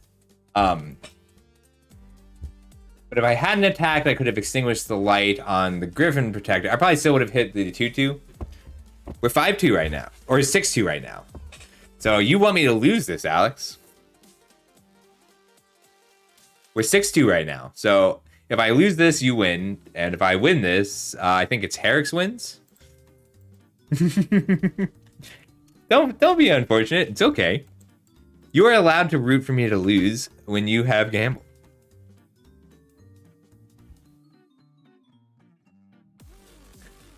But if I hadn't attacked, I could have extinguished the light on the Griffin Protector. I probably still would have hit the 2-2. We're 5-2 right now. Or 6-2 right now. So you want me to lose this, Alex. We're 6-2 right now. So if I lose this, you win. And if I win this, I think it's Herrick's wins. Don't be unfortunate. It's okay. You are allowed to root for me to lose when you have gamble.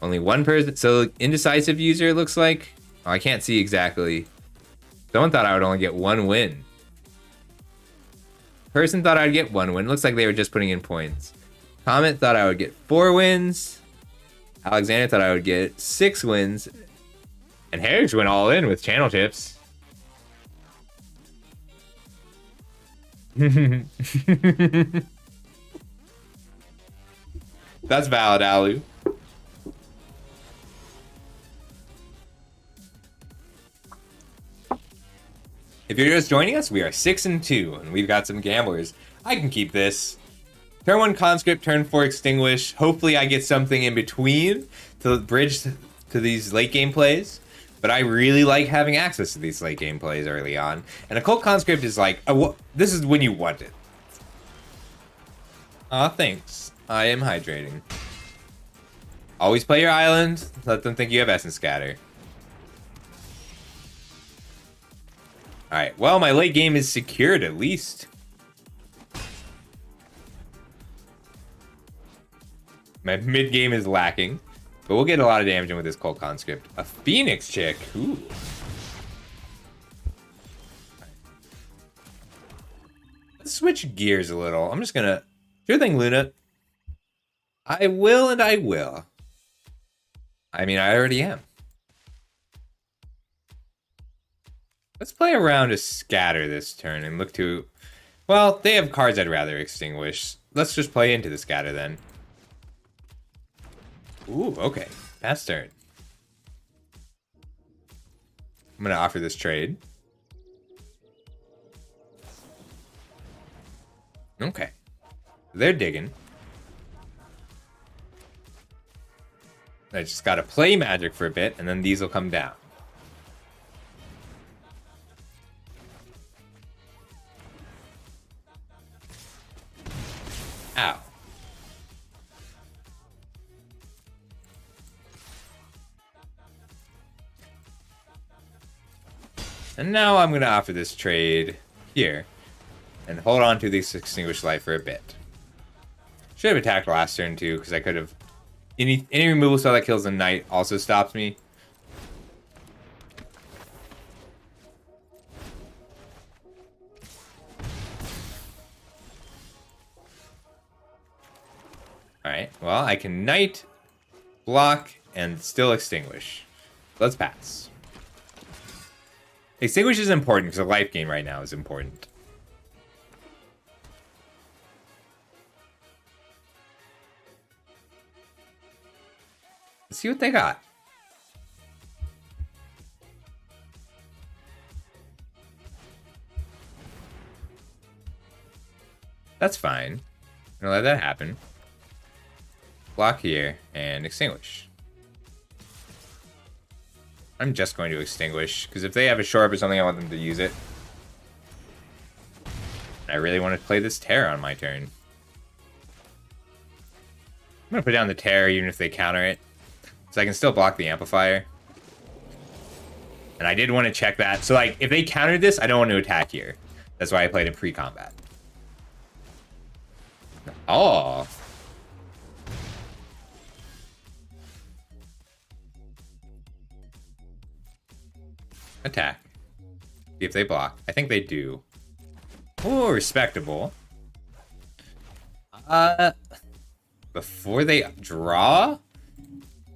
Only one person. So indecisive user looks like. Oh, I can't see exactly. Someone thought I would only get 1 win. Person thought I'd get 1 win. Looks like they were just putting in points. Comment thought I would get 4 wins. Alexander thought I would get 6 wins. And Harris went all in with channel tips. That's valid, Alu. If you're just joining us, we are 6-2, and we've got some gamblers. I can keep this. Turn 1 conscript, turn 4 extinguish. Hopefully I get something in between to bridge to these late game plays. But I really like having access to these late game plays early on. And a cult conscript is like, this is when you want it. Aw, thanks. I am hydrating. Always play your island. Let them think you have Essence Scatter. Alright, well, my late game is secured at least. My mid game is lacking. But we'll get a lot of damage in with this Cult Conscript. A Phoenix chick. Ooh. Let's switch gears a little. I'm just gonna... Sure thing, Luna. I will and I will. I mean, I already am. Let's play around a scatter this turn and look to... Well, they have cards I'd rather extinguish. Let's just play into the scatter then. Ooh, okay. Pass turn. I'm gonna offer this trade. Okay. They're digging. I just gotta play Magic for a bit, and then these will come down. Ow. And now I'm going to offer this trade here and hold on to this Extinguished Light for a bit. Should have attacked last turn too, because I could have... Any removal spell that kills a knight also stops me. Alright, well, I can knight, block, and still extinguish. Let's pass. Extinguish is important because a life gain right now is important. Let's see what they got. That's fine. I'm gonna let that happen. Block here and extinguish. I'm just going to extinguish, because if they have a shore up or something, I want them to use it. I really want to play this Terror on my turn. I'm going to put down the Terror even if they counter it, so I can still block the Amplifier. And I did want to check that. So, like, if they countered this, I don't want to attack here. That's why I played in pre-combat. Oh. Attack. See if they block. I think they do. Oh, respectable. Before they draw?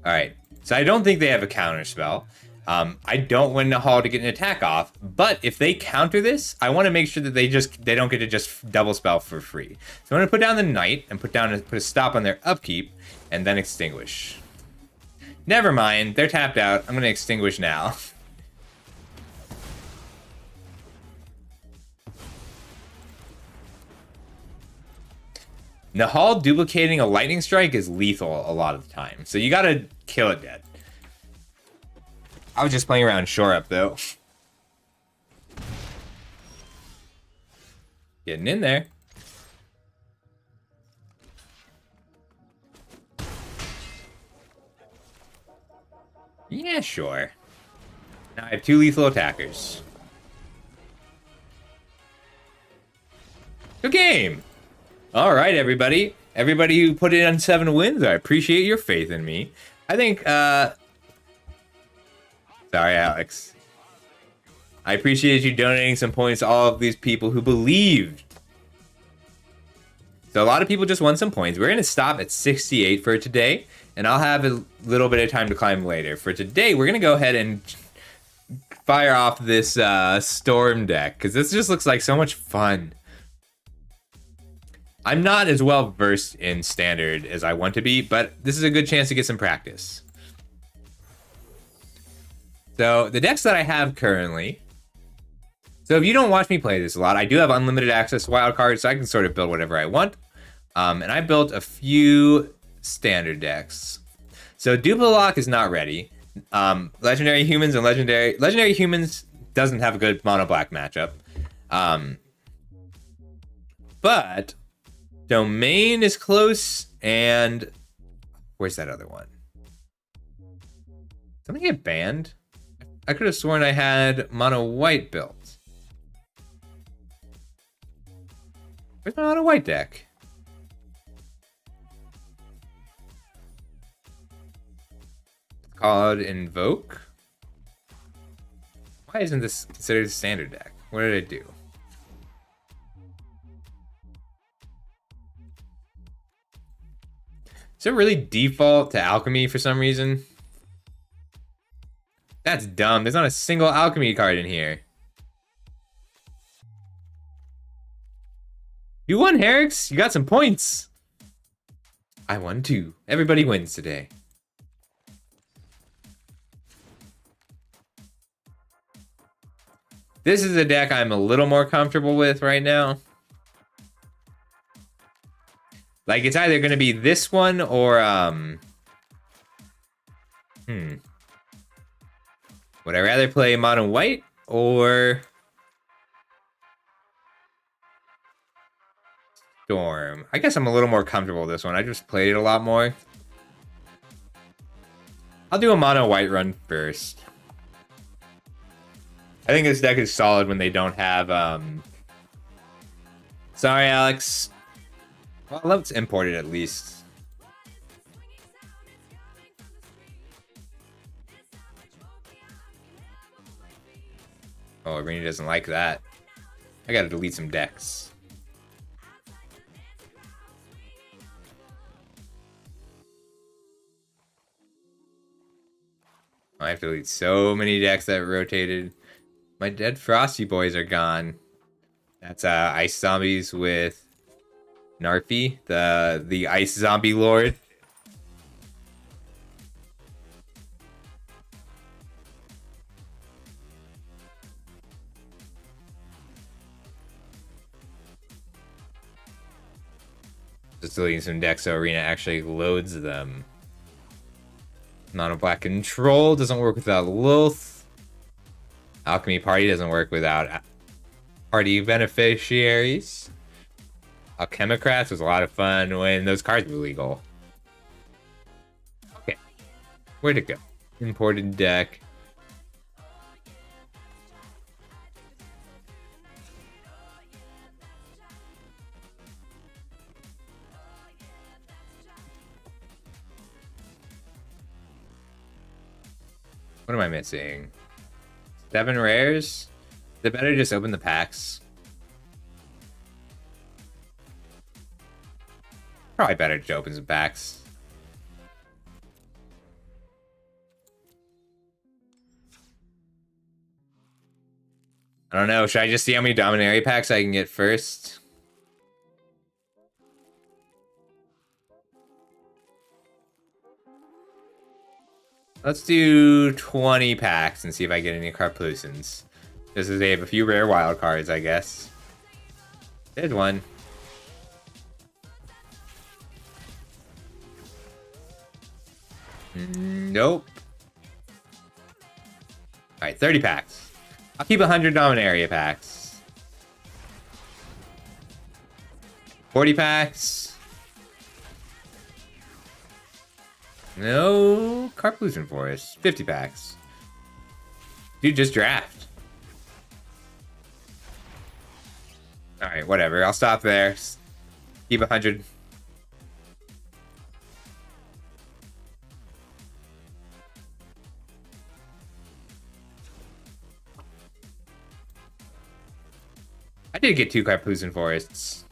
Alright. So I don't think they have a counter spell. I don't want Nahal to get an attack off, but if they counter this, I want to make sure that they don't get to just double spell for free. So I'm going to put down the Knight and put a stop on their upkeep, and then extinguish. Never mind, they're tapped out. I'm going to extinguish now. Nahal duplicating a lightning strike is lethal a lot of the time, so you gotta kill it dead. I was just playing around shore up though. Getting in there. Yeah, sure. Now I have 2 lethal attackers. Good game! Alright, everybody. Everybody who put in on 7 wins, I appreciate your faith in me. I think, sorry, Alex. I appreciate you donating some points to all of these people who believed. So a lot of people just won some points. We're going to stop at 68 for today, and I'll have a little bit of time to climb later. For today, we're going to go ahead and fire off this Storm deck, because this just looks like so much fun. I'm not as well versed in Standard as I want to be, but this is a good chance to get some practice. So the decks that I have currently. So if you don't watch me play this a lot, I do have unlimited access to wildcards, so I can sort of build whatever I want. And I built a few standard decks. So Duplo-Lock is not ready. Legendary Humans and Legendary Humans doesn't have a good mono black matchup. But Domain is close, and where's that other one? Something get banned? I could have sworn I had mono white built. Where's my mono white deck? It's called Invoke. Why isn't this considered a standard deck? What did I do? Does it really default to alchemy for some reason? That's dumb. There's not a single alchemy card in here. You won, Herix. You got some points. I won too. Everybody wins today. This is a deck I'm a little more comfortable with right now. Like, it's either going to be this one or, would I rather play mono white or Storm? I guess I'm a little more comfortable with this one. I just played it a lot more. I'll do a mono white run first. I think this deck is solid when they don't have, Sorry, Alex. Well, let's import it at least. Oh, Arena doesn't like that. I gotta delete some decks. I have to delete so many decks that rotated. My dead Frosty boys are gone. That's Ice Zombies with Narfi, the Ice Zombie Lord. Just deleting some decks so Arena actually loads them. Mono Black Control doesn't work without Lilith. Alchemy Party doesn't work without Party Beneficiaries. Alchemocrats was a lot of fun when those cards were legal. Okay. Where'd it go? Imported deck. What am I missing? 7 rares? Is it better to just open the packs? Probably better to open some packs. I don't know. Should I just see how many Dominaria packs I can get first? Let's do 20 packs and see if I get any Carplusins. Just as they have a few rare wild cards, I guess. Did one. Nope. Alright, 30 packs. I'll keep 100 Dominaria packs. 40 packs. No Carplusin Forest. 50 packs. Dude, just draft. Alright, whatever. I'll stop there. Keep 100. I did get 2 Carplusin Forests.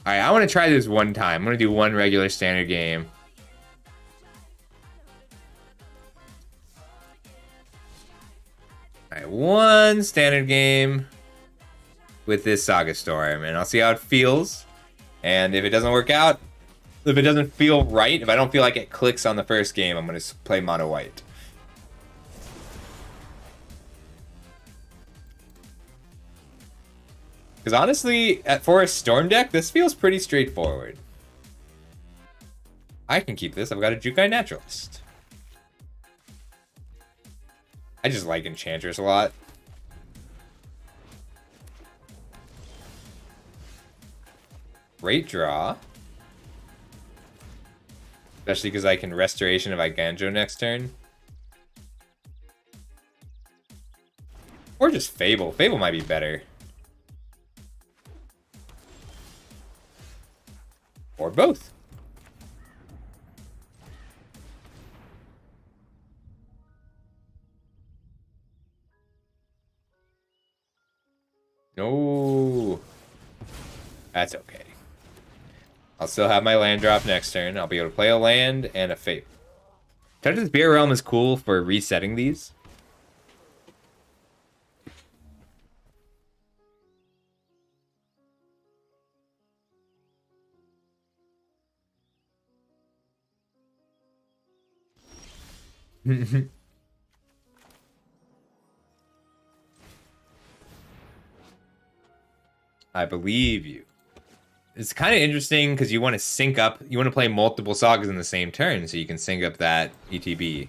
Alright, I want to try this one time. I'm going to do one regular standard game. Alright, one standard game with this Saga Storm. And I'll see how it feels. And if it doesn't work out, If it doesn't feel right, if I don't feel like it clicks on the first game, I'm going to play mono white. Because honestly, for a Storm deck, this feels pretty straightforward. I can keep this. I've got a Jukai Naturalist. I just like Enchantress a lot. Great draw. Especially because I can Restoration of Iganjo next turn. Or just Fable. Fable might be better. Or both. No. That's okay. I'll still have my land drop next turn. I'll be able to play a land and a Fate. Touch of the Spirit Realm is cool for resetting these. I believe you. It's kind of interesting because you want to sync up, you want to play multiple sagas in the same turn so you can sync up that ETB.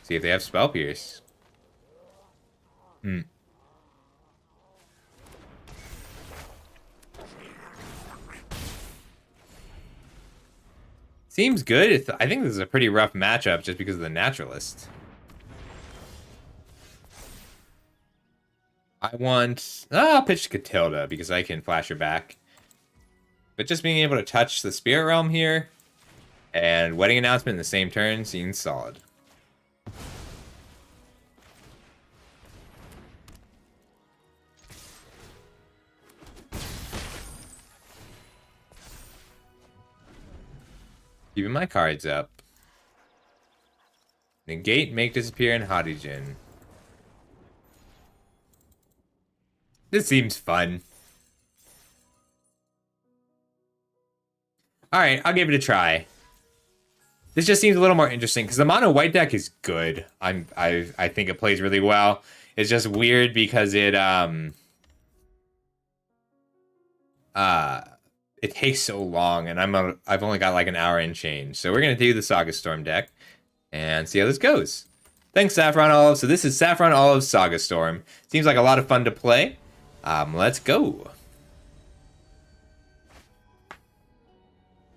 See if they have Spell Pierce. Seems good. I think this is a pretty rough matchup just because of the Naturalist. I'll pitch Catilda because I can flash her back. But just being able to touch the Spirit Realm here and Wedding Announcement in the same turn seems solid. Keeping my cards up. Negate, make disappear, and Hadijin. This seems fun. Alright, I'll give it a try. This just seems a little more interesting because the mono white deck is good. I think it plays really well. It's just weird because it takes so long, and I've only got like an hour and change. So we're gonna do the Saga Storm deck and see how this goes. Thanks, Saffron Olive. So this is Saffron Olive Saga Storm. Seems like a lot of fun to play. Let's go.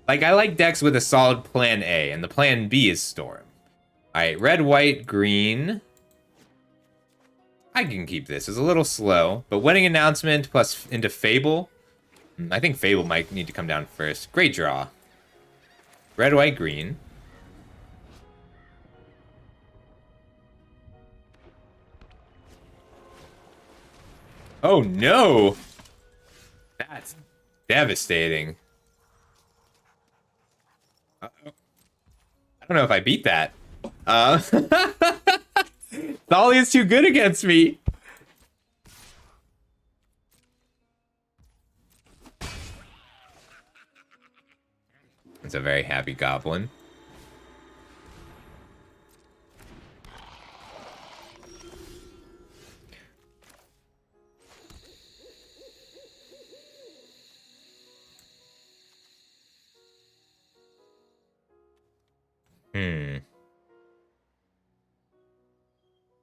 Like, I like decks with a solid plan A, and the plan B is Storm. Alright, red, white, green. I can keep this. It's a little slow, but Wedding Announcement plus into Fable. I think Fable might need to come down first. Great draw. Red, white, green. Oh no! That's devastating. Uh-oh. I don't know if I beat that. Thalia is too good against me. It's a very happy goblin.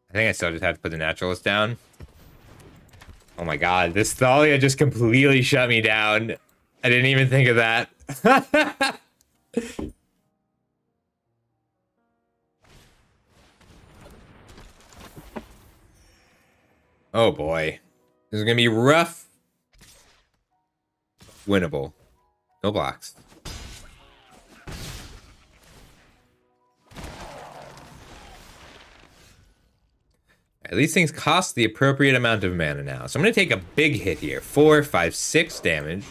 I think I still just have to put the Naturalist down. Oh my god, this Thalia just completely shut me down. I didn't even think of that. Oh boy. This is gonna be rough. Winnable. No blocks. These things cost the appropriate amount of mana now. So I'm going to take a big hit here. 4, 5, 6 damage.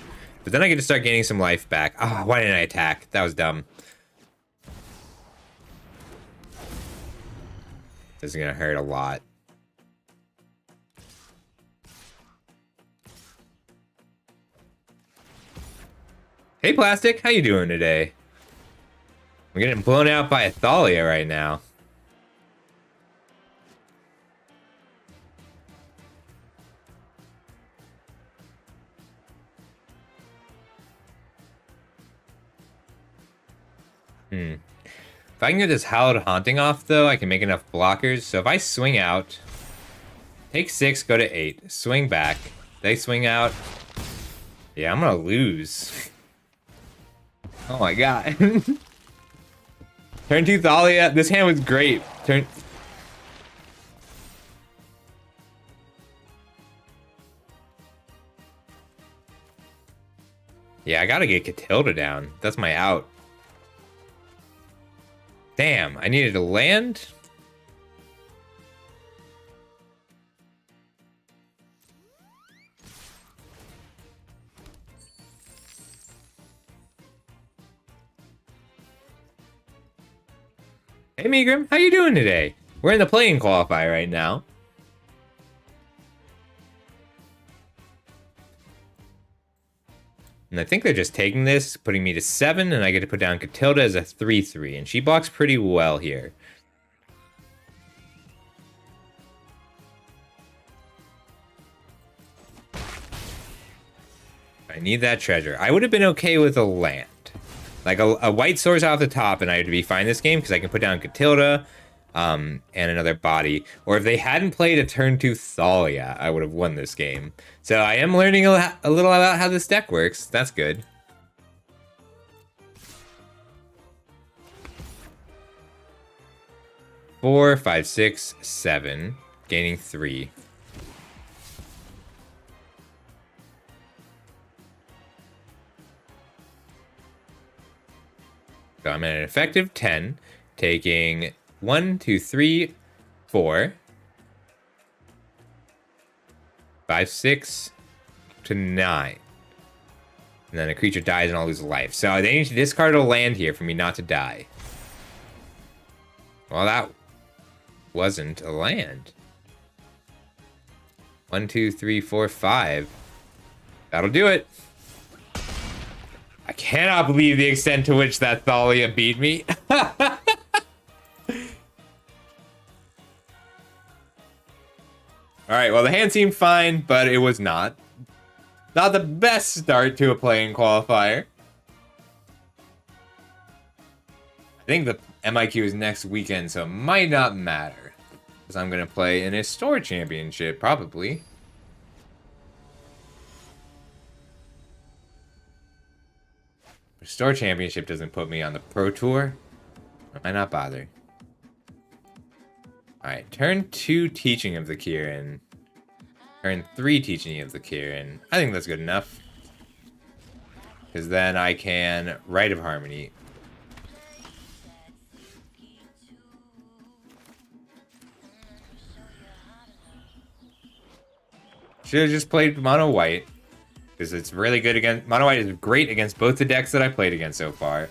But then I get to start gaining some life back. Ah, why didn't I attack? That was dumb. This is going to hurt a lot. Hey, Plastic, how you doing today? I'm getting blown out by a Thalia right now. If I can get this Hallowed Haunting off, though, I can make enough blockers. So if I swing out, take 6, go to 8, swing back, they swing out. Yeah, I'm gonna lose. Oh my god. Turn 2 Thalia. This hand was great. Turn. Yeah, I gotta get Catilda down. That's my out. Damn, I needed to land. Hey Megrim, how you doing today? We're in the playing qualifier right now. And I think they're just taking this, putting me to 7, and I get to put down Catilda as a 3-3, and she blocks pretty well here. I need that treasure. I would have been okay with a land. Like a white source off the top, and I would be fine this game, because I can put down Catilda, and another body. Or if they hadn't played a turn 2 Thalia, I would have won this game. So I am learning a little about how this deck works. That's good. Four, 5, 6, 7, gaining 3. So I'm at an effective 10, taking 1, 2, 3, 4, 5, 6 to 9. And then a creature dies and I'll lose life. So they need to discard a land here for me not to die. Well, that wasn't a land. 1, 2, 3, 4, 5. That'll do it. I cannot believe the extent to which that Thalia beat me. Alright, well the hand seemed fine, but it was not. Not the best start to a playing qualifier. I think the MIQ is next weekend, so it might not matter. Because I'm going to play in a store championship, probably. The store championship doesn't put me on the Pro Tour. I might not bother. Alright, turn 2 Teaching of the Kirin. Turn 3 Teaching of the Kirin. I think that's good enough. Because then I can Rite of Harmony. Should have just played Mono White. Because it's really good against... Mono White is great against both the decks that I played against so far.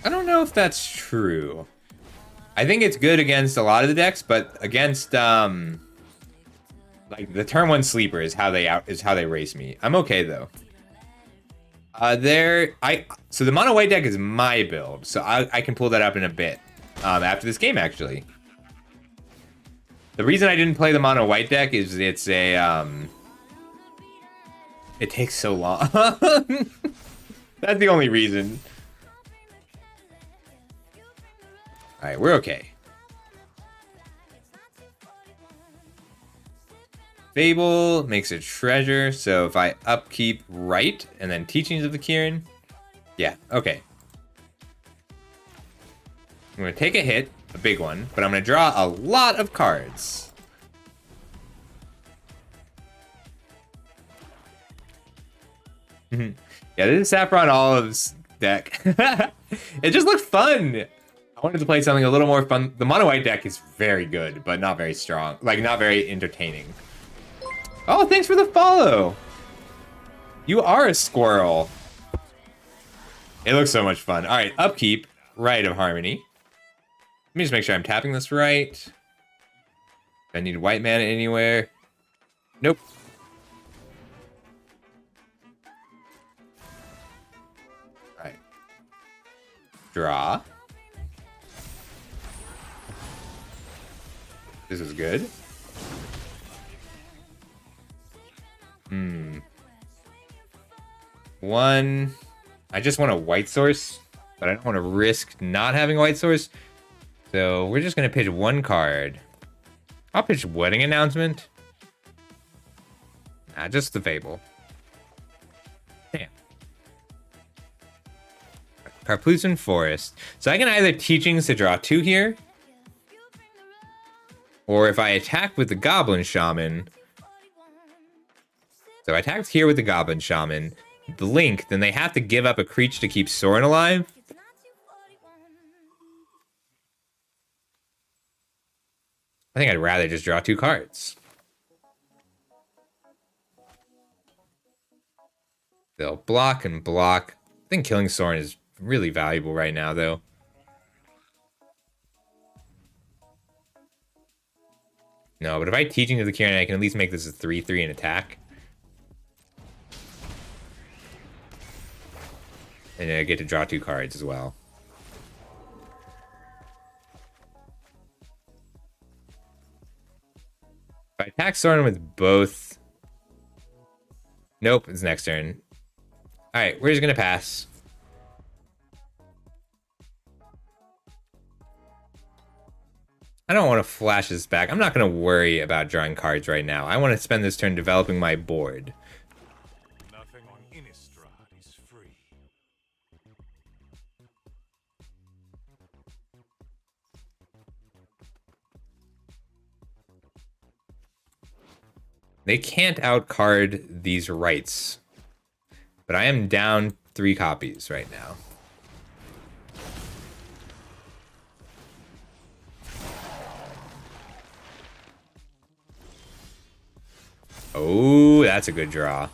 I don't know if that's true. I think it's good against a lot of the decks, but against like the turn 1 sleeper is how they race me. I'm okay though. So the mono white deck is my build, so I can pull that up in a bit after this game actually. The reason I didn't play the mono white deck is it's a it takes so long. That's the only reason. Alright, we're okay. Fable makes a treasure, so if I upkeep right and then Teachings of the Kirin, yeah, okay. I'm going to take a hit, a big one, but I'm going to draw a lot of cards. Yeah, this is Saffron Olive's deck. It just looked fun. I wanted to play something a little more fun. The mono white deck is very good, but not very strong. Like, not very entertaining. Oh, thanks for the follow. You are a squirrel. It looks so much fun. All right, upkeep, Rite of Harmony. me just make sure I'm tapping this right. Do I need white mana anywhere? Nope. Alright. Draw. This is good. One. I just want a white source, but I don't want to risk not having a white source. So we're just going to pitch one card. I'll pitch Wedding Announcement. Nah, just the Fable. Damn. Carplucin Forest. So I can either Teachings to draw 2 here, or if I attack with the Goblin Shaman. So I attacked here with the Goblin Shaman. Blink, then they have to give up a creature to keep Sorin alive. I think I'd rather just draw 2 cards. They'll block and block. I think killing Sorin is really valuable right now, though. No, but if I Teaching of the Kieran, I can at least make this a 3/3 and attack. And I get to draw 2 cards as well. If I attack Sorin with both... Nope, it's next turn. Alright, we're just gonna pass. I don't want to flash this back. I'm not going to worry about drawing cards right now. I want to spend this turn developing my board. Nothing on Innistrad is free. They can't outcard these rights. But I am down 3 copies right now. Oh, that's a good draw.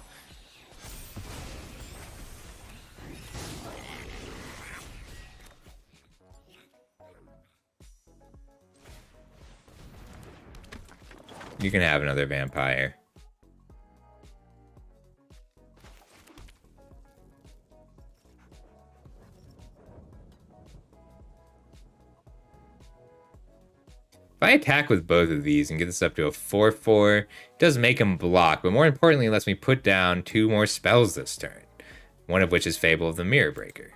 You can have another vampire. If I attack with both of these and get this up to a 4/4, it does make him block, but more importantly, it lets me put down 2 more spells this turn, one of which is Fable of the Mirror Breaker.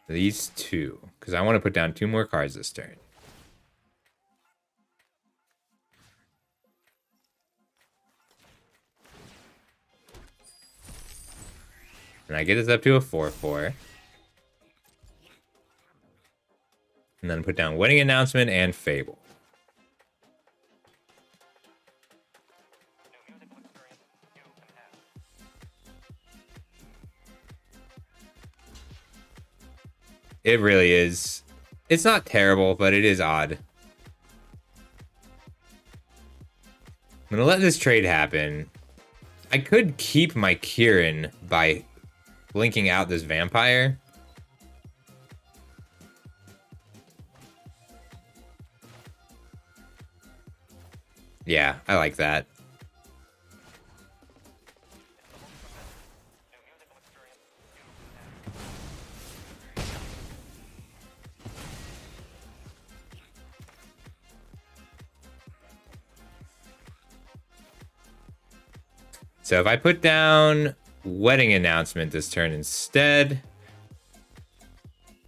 These 2, because I want to put down 2 more cards this turn. And I get this up to a 4/4. And then put down Wedding Announcement and Fable. It really is. It's not terrible, but it is odd. I'm going to let this trade happen. I could keep my Kieran by blinking out this vampire. Yeah, I like that. So if I put down Wedding Announcement this turn instead,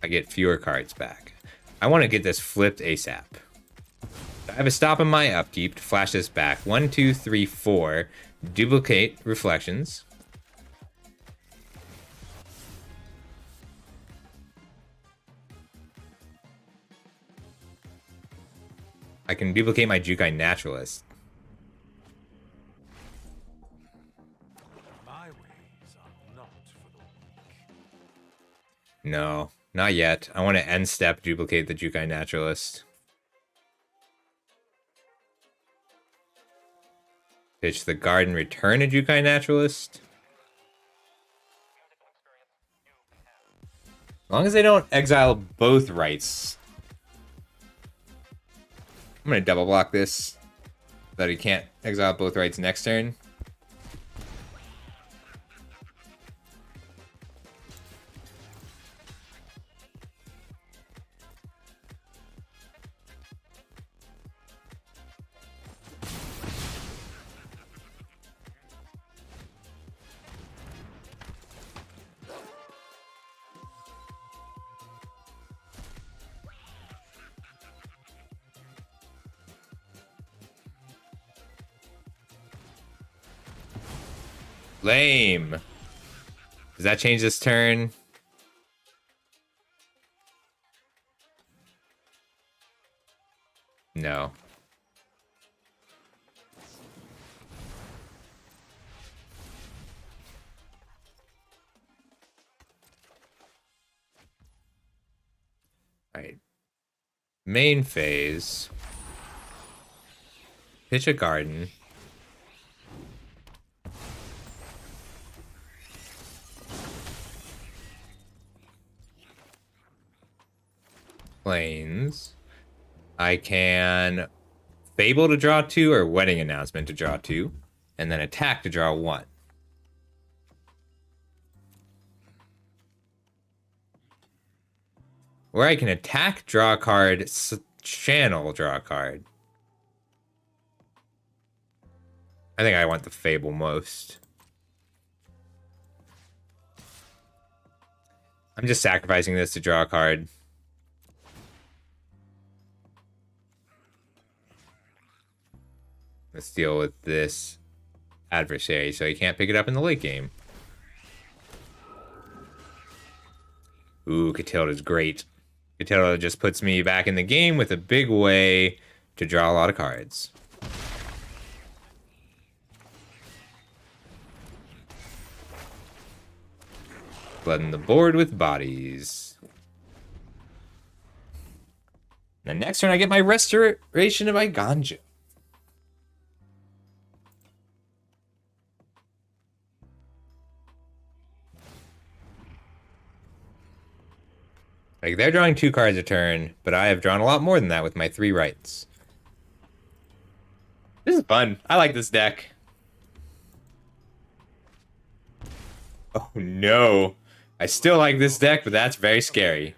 I get fewer cards back. I want to get this flipped ASAP. I have a stop on my upkeep to flash this back. 1, 2, 3, 4. Duplicate Reflections. I can duplicate my Jukai Naturalist. My ways are not for the weak. No, not yet. I want to end step duplicate the Jukai Naturalist. Pitch the Garden, return a Jukai Naturalist. As long as they don't exile both rights. I'm going to double block this so that he can't exile both rights next turn. Lame. Does that change this turn? No. Alright. Main phase. Pitch a Garden. Planes. I can Fable to draw 2 or Wedding Announcement to draw 2, and then attack to draw 1. Or I can attack, draw a card, channel, draw a card. I think I want the Fable most. I'm just sacrificing this to draw a card. Let's deal with this adversary so he can't pick it up in the late game. Ooh, Catilda's great. Catilda just puts me back in the game with a big way to draw a lot of cards. Flooding the board with bodies. The next turn I get my Restoration of my Ganja. Like, they're drawing 2 cards a turn, but I have drawn a lot more than that with my 3 rights. This is fun. I like this deck. Oh no. I still like this deck, but that's very scary.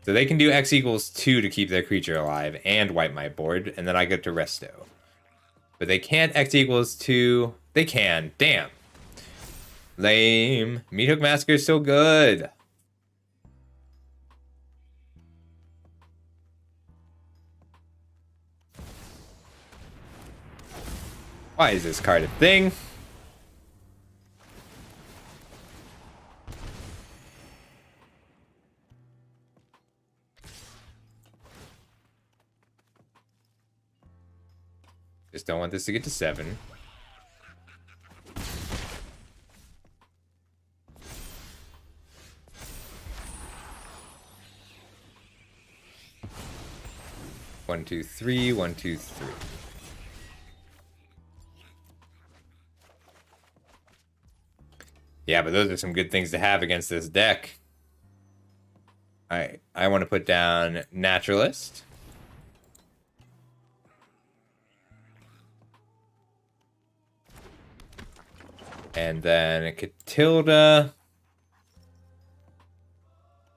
So they can do X equals 2 to keep their creature alive and wipe my board, and then I get to resto. But they can't X equals 2. They can. Damn. Lame. Meathook Massacre is so good. Why is this card a thing? Just don't want this to get to 7. One, two, three. 1, 2, 3. Yeah, but those are some good things to have against this deck. Alright, I want to put down Naturalist. And then Catilda.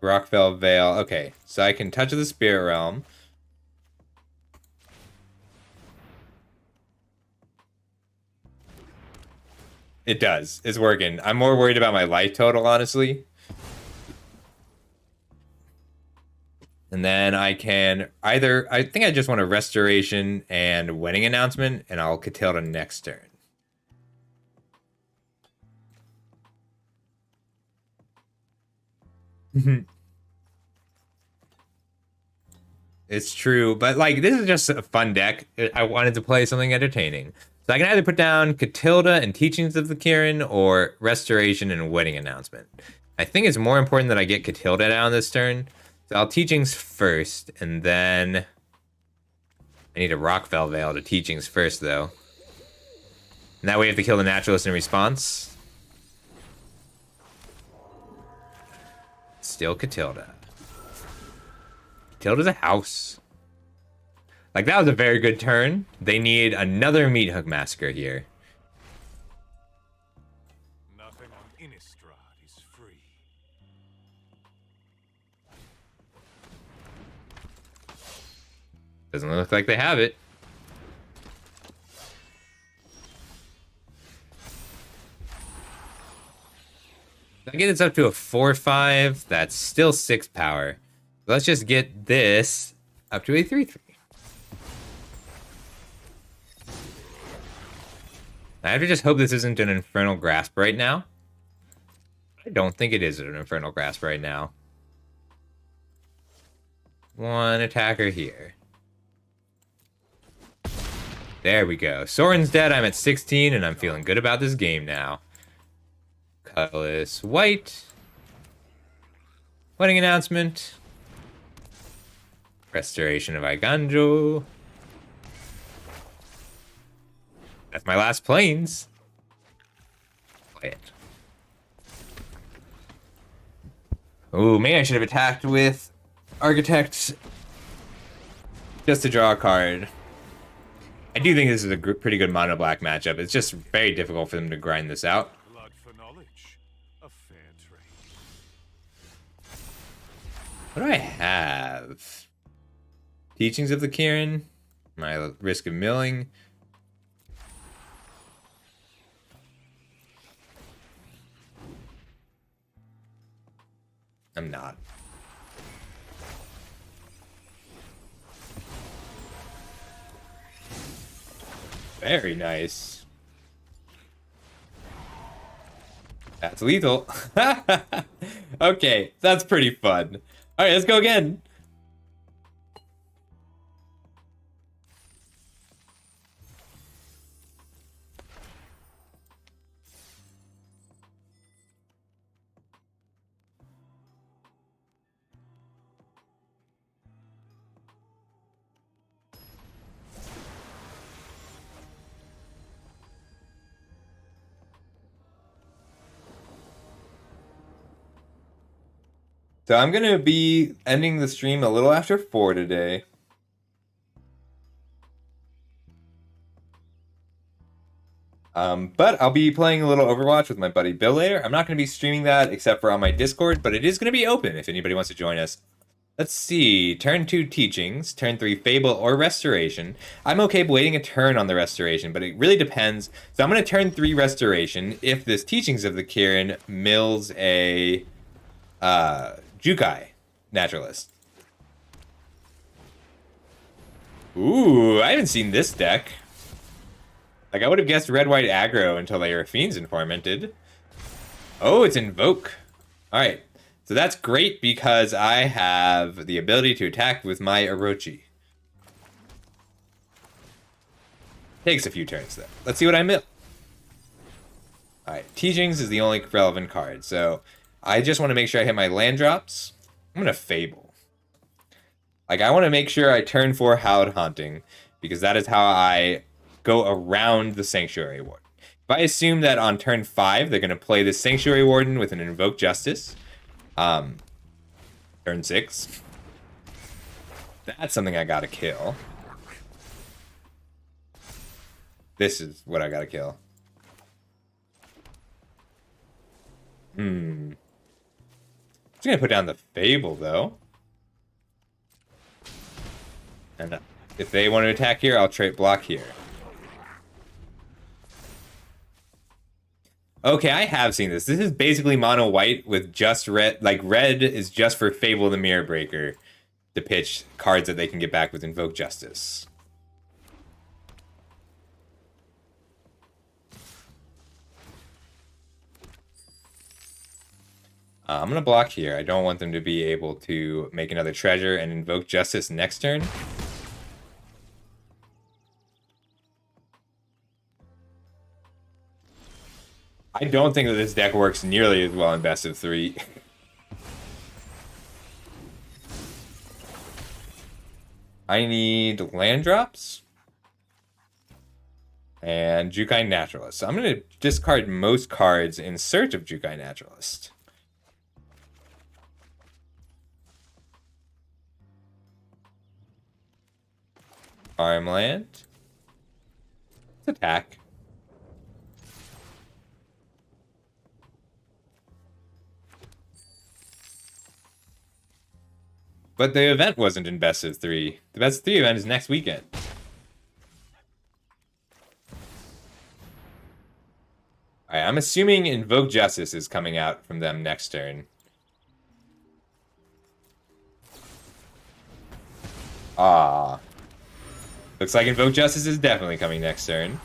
Rockfell Vale. Okay, so I can touch the Spirit Realm. It does. It's working. I'm more worried about my life total, honestly. And then I can either... I think I just want a Restoration and Wedding Announcement, and I'll Catilda next turn. It's true, but like this is just a fun deck. I wanted to play something entertaining. So I can either put down Catilda and Teachings of the Kirin or Restoration and Wedding Announcement. I think it's more important that I get Catilda down this turn. So I'll Teachings first, and then I need a Rockfell Vale to Teachings first, though. And that way, you have to kill the Naturalist in response. Still Catilda. Catilda's a house. Like, that was a very good turn. They need another Meat Hook Massacre here. Nothing on Innistrad is free. Doesn't look like they have it. If I get this up to a 4-5, that's still 6 power. Let's just get this up to a 3-3. I have to just hope this isn't an Infernal Grasp right now. I don't think it is an Infernal Grasp right now. One attacker here. There we go. Soren's dead. I'm at 16, and I'm feeling good about this game now. Colorless White. Wedding announcement. Restoration of Iganjo. That's my last planes. Play it. Oh, maybe I should have attacked with Architect just to draw a card. I do think this is a pretty good mono black matchup. It's just very difficult for them to grind this out. Blood for knowledge, a fair trade. What do I have? Teachings of the Kirin. My risk of milling. I'm not. Very nice. That's lethal. Okay, that's pretty fun. All right, let's go again. So I'm going to be ending the stream a little after 4 today. But I'll be playing a little Overwatch with my buddy Bill later. I'm not going to be streaming that except for on my Discord, but it is going to be open if anybody wants to join us. Let's see. Turn 2 Teachings. Turn 3 Fable or Restoration. I'm okay waiting a turn on the Restoration, but it really depends. So I'm going to turn 3 Restoration if this Teachings of the Kirin mills a Jukai Naturalist. Ooh, I haven't seen this deck. Like, I would have guessed red-white aggro until they were Fiends and Tormented. Oh, it's Invoke. Alright, so that's great because I have the ability to attack with my Orochi. Takes a few turns, though. Let's see what I mill. Alright, Teachings is the only relevant card, so I just want to make sure I hit my land drops. I'm going to Fable. Like, I want to make sure I turn 4 Howled Haunting, because that is how I go around the Sanctuary Warden. If I assume that on turn 5, they're going to play the Sanctuary Warden with an Invoke Justice, turn 6, that's something I gotta kill. This is what I gotta kill. I'm just gonna put down the Fable, though. And if they want to attack here, I'll trait block here. Okay, I have seen this. This is basically mono white with just red. Like, red is just for Fable the Mirror Breaker to pitch cards that they can get back with Invoke Justice. I'm going to block here. I don't want them to be able to make another treasure and Invoke Justice next turn. I don't think that this deck works nearly as well in best of 3. I need land drops. And Jukai Naturalist. So I'm going to discard most cards in search of Jukai Naturalist. Farmland. Let's attack. But the event wasn't in best of 3. The best of 3 event is next weekend. Alright, I'm assuming Invoke Justice is coming out from them next turn. Ah. Looks like Invoke Justice is definitely coming next turn.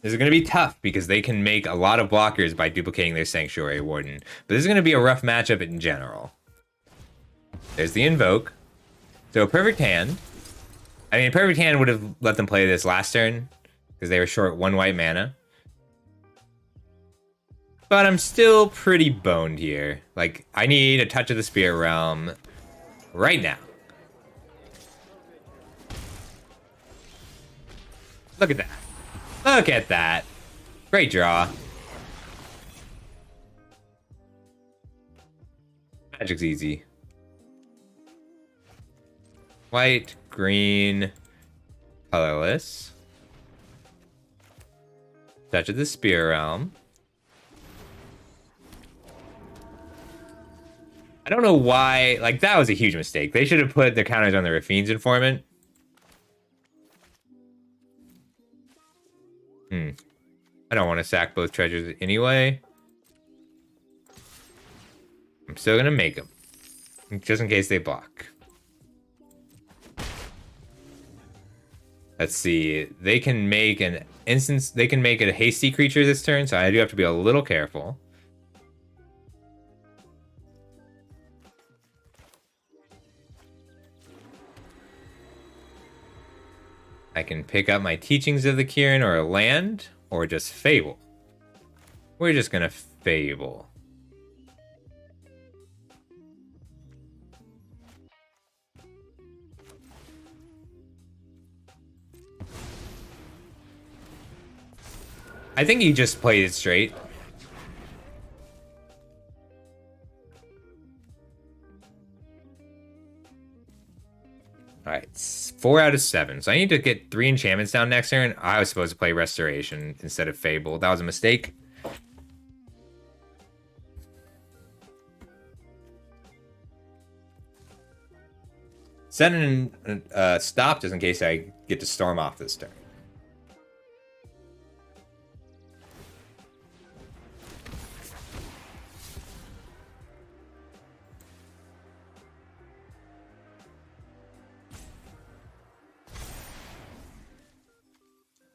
This is going to be tough because they can make a lot of blockers by duplicating their Sanctuary Warden. But this is going to be a rough matchup in general. There's the Invoke. So perfect hand. I mean, perfect hand would have let them play this last turn because they were short 1 white mana. But I'm still pretty boned here. Like, I need a Touch of the Spirit Realm right now. Look at that. Look at that. Great draw. Magic's easy. White, green, colorless. Touch of the Spirit Realm. I don't know why, like, that was a huge mistake. They should have put the counters on the Rafine's Informant. I don't want to sack both treasures anyway. I'm still going to make them. Just in case they block. Let's see. They can make an instance. They can make it a hasty creature this turn, so I do have to be a little careful. I can pick up my Teachings of the Kirin or a land, or just Fable. We're just gonna Fable. I think he just played it straight. Alright, 4 out of 7. So I need to get 3 enchantments down next turn. I was supposed to play Restoration instead of Fable. That was a mistake. Set in stop just in case I get to storm off this turn.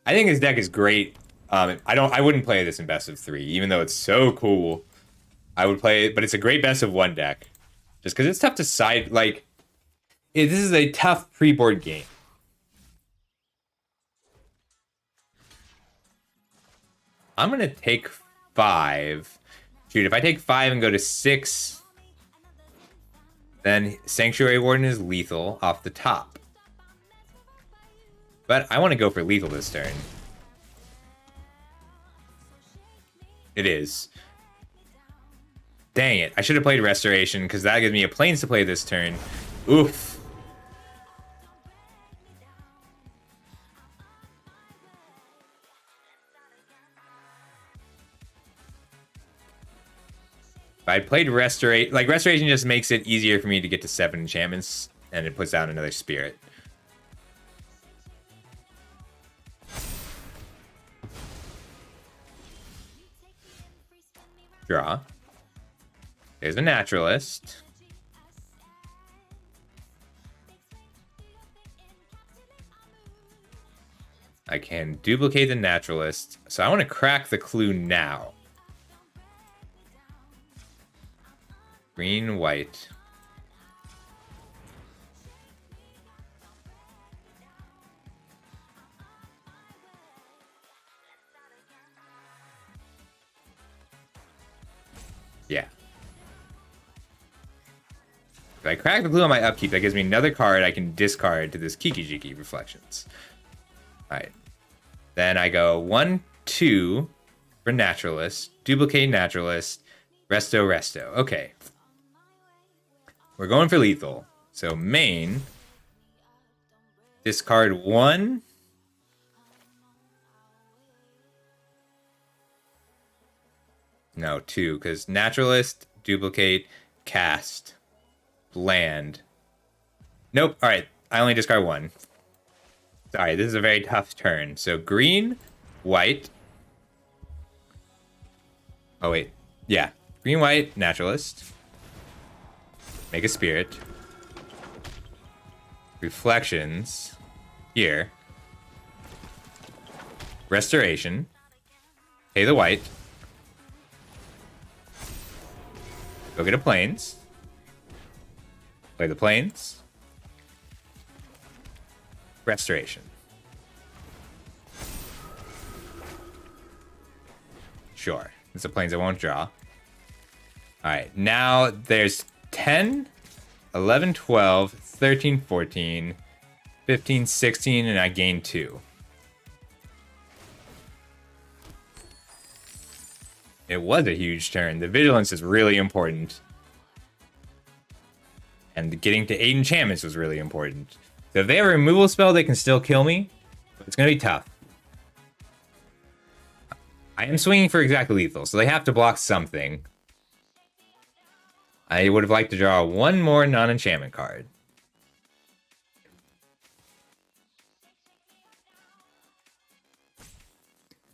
I think his deck is great. I wouldn't play this in best of 3, even though it's so cool. I would play it, but it's a great best of 1 deck. Just because it's tough to side, like, this is a tough pre-board game. I'm gonna take 5. Shoot, if I take 5 and go to 6, then Sanctuary Warden is lethal off the top. But I want to go for lethal this turn. It is. Dang it. I should have played Restoration, because that gives me a Plains to play this turn. Oof. If I played Restoration... Like, Restoration just makes it easier for me to get to 7 enchantments, and it puts down another Spirit. Draw. There's a Naturalist. I can duplicate the Naturalist. So I want to crack the clue now. Green, white. Yeah. I crack the clue on my upkeep. That gives me another card I can discard to this Kiki-Jiki Reflections. Alright. Then I go 1, 2 for Naturalist. Duplicate Naturalist. Resto, Resto. Okay. We're going for lethal. So main. Discard 1. No, 2. Because Naturalist, Duplicate, Cast. Land. Nope. Alright. I only discard 1. Sorry, this is a very tough turn. So green, white. Oh, wait. Yeah. Green, white, Naturalist. Make a Spirit. Reflections. Here. Restoration. Pay the white. Go get a Plains. Play the Plains. Restoration. Sure. It's a Plains I won't draw. Alright, now there's 10, 11, 12, 13, 14, 15, 16, and I gain 2. It was a huge turn. The Vigilance is really important. And getting to 8 enchantments was really important. So if they have a removal spell, they can still kill me. But it's going to be tough. I am swinging for exactly lethal, so they have to block something. I would have liked to draw one more non-enchantment card.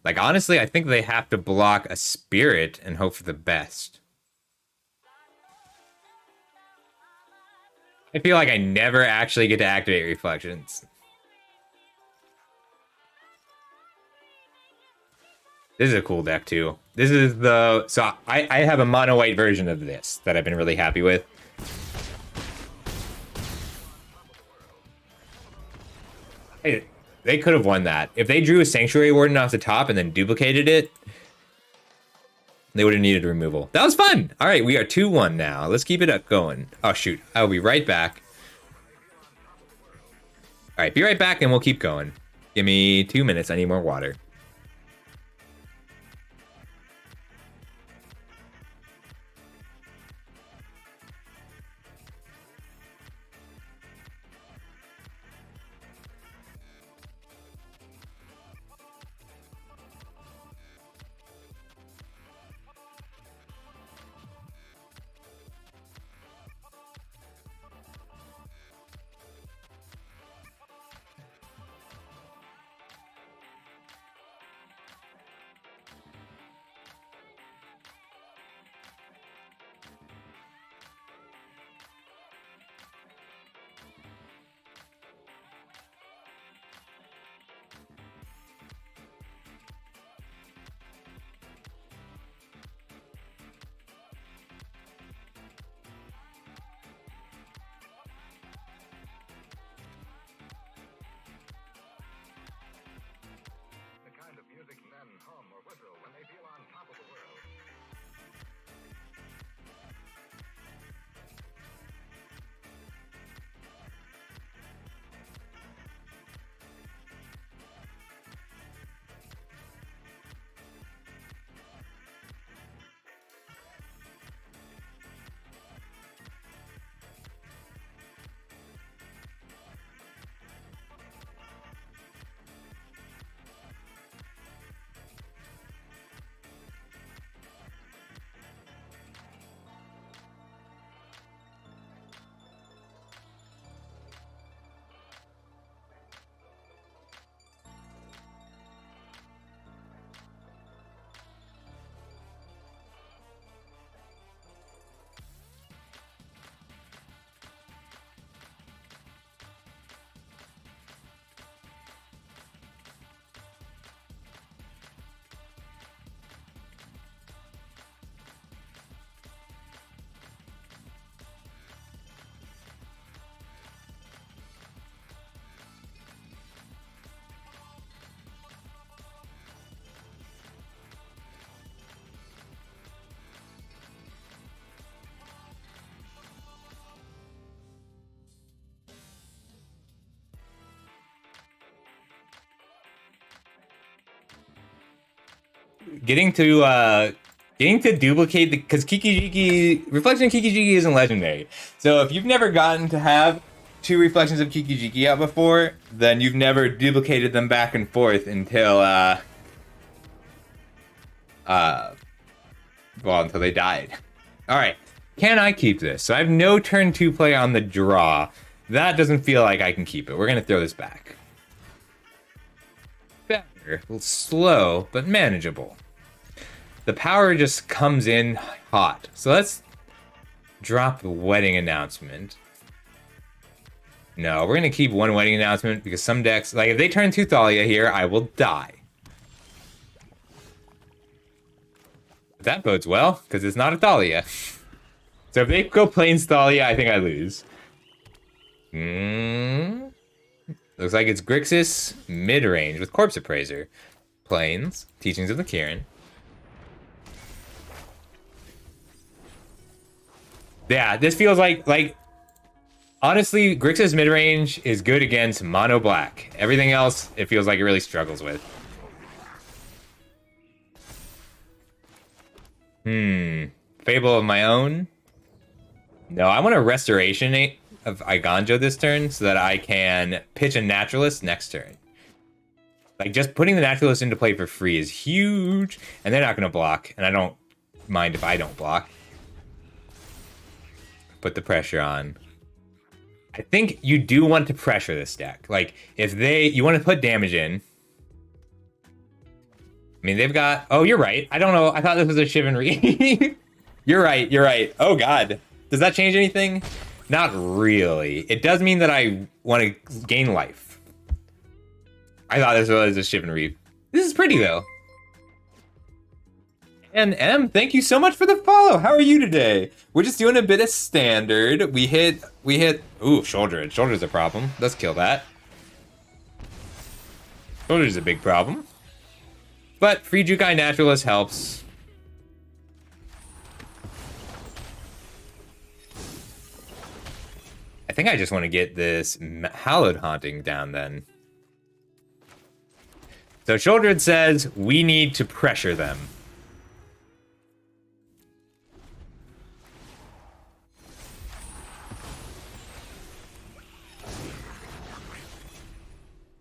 Like, honestly, I think they have to block a Spirit and hope for the best. I feel like I never actually get to activate Reflections. This is a cool deck, too. This is the... So, I have a mono-white version of this that I've been really happy with. Hey, they could have won that. If they drew a Sanctuary Warden off the top and then duplicated it, they would have needed removal. That was fun! Alright, we are 2-1 now. Let's keep it up going. Oh, shoot. I'll be right back. Alright, be right back and we'll keep going. Give me 2 minutes. I need more water. duplicate the, because Reflection of Kiki-Jiki isn't legendary. So if you've never gotten to have 2 reflections of Kiki-Jiki out before, then you've never duplicated them back and forth until until they died. All right, can I keep this? So I have no turn 2 play on the draw. That doesn't feel like I can keep it. We're gonna throw this back. Better, a little slow, but manageable. The power just comes in hot. So let's drop the wedding announcement. No, we're gonna keep 1 wedding announcement because some decks, like if they turn 2 Thalia here, I will die. But that bodes well, because it's not a Thalia. So if they go Plains Thalia, I think I lose. Looks like it's Grixis mid-range with Corpse Appraiser. Plains, Teachings of the Kirin. Yeah, this feels like honestly, Grixis mid-range is good against mono black. Everything else, it feels like it really struggles with. Fable of my own? No, I want a Restoration of Iganjo this turn so that I can pitch a Naturalist next turn. Like, just putting the Naturalist into play for free is huge, and they're not going to block, and I don't mind if I don't block. Put the pressure on. I think you do want to pressure this deck. Like, if you want to put damage in. I mean, they've got, oh, you're right. I don't know. I thought this was a Chivalry. You're right. Oh, God. Does that change anything? Not really. It does mean that I want to gain life. I thought this was a Chivalry. This is pretty, though. And M, thank you so much for the follow. How are you today? We're just doing a bit of standard. We hit, ooh, Shoulder. Shoulder's a problem. Let's kill that. Shoulder's a big problem. But Free Jukai Naturalist helps. I think I just want to get this Hallowed Haunting down then. So Shouldered says, we need to pressure them.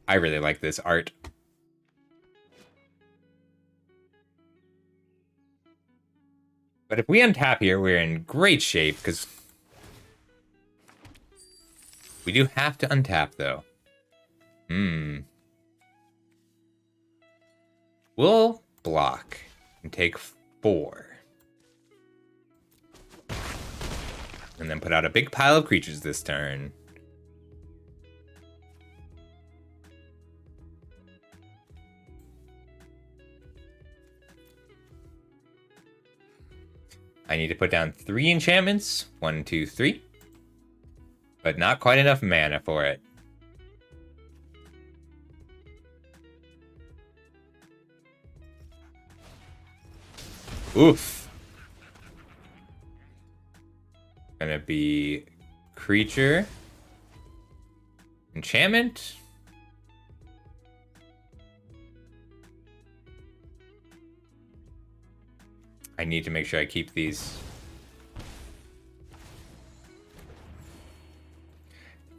I really like this art. But if we untap here, we're in great shape, because we do have to untap, though. We'll block and take 4. And then put out a big pile of creatures this turn. I need to put down 3 enchantments. 1, 2, 3. But not quite enough mana for it. Oof. Gonna be creature. Enchantment. I need to make sure I keep these.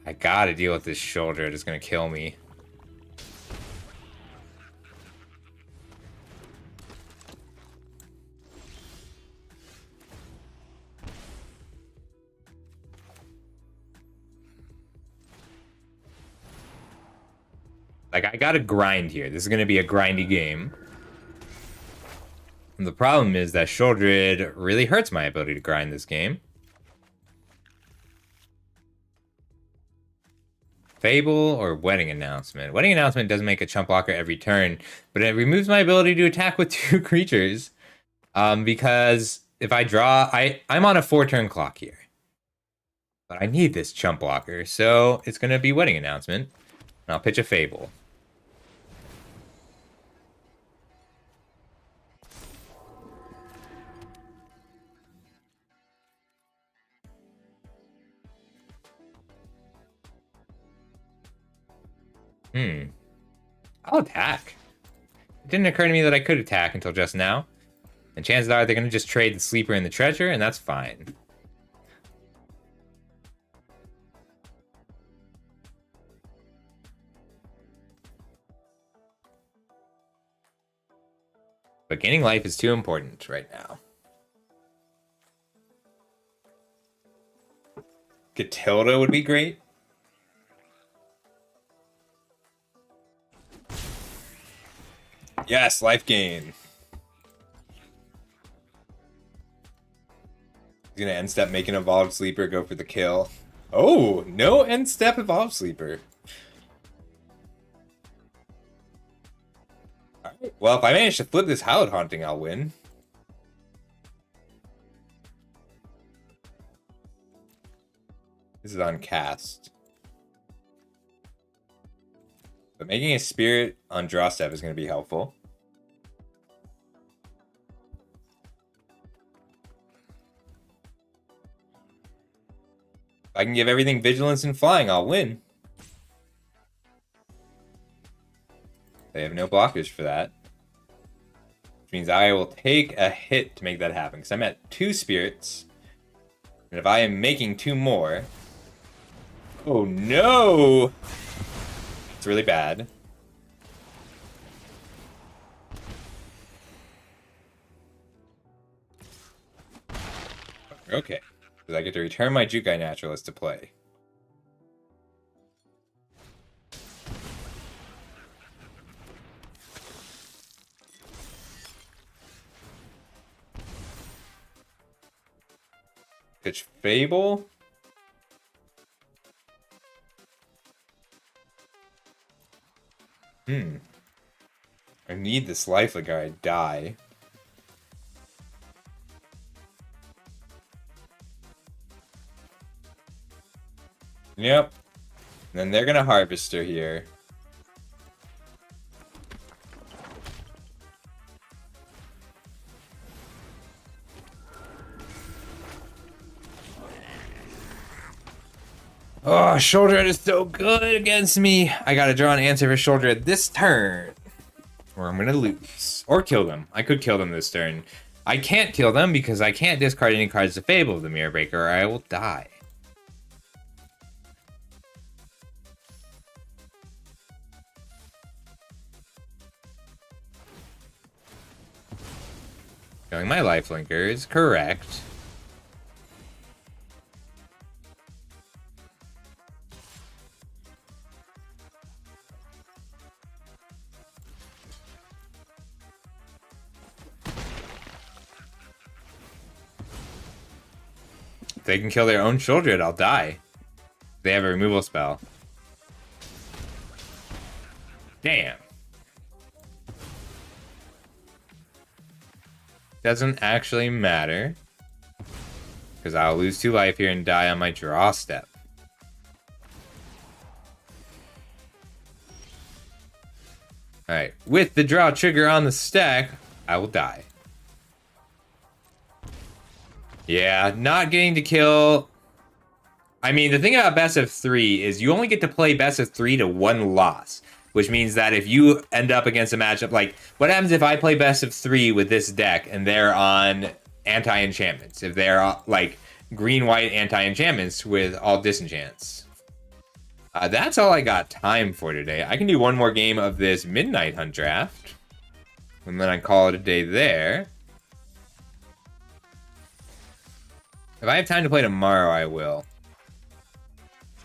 I gotta deal with this shoulder. It's gonna kill me. Like, I gotta grind here. This is gonna be a grindy game. And the problem is that Shouldered really hurts my ability to grind this game. Fable or Wedding Announcement? Wedding Announcement doesn't make a chump blocker every turn, but it removes my ability to attack with 2 creatures. Because if I draw, I'm on a 4-turn clock here. But I need this chump blocker, so it's going to be Wedding Announcement. And I'll pitch a Fable. I'll attack. It didn't occur to me that I could attack until just now. And chances are they're going to just trade the sleeper and the treasure, and that's fine. But gaining life is too important right now. Gatilda would be great. Yes, life gain. He's gonna end step, make an evolved sleeper, go for the kill. Oh, no end step evolved sleeper. Alright, well, if I manage to flip this Hallowed Haunting, I'll win. This is on cast. But making a spirit on draw step is going to be helpful. If I can give everything vigilance and flying, I'll win. They have no blockers for that. Which means I will take a hit to make that happen. Because I'm at 2 spirits. And if I am making 2 more... Oh no! It's really bad. Okay. Because I get to return my Jukai Naturalist to play. Pitch Fable. I need this life like I die. Yep. And then they're gonna Harvester here. Oh, Shoulder is so good against me. I gotta draw an answer for Shoulder this turn. Or I'm gonna lose. Or kill them. I could kill them this turn. I can't kill them because I can't discard any cards to Fable of the Mirror Breaker or I will die. Killing my lifelinker is correct. If they can kill their own Sheoldred, I'll die. They have a removal spell. Damn. Doesn't actually matter. Because I'll lose 2 life here and die on my draw step. Alright, with the draw trigger on the stack, I will die. Yeah, not getting to kill... I mean, the thing about best of 3 is you only get to play best of 3 to 1 loss. Which means that if you end up against a matchup, like, what happens if I play best of 3 with this deck and they're on anti-enchantments? If they're, like, green-white anti-enchantments with all disenchants. That's all I got time for today. I can do one more game of this Midnight Hunt draft. And then I call it a day there. If I have time to play tomorrow, I will.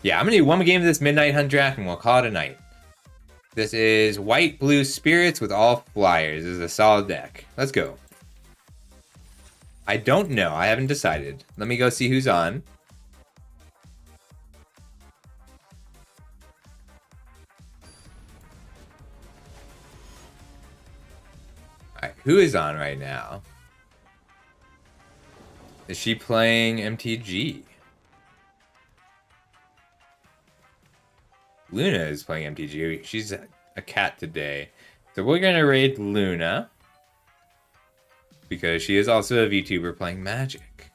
Yeah, I'm going to do one more game of this Midnight Hunt draft and we'll call it a night. This is White Blue Spirits with all flyers. This is a solid deck. Let's go. I don't know. I haven't decided. Let me go see who's on. Alright, who is on right now? Is she playing MTG? Luna is playing MTG. She's a cat today. So we're going to raid Luna. Because she is also a VTuber playing Magic.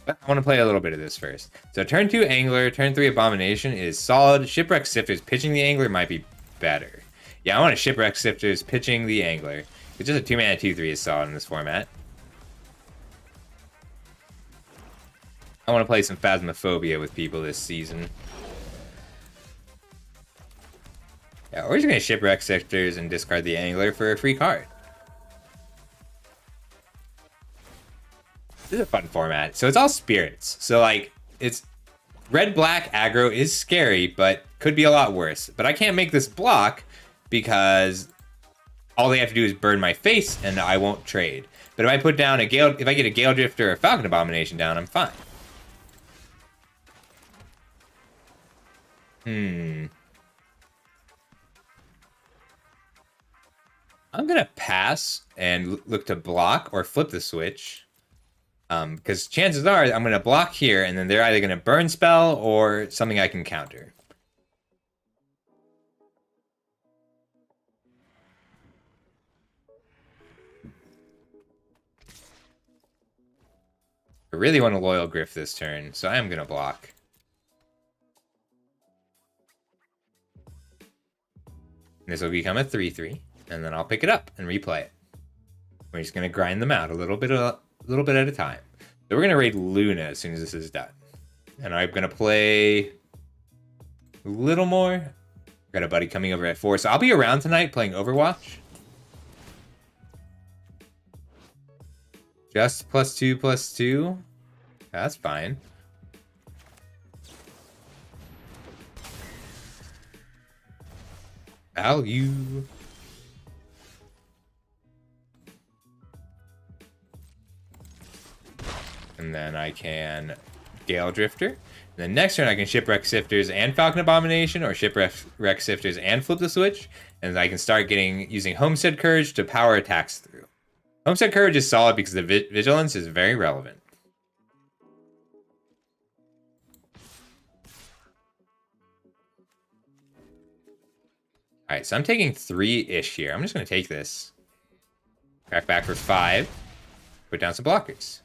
But I want to play a little bit of this first. So turn 2 Angler, turn 3 Abomination is solid. Shipwreck Sifter pitching the Angler might be better. Yeah, I want to Shipwreck Sifters pitching the Angler. It's just a 2-mana 2/3 is solid in this format. I want to play some Phasmophobia with people this season. Yeah, we're just going to Shipwreck Sifters and discard the Angler for a free card. This is a fun format. So it's all spirits. So, like, it's red-black aggro is scary, but could be a lot worse. But I can't make this block because all they have to do is burn my face and I won't trade. But if I put down a Gale, if I get a Gale Drifter or a Falcon Abomination down, I'm fine. I'm gonna pass and look to block or flip the switch. Because chances are I'm gonna block here and then they're either gonna burn spell or something I can counter. I really want to Loyal Griff this turn, so I am gonna block. This will become a 3/3, and then I'll pick it up and replay it. We're just gonna grind them out a little bit at a time. So we're gonna raid Luna as soon as this is done, and I'm gonna play a little more. Got a buddy coming over at 4, so I'll be around tonight playing Overwatch. Just +2/+2. That's fine. Value. And then I can Gale Drifter. The next turn I can Shipwreck Sifters and Falcon Abomination, or Shipwreck Sifters and flip the switch, and I can start using Homestead Courage to power attacks through. Homestead Courage is solid because the Vigilance is very relevant. Alright, so I'm taking 3-ish here. I'm just going to take this. Crack back for 5. Put down some blockers.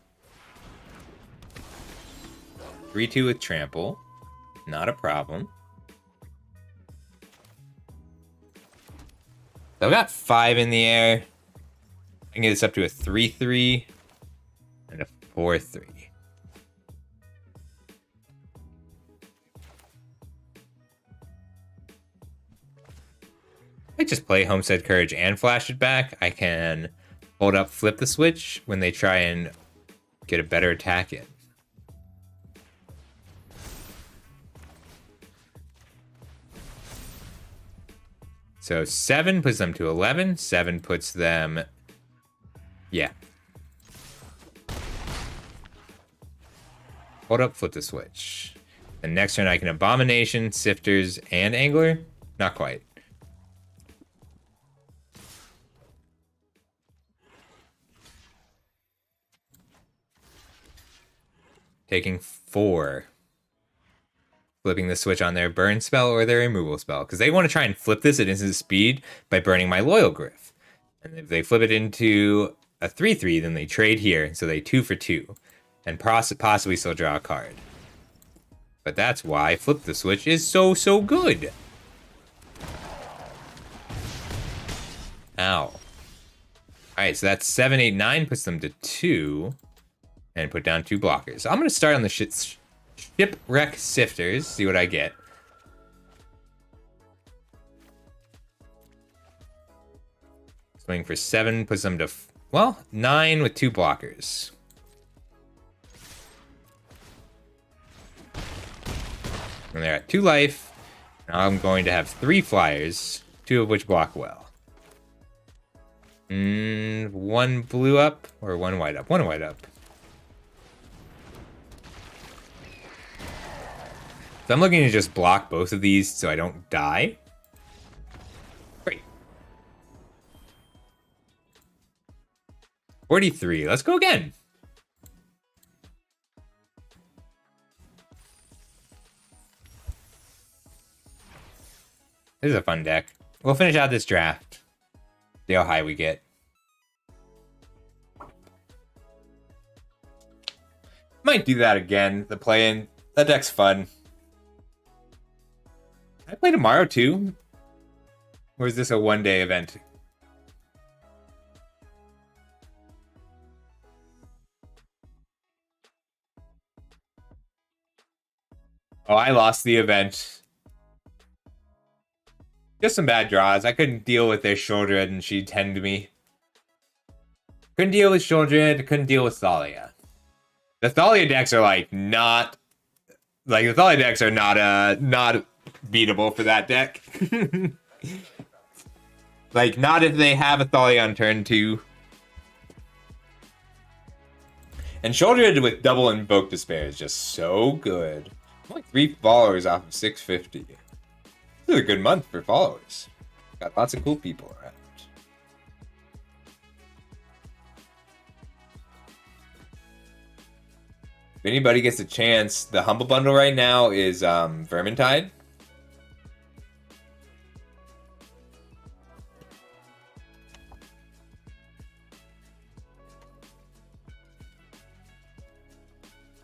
3/2 with Trample. Not a problem. So I've got 5 in the air. I can get this up to a 3/3 and a 4/3. I just play Homestead Courage and flash it back. I can hold up, flip the switch when they try and get a better attack in. So 7 puts them to 11. 7 puts them... Yeah. Hold up, flip the switch. The next turn I can Abomination, Sifters, and Angler. Not quite. Taking 4. Flipping the switch on their burn spell or their removal spell. Because they want to try and flip this at instant speed by burning my Loyal Griff. And if they flip it into a 3/3, then they trade here. So they 2 for 2. And possibly still draw a card. But that's why Flip the Switch is so good. Ow. Alright, so that's 7, 8, 9 puts them to 2. And put down 2 blockers. So I'm going to start on the Shipwreck Sifters, see what I get. Swing for 7, puts them to, 9 with 2 blockers. And they're at 2 life. Now I'm going to have 3 flyers, 2 of which block well. 1 blue up, or 1 white up? 1 white up. So I'm looking to just block both of these so I don't die. Great. 43. Let's go again. This is a fun deck. We'll finish out this draft. See how high we get. Might do that again. The play-in. That deck's fun. I play tomorrow too. Or is this a one-day event? Oh, I lost the event. Just some bad draws. I couldn't deal with their Shouldred and she 10'd me. Couldn't deal with Shouldred, couldn't deal with Thalia. The Thalia decks are like not... Like, the Thalia decks are not beatable for that deck. Like, not if they have a Thalia on turn 2. And Shouldred with double Invoke Despair is just so good. I'm like 3 followers off of 650. This is a good month for followers. Got lots of cool people around. If anybody gets a chance, the Humble Bundle right now is Vermintide.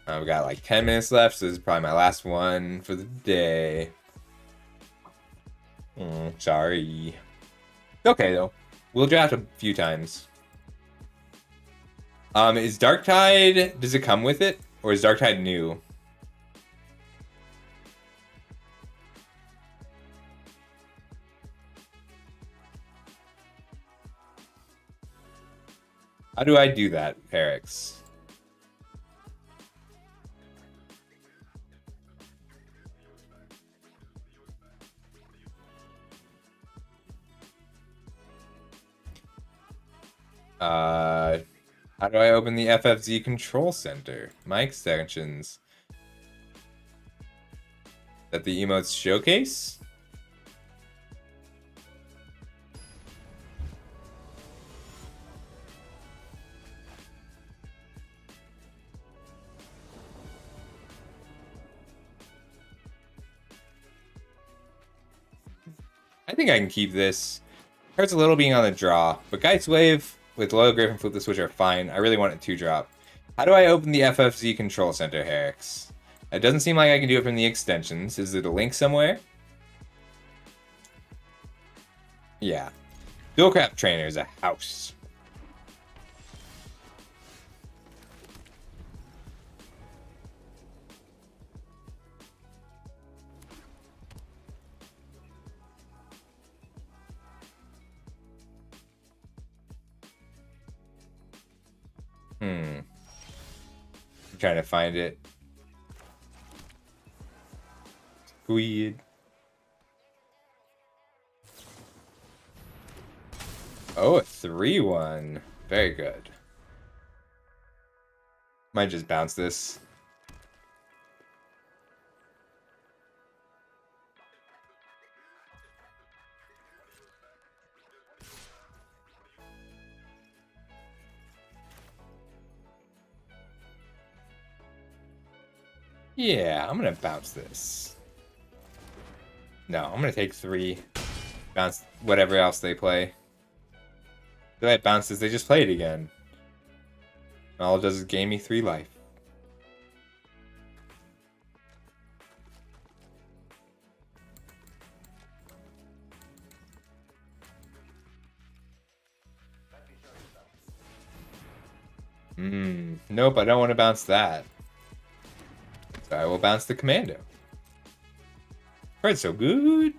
We've got like 10 minutes left, so this is probably my last one for the day. Sorry. Okay, though. We'll draft a few times. Is Darktide, does it come with it? Or is Darktide new? How do I do that, Perix? How do I open the FFZ control center? My extensions. Is that the emotes showcase? I think I can keep this. Hurts a little being on the draw, but Geist Wave with Loyal Griffin Flip the Switch are fine. I really want it 2-drop. How do I open the FFZ control center, Herix? It doesn't seem like I can do it from the extensions. Is it a link somewhere? Yeah. Dualcraft Trainer is a house. I'm trying to find it. Squid. Oh, a 3-1. Very good. Might just bounce this. Yeah, I'm gonna bounce this. No, I'm gonna take 3. Bounce whatever else they play. If I bounce this, they just play it again. All it does is gain me 3 life. Nope, I don't want to bounce that. So I will bounce the Commando. Alright, so good.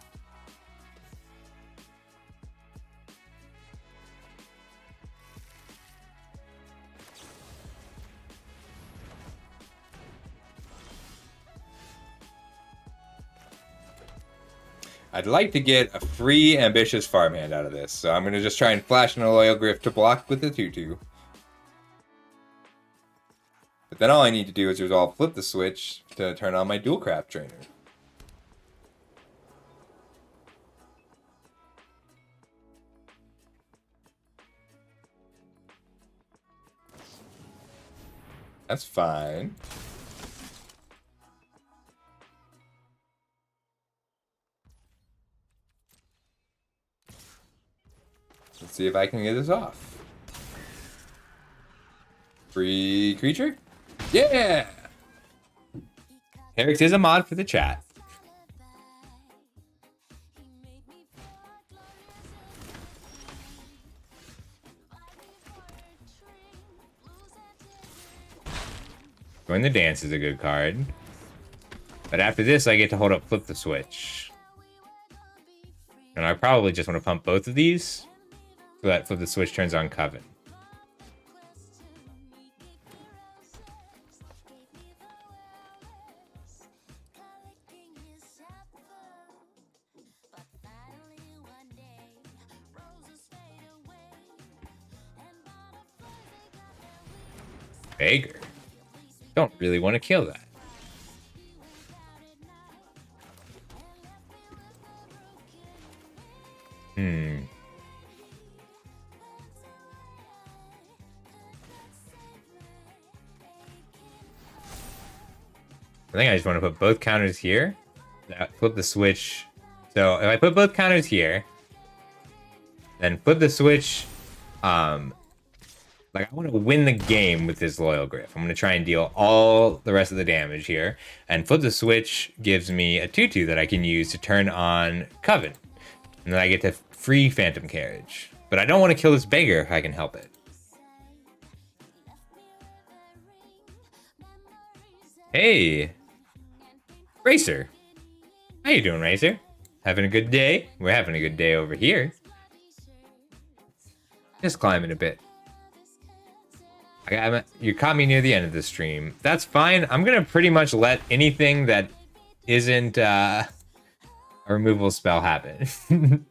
I'd like to get a free ambitious farmhand out of this, so I'm gonna just try and flash in a Loyal Griff to block with the 2/2. But then all I need to do is resolve flip the switch to turn on my Dualcraft Trainer. That's fine. Let's see if I can get this off. Free creature? Yeah! Herix is a mod for the chat. Join the Dance is a good card. But after this, I get to hold up Flip the Switch. And I probably just want to pump both of these so that Flip the Switch turns on Coven. Beggar. Don't really want to kill that. I think I just want to put both counters here. Flip the switch. So if I put both counters here, then flip the switch. Like, I want to win the game with this Loyal Griff. I'm going to try and deal all the rest of the damage here. And flip the switch gives me a 2/2 that I can use to turn on Coven. And then I get to free Phantom Carriage. But I don't want to kill this Beggar if I can help it. Hey! Racer! How you doing, Racer? Having a good day? We're having a good day over here. Just climbing a bit. You caught me near the end of the stream. That's fine. I'm gonna pretty much let anything that isn't a removal spell happen.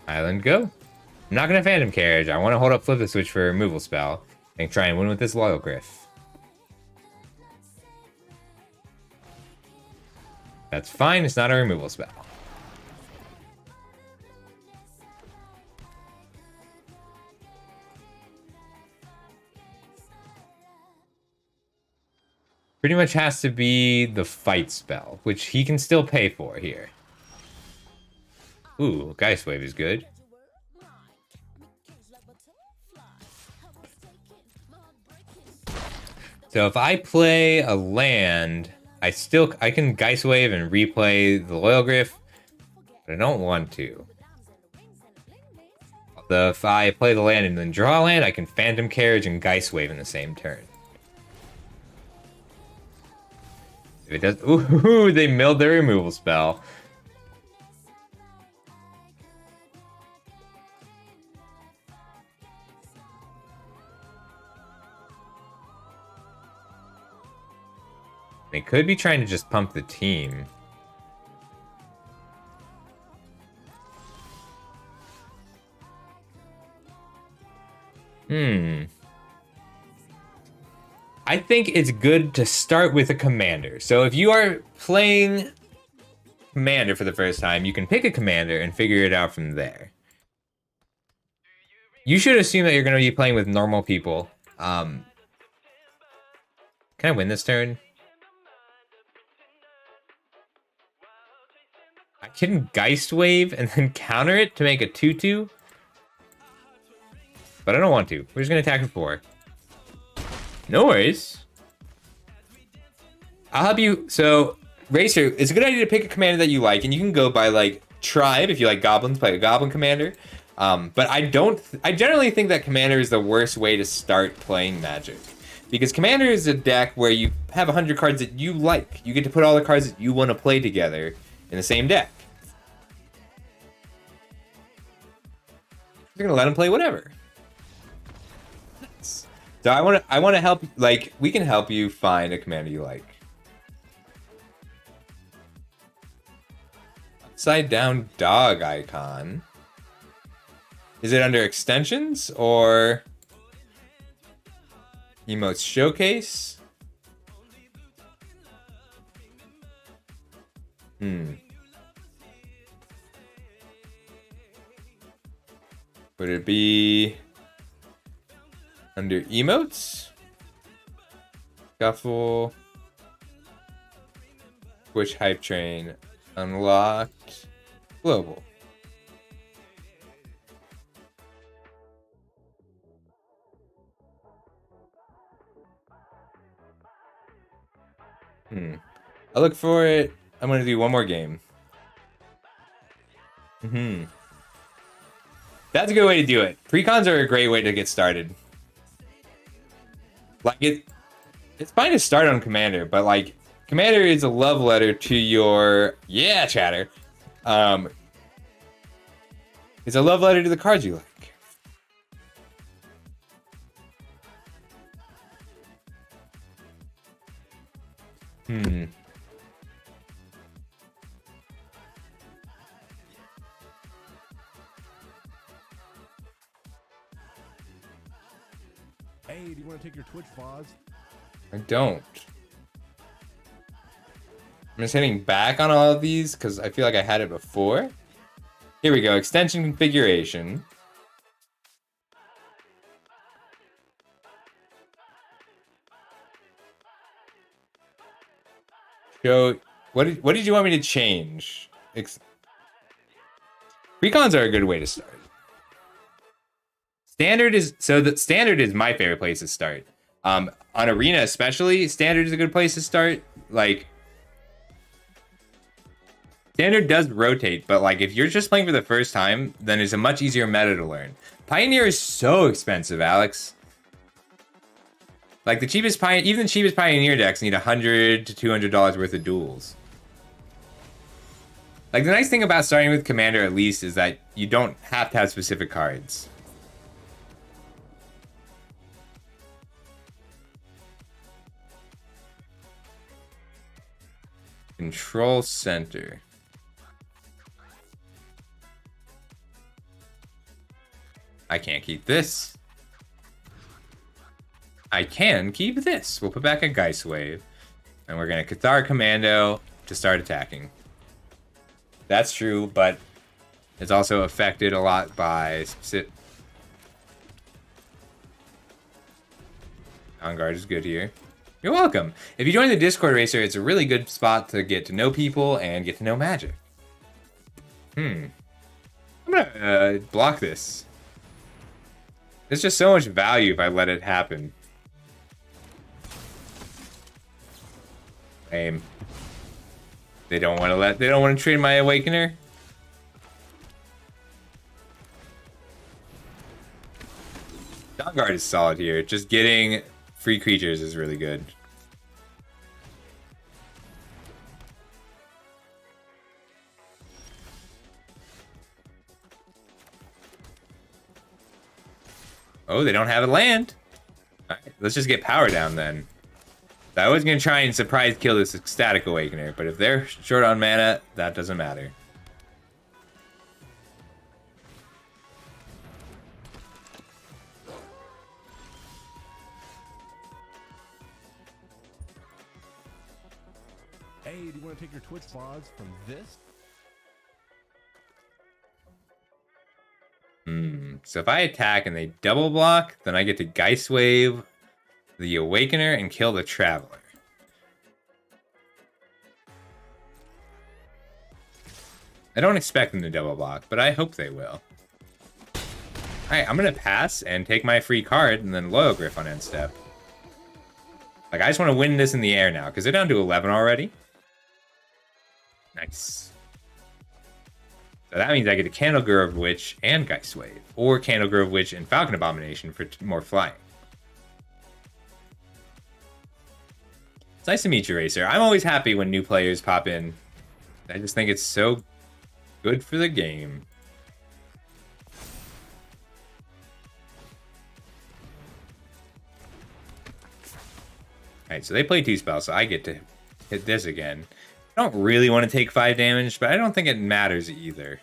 Island go. I'm not gonna Phantom Carriage. I want to hold up Flip the Switch for a removal spell and try and win with this Loyal Griff. That's fine. It's not a removal spell. Pretty much has to be the fight spell, which he can still pay for here. Ooh, Geist Wave is good. So if I play a land, I can Geist Wave and replay the Loyal Griff, but I don't want to. Although if I play the land and then draw a land, I can Phantom Carriage and Geist Wave in the same turn. If it does, ooh, they milled their removal spell. They could be trying to just pump the team. I think it's good to start with a commander. So if you are playing commander for the first time, you can pick a commander and figure it out from there. You should assume that you're going to be playing with normal people. Can I win this turn? I can Geist Wave and then counter it to make a 2/2. But I don't want to. We're just going to attack for 4. No worries. I'll help you. So, Racer, it's a good idea to pick a commander that you like. And you can go by, like, tribe. If you like goblins, play a goblin commander. But I generally think that commander is the worst way to start playing Magic. Because commander is a deck where you have 100 cards that you like. You get to put all the cards that you want to play together in the same deck. You're gonna let him play whatever. Nice. So I want to help. Like, we can help you find a commander you like. Upside down dog icon. Is it under extensions or emotes showcase? Would it be under emotes? Shuffle. Which hype train? Unlocked. Global. I look for it. I'm gonna do one more game. That's a good way to do it. Precons are a great way to get started. Like it's fine to start on Commander, but like Commander is a love letter to your chatter. It's a love letter to the cards you like. Hey, do you want to take your Twitch pause? I don't. I'm just hitting back on all of these because I feel like I had it before. Here we go, extension configuration. Show, what did you want me to change? Recons are a good way to start. Standard is my favorite place to start. On Arena especially, Standard is a good place to start. Like, Standard does rotate, but like if you're just playing for the first time, then it's a much easier meta to learn. Pioneer is so expensive, Alex. Like the cheapest even the cheapest Pioneer decks need $100 to $200 worth of duels. Like the nice thing about starting with Commander at least is that you don't have to have specific cards. Control center. I can't keep this. I can keep this. We'll put back a Geist Wave. And we're going to Cathar Commando to start attacking. That's true, but it's also affected a lot by specific... On guard is good here. You're welcome. If you join the Discord Racer, it's a really good spot to get to know people and get to know Magic. I'm gonna block this. There's just so much value if I let it happen. Lame. They don't want to trade my Awakener. Dawnguard is solid here. Just getting free creatures is really good. Oh, they don't have a land. All right, let's just get power down then. I was going to try and surprise kill this Ecstatic Awakener, but if they're short on mana, that doesn't matter. Hey, do you want to take your Twitch pause from this? So if I attack and they double block, then I get to Geist Wave the Awakener and kill the Traveler. I don't expect them to double block, but I hope they will. Alright, I'm gonna pass and take my free card and then Loyal Griff on end step. Like, I just want to win this in the air now, because they're down to 11 already. Nice. So that means I get a Candle Grove Witch and Geist Wave, or Candle Grove Witch and Falcon Abomination for more flying. It's nice to meet you, Racer. I'm always happy when new players pop in. I just think it's so good for the game. Alright, so they play 2 spells, so I get to hit this again. I don't really want to take 5 damage, but I don't think it matters either.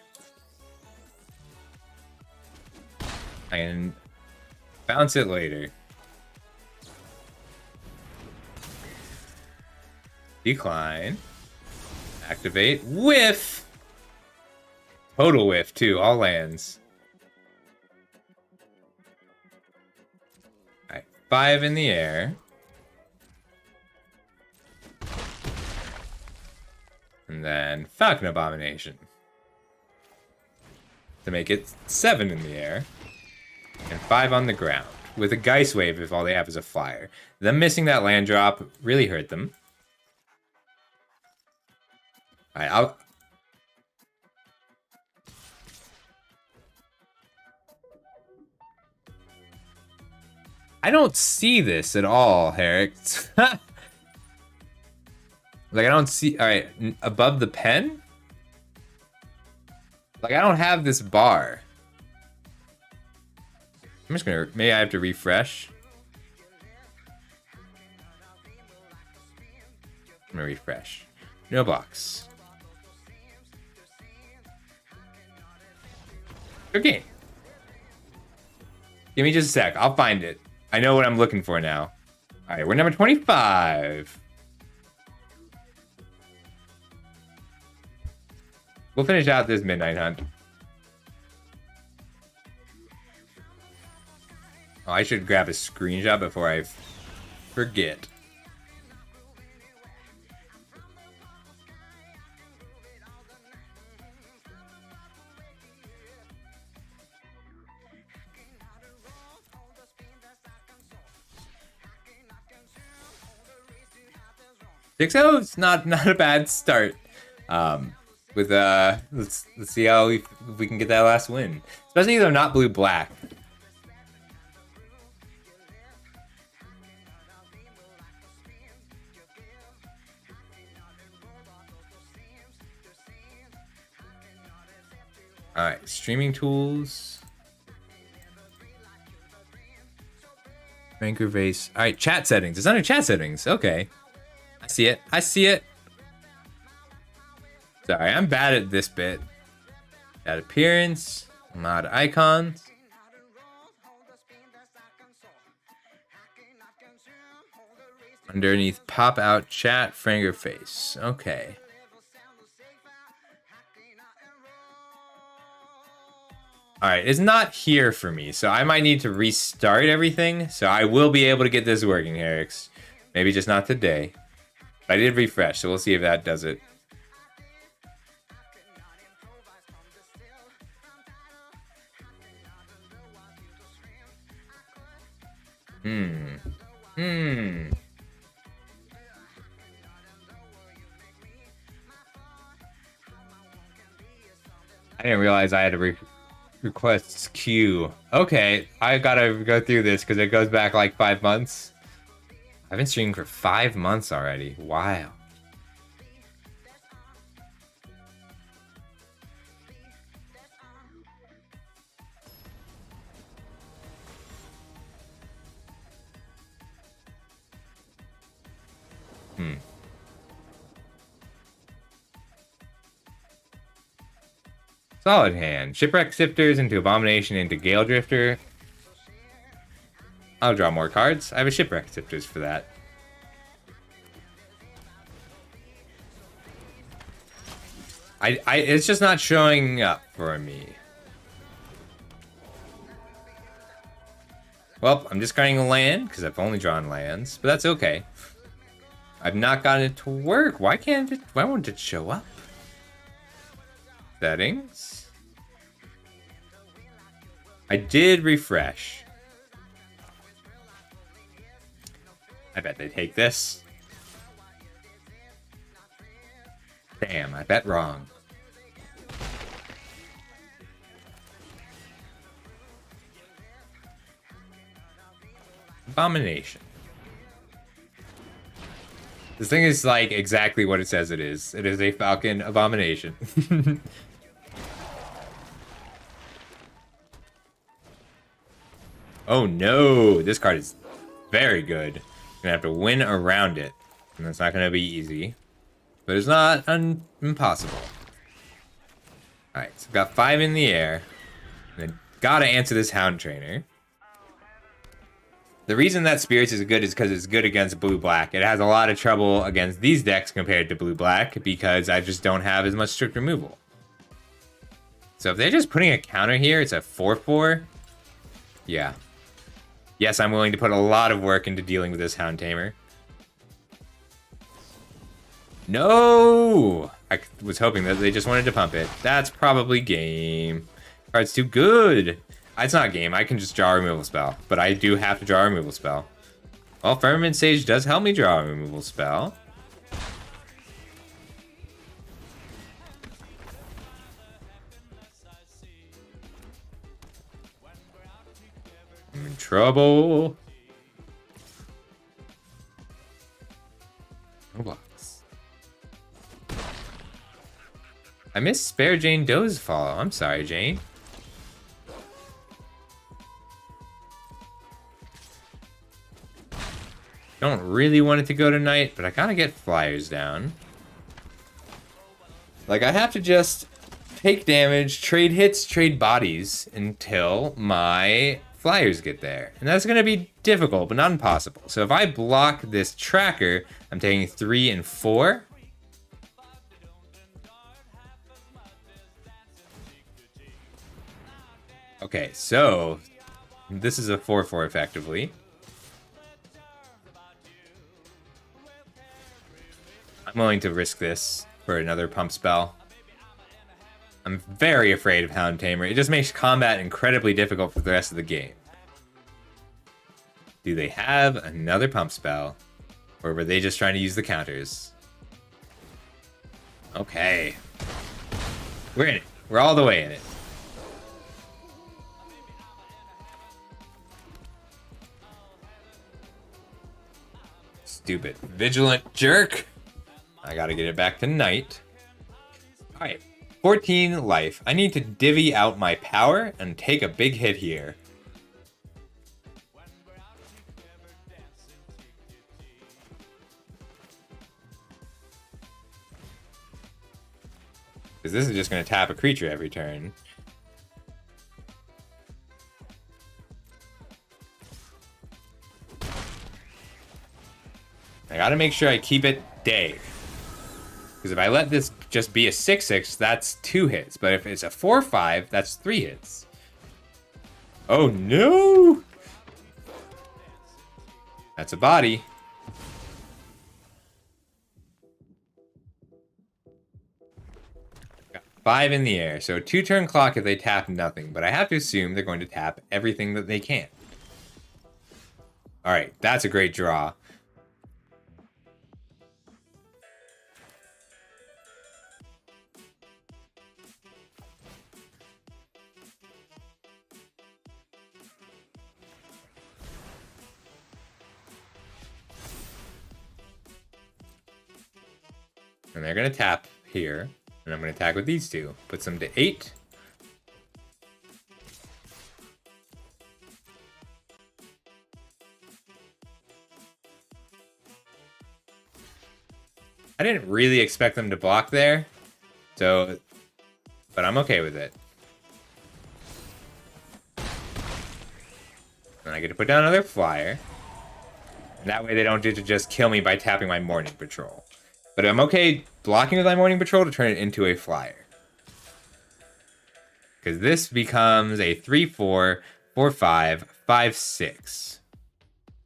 I can bounce it later. Decline. Activate. Whiff! Total whiff, too. All lands. Alright, 5 in the air. And then Falcon Abomination. To make it 7 in the air. And 5 on the ground. With a Geist Wave if all they have is a flyer. Them missing that land drop really hurt them. Alright, I don't see this at all, Herrick. Like, I don't see... Alright, above the pen? Like, I don't have this bar. I'm just gonna... Maybe I have to refresh. I'm gonna refresh. No box. Okay. Give me just a sec. I'll find it. I know what I'm looking for now. Alright, we're number 25. We'll finish out this midnight hunt. Oh, I should grab a screenshot before I forget. It's not a bad start. With let's see how if we can get that last win. Especially if they're not blue black. Alright, streaming tools. Ranker vase. Alright, chat settings. It's under chat settings. Okay. I see it. I see it. Sorry, I'm bad at this bit. Add appearance. Mod icons. Underneath pop out chat, finger face. Okay. Alright, it's not here for me, so I might need to restart everything. So I will be able to get this working, Herricks. Maybe just not today. But I did refresh, so we'll see if that does it. I didn't realize I had to request queue. Okay, I gotta go through this because it goes back like 5 months. I've been streaming for 5 months already. Wow. Solid hand. Shipwreck Sifters into Abomination into Gale Drifter. I'll draw more cards. I have a Shipwreck Sifters for that. It's just not showing up for me. Well, I'm discarding a land because I've only drawn lands, but that's okay. I've not gotten it to work. Why won't it show up? Settings. I did refresh. I bet they take this. Damn, I bet wrong. Abomination. This thing is like exactly what it says it is. It is a Falcon Abomination. Oh no, this card is very good. Gonna have to win around it. And that's not gonna be easy. But it's not impossible. Alright, so I've got 5 in the air. And then gotta answer this Hound Trainer. The reason that Spirits is good is because it's good against blue-black. It has a lot of trouble against these decks compared to blue-black because I just don't have as much strict removal. So if they're just putting a counter here, it's a 4/4. Yeah. Yes, I'm willing to put a lot of work into dealing with this Hound Tamer. No! I was hoping that they just wanted to pump it. That's probably game. Card's too good. It's not game. I can just draw a removal spell. But I do have to draw a removal spell. Well, Firmament Sage does help me draw a removal spell. I'm in trouble. No blocks. I missed Spare Jane Doe's follow. I'm sorry, Jane. Don't really want it to go tonight, but I gotta get flyers down. Like, I have to just take damage, trade hits, trade bodies until my flyers get there. And that's gonna be difficult, but not impossible. So if I block this tracker, I'm taking 3 and 4. Okay, so this is a 4-4 effectively. I'm willing to risk this for another pump spell. I'm very afraid of Hound Tamer. It just makes combat incredibly difficult for the rest of the game. Do they have another pump spell? Or were they just trying to use the counters? Okay. We're in it. We're all the way in it. Stupid vigilant jerk. I gotta get it back to night. Alright, 14 life. I need to divvy out my power and take a big hit here. Because this is just gonna tap a creature every turn. I gotta make sure I keep it day. Because if I let this just be a 6/6, that's 2 hits. But if it's a 4/5, that's 3 hits. Oh no! That's a body. Got 5 in the air. So 2-turn clock if they tap nothing. But I have to assume they're going to tap everything that they can. Alright, that's a great draw. And they're going to tap here. And I'm going to attack with these two. Puts them to 8. I didn't really expect them to block there. So, but I'm okay with it. And I get to put down another flyer. And that way they don't get to just kill me by tapping my Morning Patrol. But I'm okay blocking with my Morning Patrol to turn it into a flyer. Because this becomes a 3/4, 4/5, 5/6.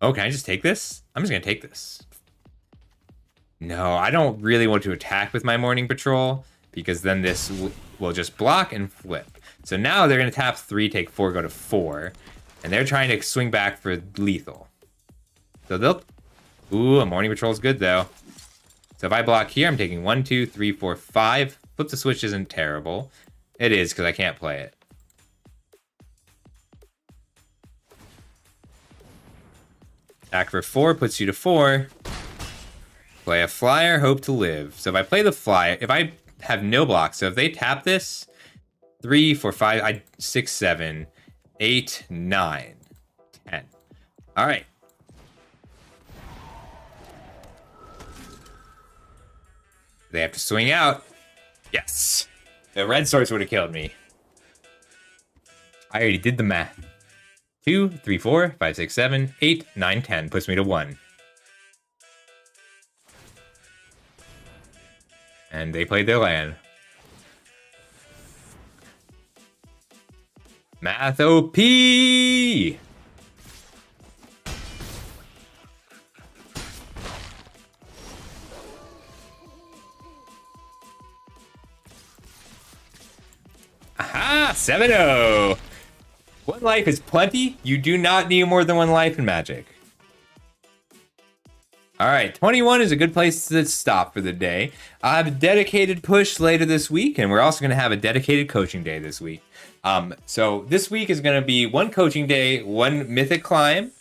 Oh, can I just take this? I'm just going to take this. No, I don't really want to attack with my Morning Patrol. Because then this will just block and flip. So now they're going to tap 3, take 4, go to 4. And they're trying to swing back for lethal. So they'll... Ooh, a Morning Patrol is good though. So if I block here, I'm taking 1, 2, 3, 4, 5. Flip the switch isn't terrible. It is, because I can't play it. Attack for 4 puts you to 4. Play a flyer, hope to live. So if I play the flyer, if I have no blocks, so if they tap this, 3, 4, 5, 6, 7, 8, 9, 10. All right. They have to swing out. Yes. The red source would have killed me. I already did the math. 2, 3, 4, 5, 6, 7, 8, 9, 10. Puts me to 1. And they played their land. Math OP! Aha! 7-0! 1 life is plenty. You do not need more than 1 life in Magic. All right, 21 is a good place to stop for the day. I have a dedicated push later this week, and we're also going to have a dedicated coaching day this week. So this week is going to be one coaching day, one Mythic climb,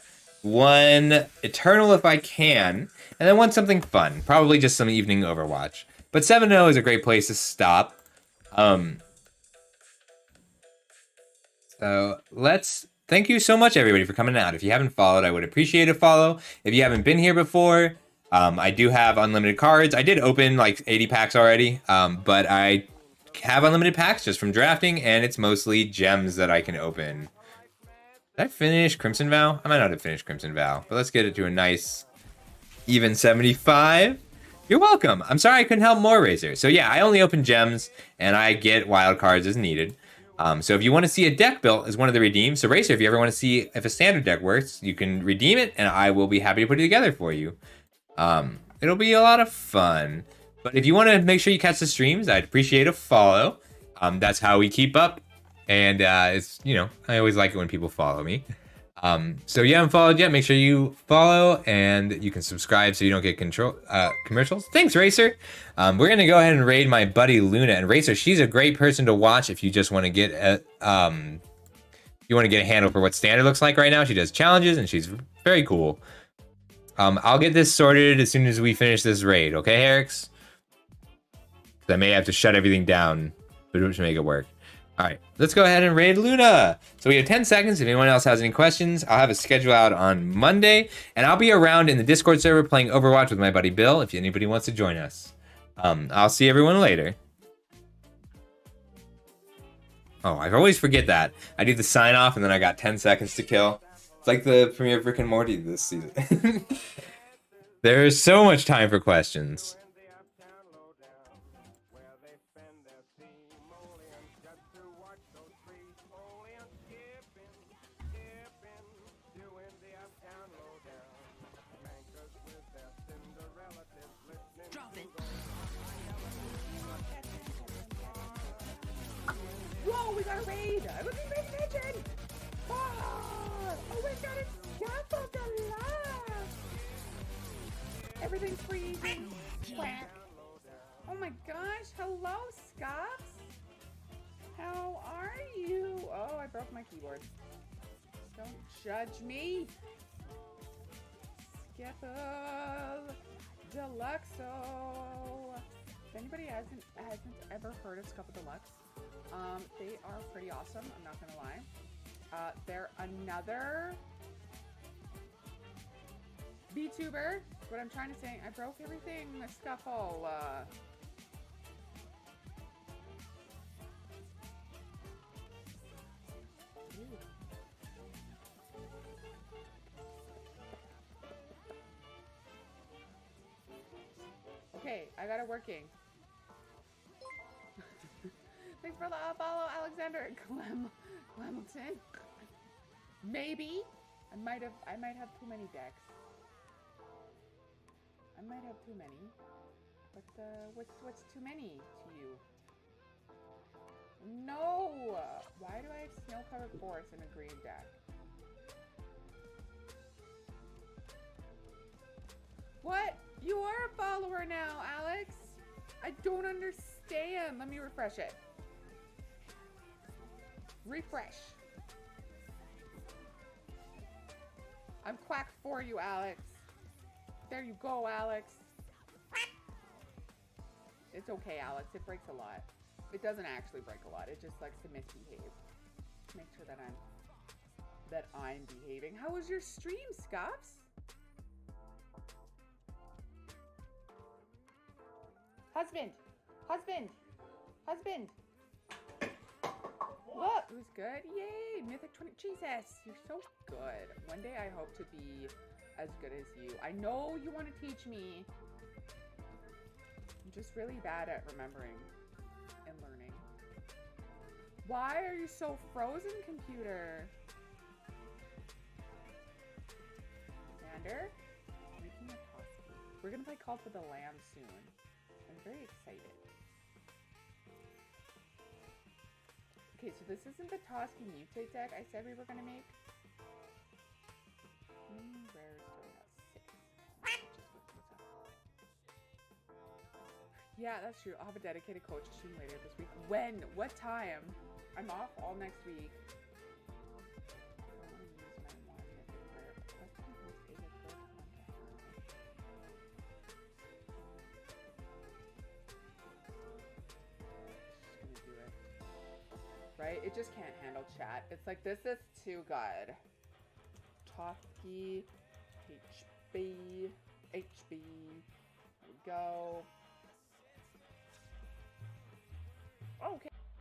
one Eternal if I can, and then one something fun, probably just some evening Overwatch. But 7-0 is a great place to stop. So thank you so much, everybody, for coming out. If you haven't followed, I would appreciate a follow. If you haven't been here before, I do have unlimited cards. I did open like 80 packs already, but I have unlimited packs just from drafting, and it's mostly gems that I can open. Did I finish Crimson Vow? I might not have finished Crimson Vow, but let's get it to a nice even 75. You're welcome. I'm sorry I couldn't help more, Razor. So yeah, I only open gems, and I get wild cards as needed. So if you want to see a deck built as one of the redeems, so Racer, if you ever want to see if a standard deck works, you can redeem it, and I will be happy to put it together for you. It'll be a lot of fun. But if you want to make sure you catch the streams, I'd appreciate a follow. That's how we keep up. And it's, you know, I always like it when people follow me. So you haven't followed yet, make sure you follow, and you can subscribe so you don't get commercials. Thanks, Racer. We're gonna go ahead and raid my buddy Luna. And Racer, she's a great person to watch if you just want to get a handle for what standard looks like right now. She does challenges, and she's very cool. I'll get this sorted as soon as we finish this raid, okay, Herix? I may have to shut everything down, but to make it work. All right, let's go ahead and raid Luna. So we have 10 seconds. If anyone else has any questions, I'll have a schedule out on Monday, and I'll be around in the Discord server playing Overwatch with my buddy Bill if anybody wants to join us. I'll see everyone later. Oh, I always forget that. I do the sign off, and then I got 10 seconds to kill. It's like the premiere of Rick and Morty this season. There's so much time for questions. Whoa, we got a raid! I wasn't paying attention! Oh my god, it's scaffold alive! Everything's freezing! Quack! Oh my gosh, hello, Scops! How are you? Oh, I broke my keyboard. Don't judge me! Scaffold Deluxo! If anybody hasn't ever heard of Scuffle Deluxe, they are pretty awesome, I'm not gonna lie. They're another VTuber. What I'm trying to say, I broke everything, the Scuffle. Okay, I got it working. Thanks for the follow, Alexander Clemilton. Maybe I might have too many decks. I might have too many. But what's too many to you? No. Why do I have snow-covered forest in a green deck? What? You are a follower now, Alex. I don't understand. Let me refresh it. Refresh. I'm quacked for you, Alex. There you go, Alex. It's okay, Alex. It breaks a lot. It doesn't actually break a lot. It just likes to misbehave. Make sure that I'm behaving. How was your stream, Scops? Husband! Husband! Husband! Look, it was good. Yay! Mythic 20. Jesus, you're so good. One day I hope to be as good as you. I know you want to teach me. I'm just really bad at remembering and learning. Why are you so frozen, computer? Xander? Making a costume. We're gonna play Call for the Lamb soon. I'm very excited. Okay, so this isn't the Toski Mutate deck I said we were gonna make. Rare still has 6. Which is Yeah, that's true. I'll have a dedicated coach stream later this week. When? What time? I'm off all next week. I want to use my one mythic rare. What is a good one to have? Just gonna do it. Right? It just can't handle chat. It's like, this is too good. Toffee, HB, HB. There we go. Okay.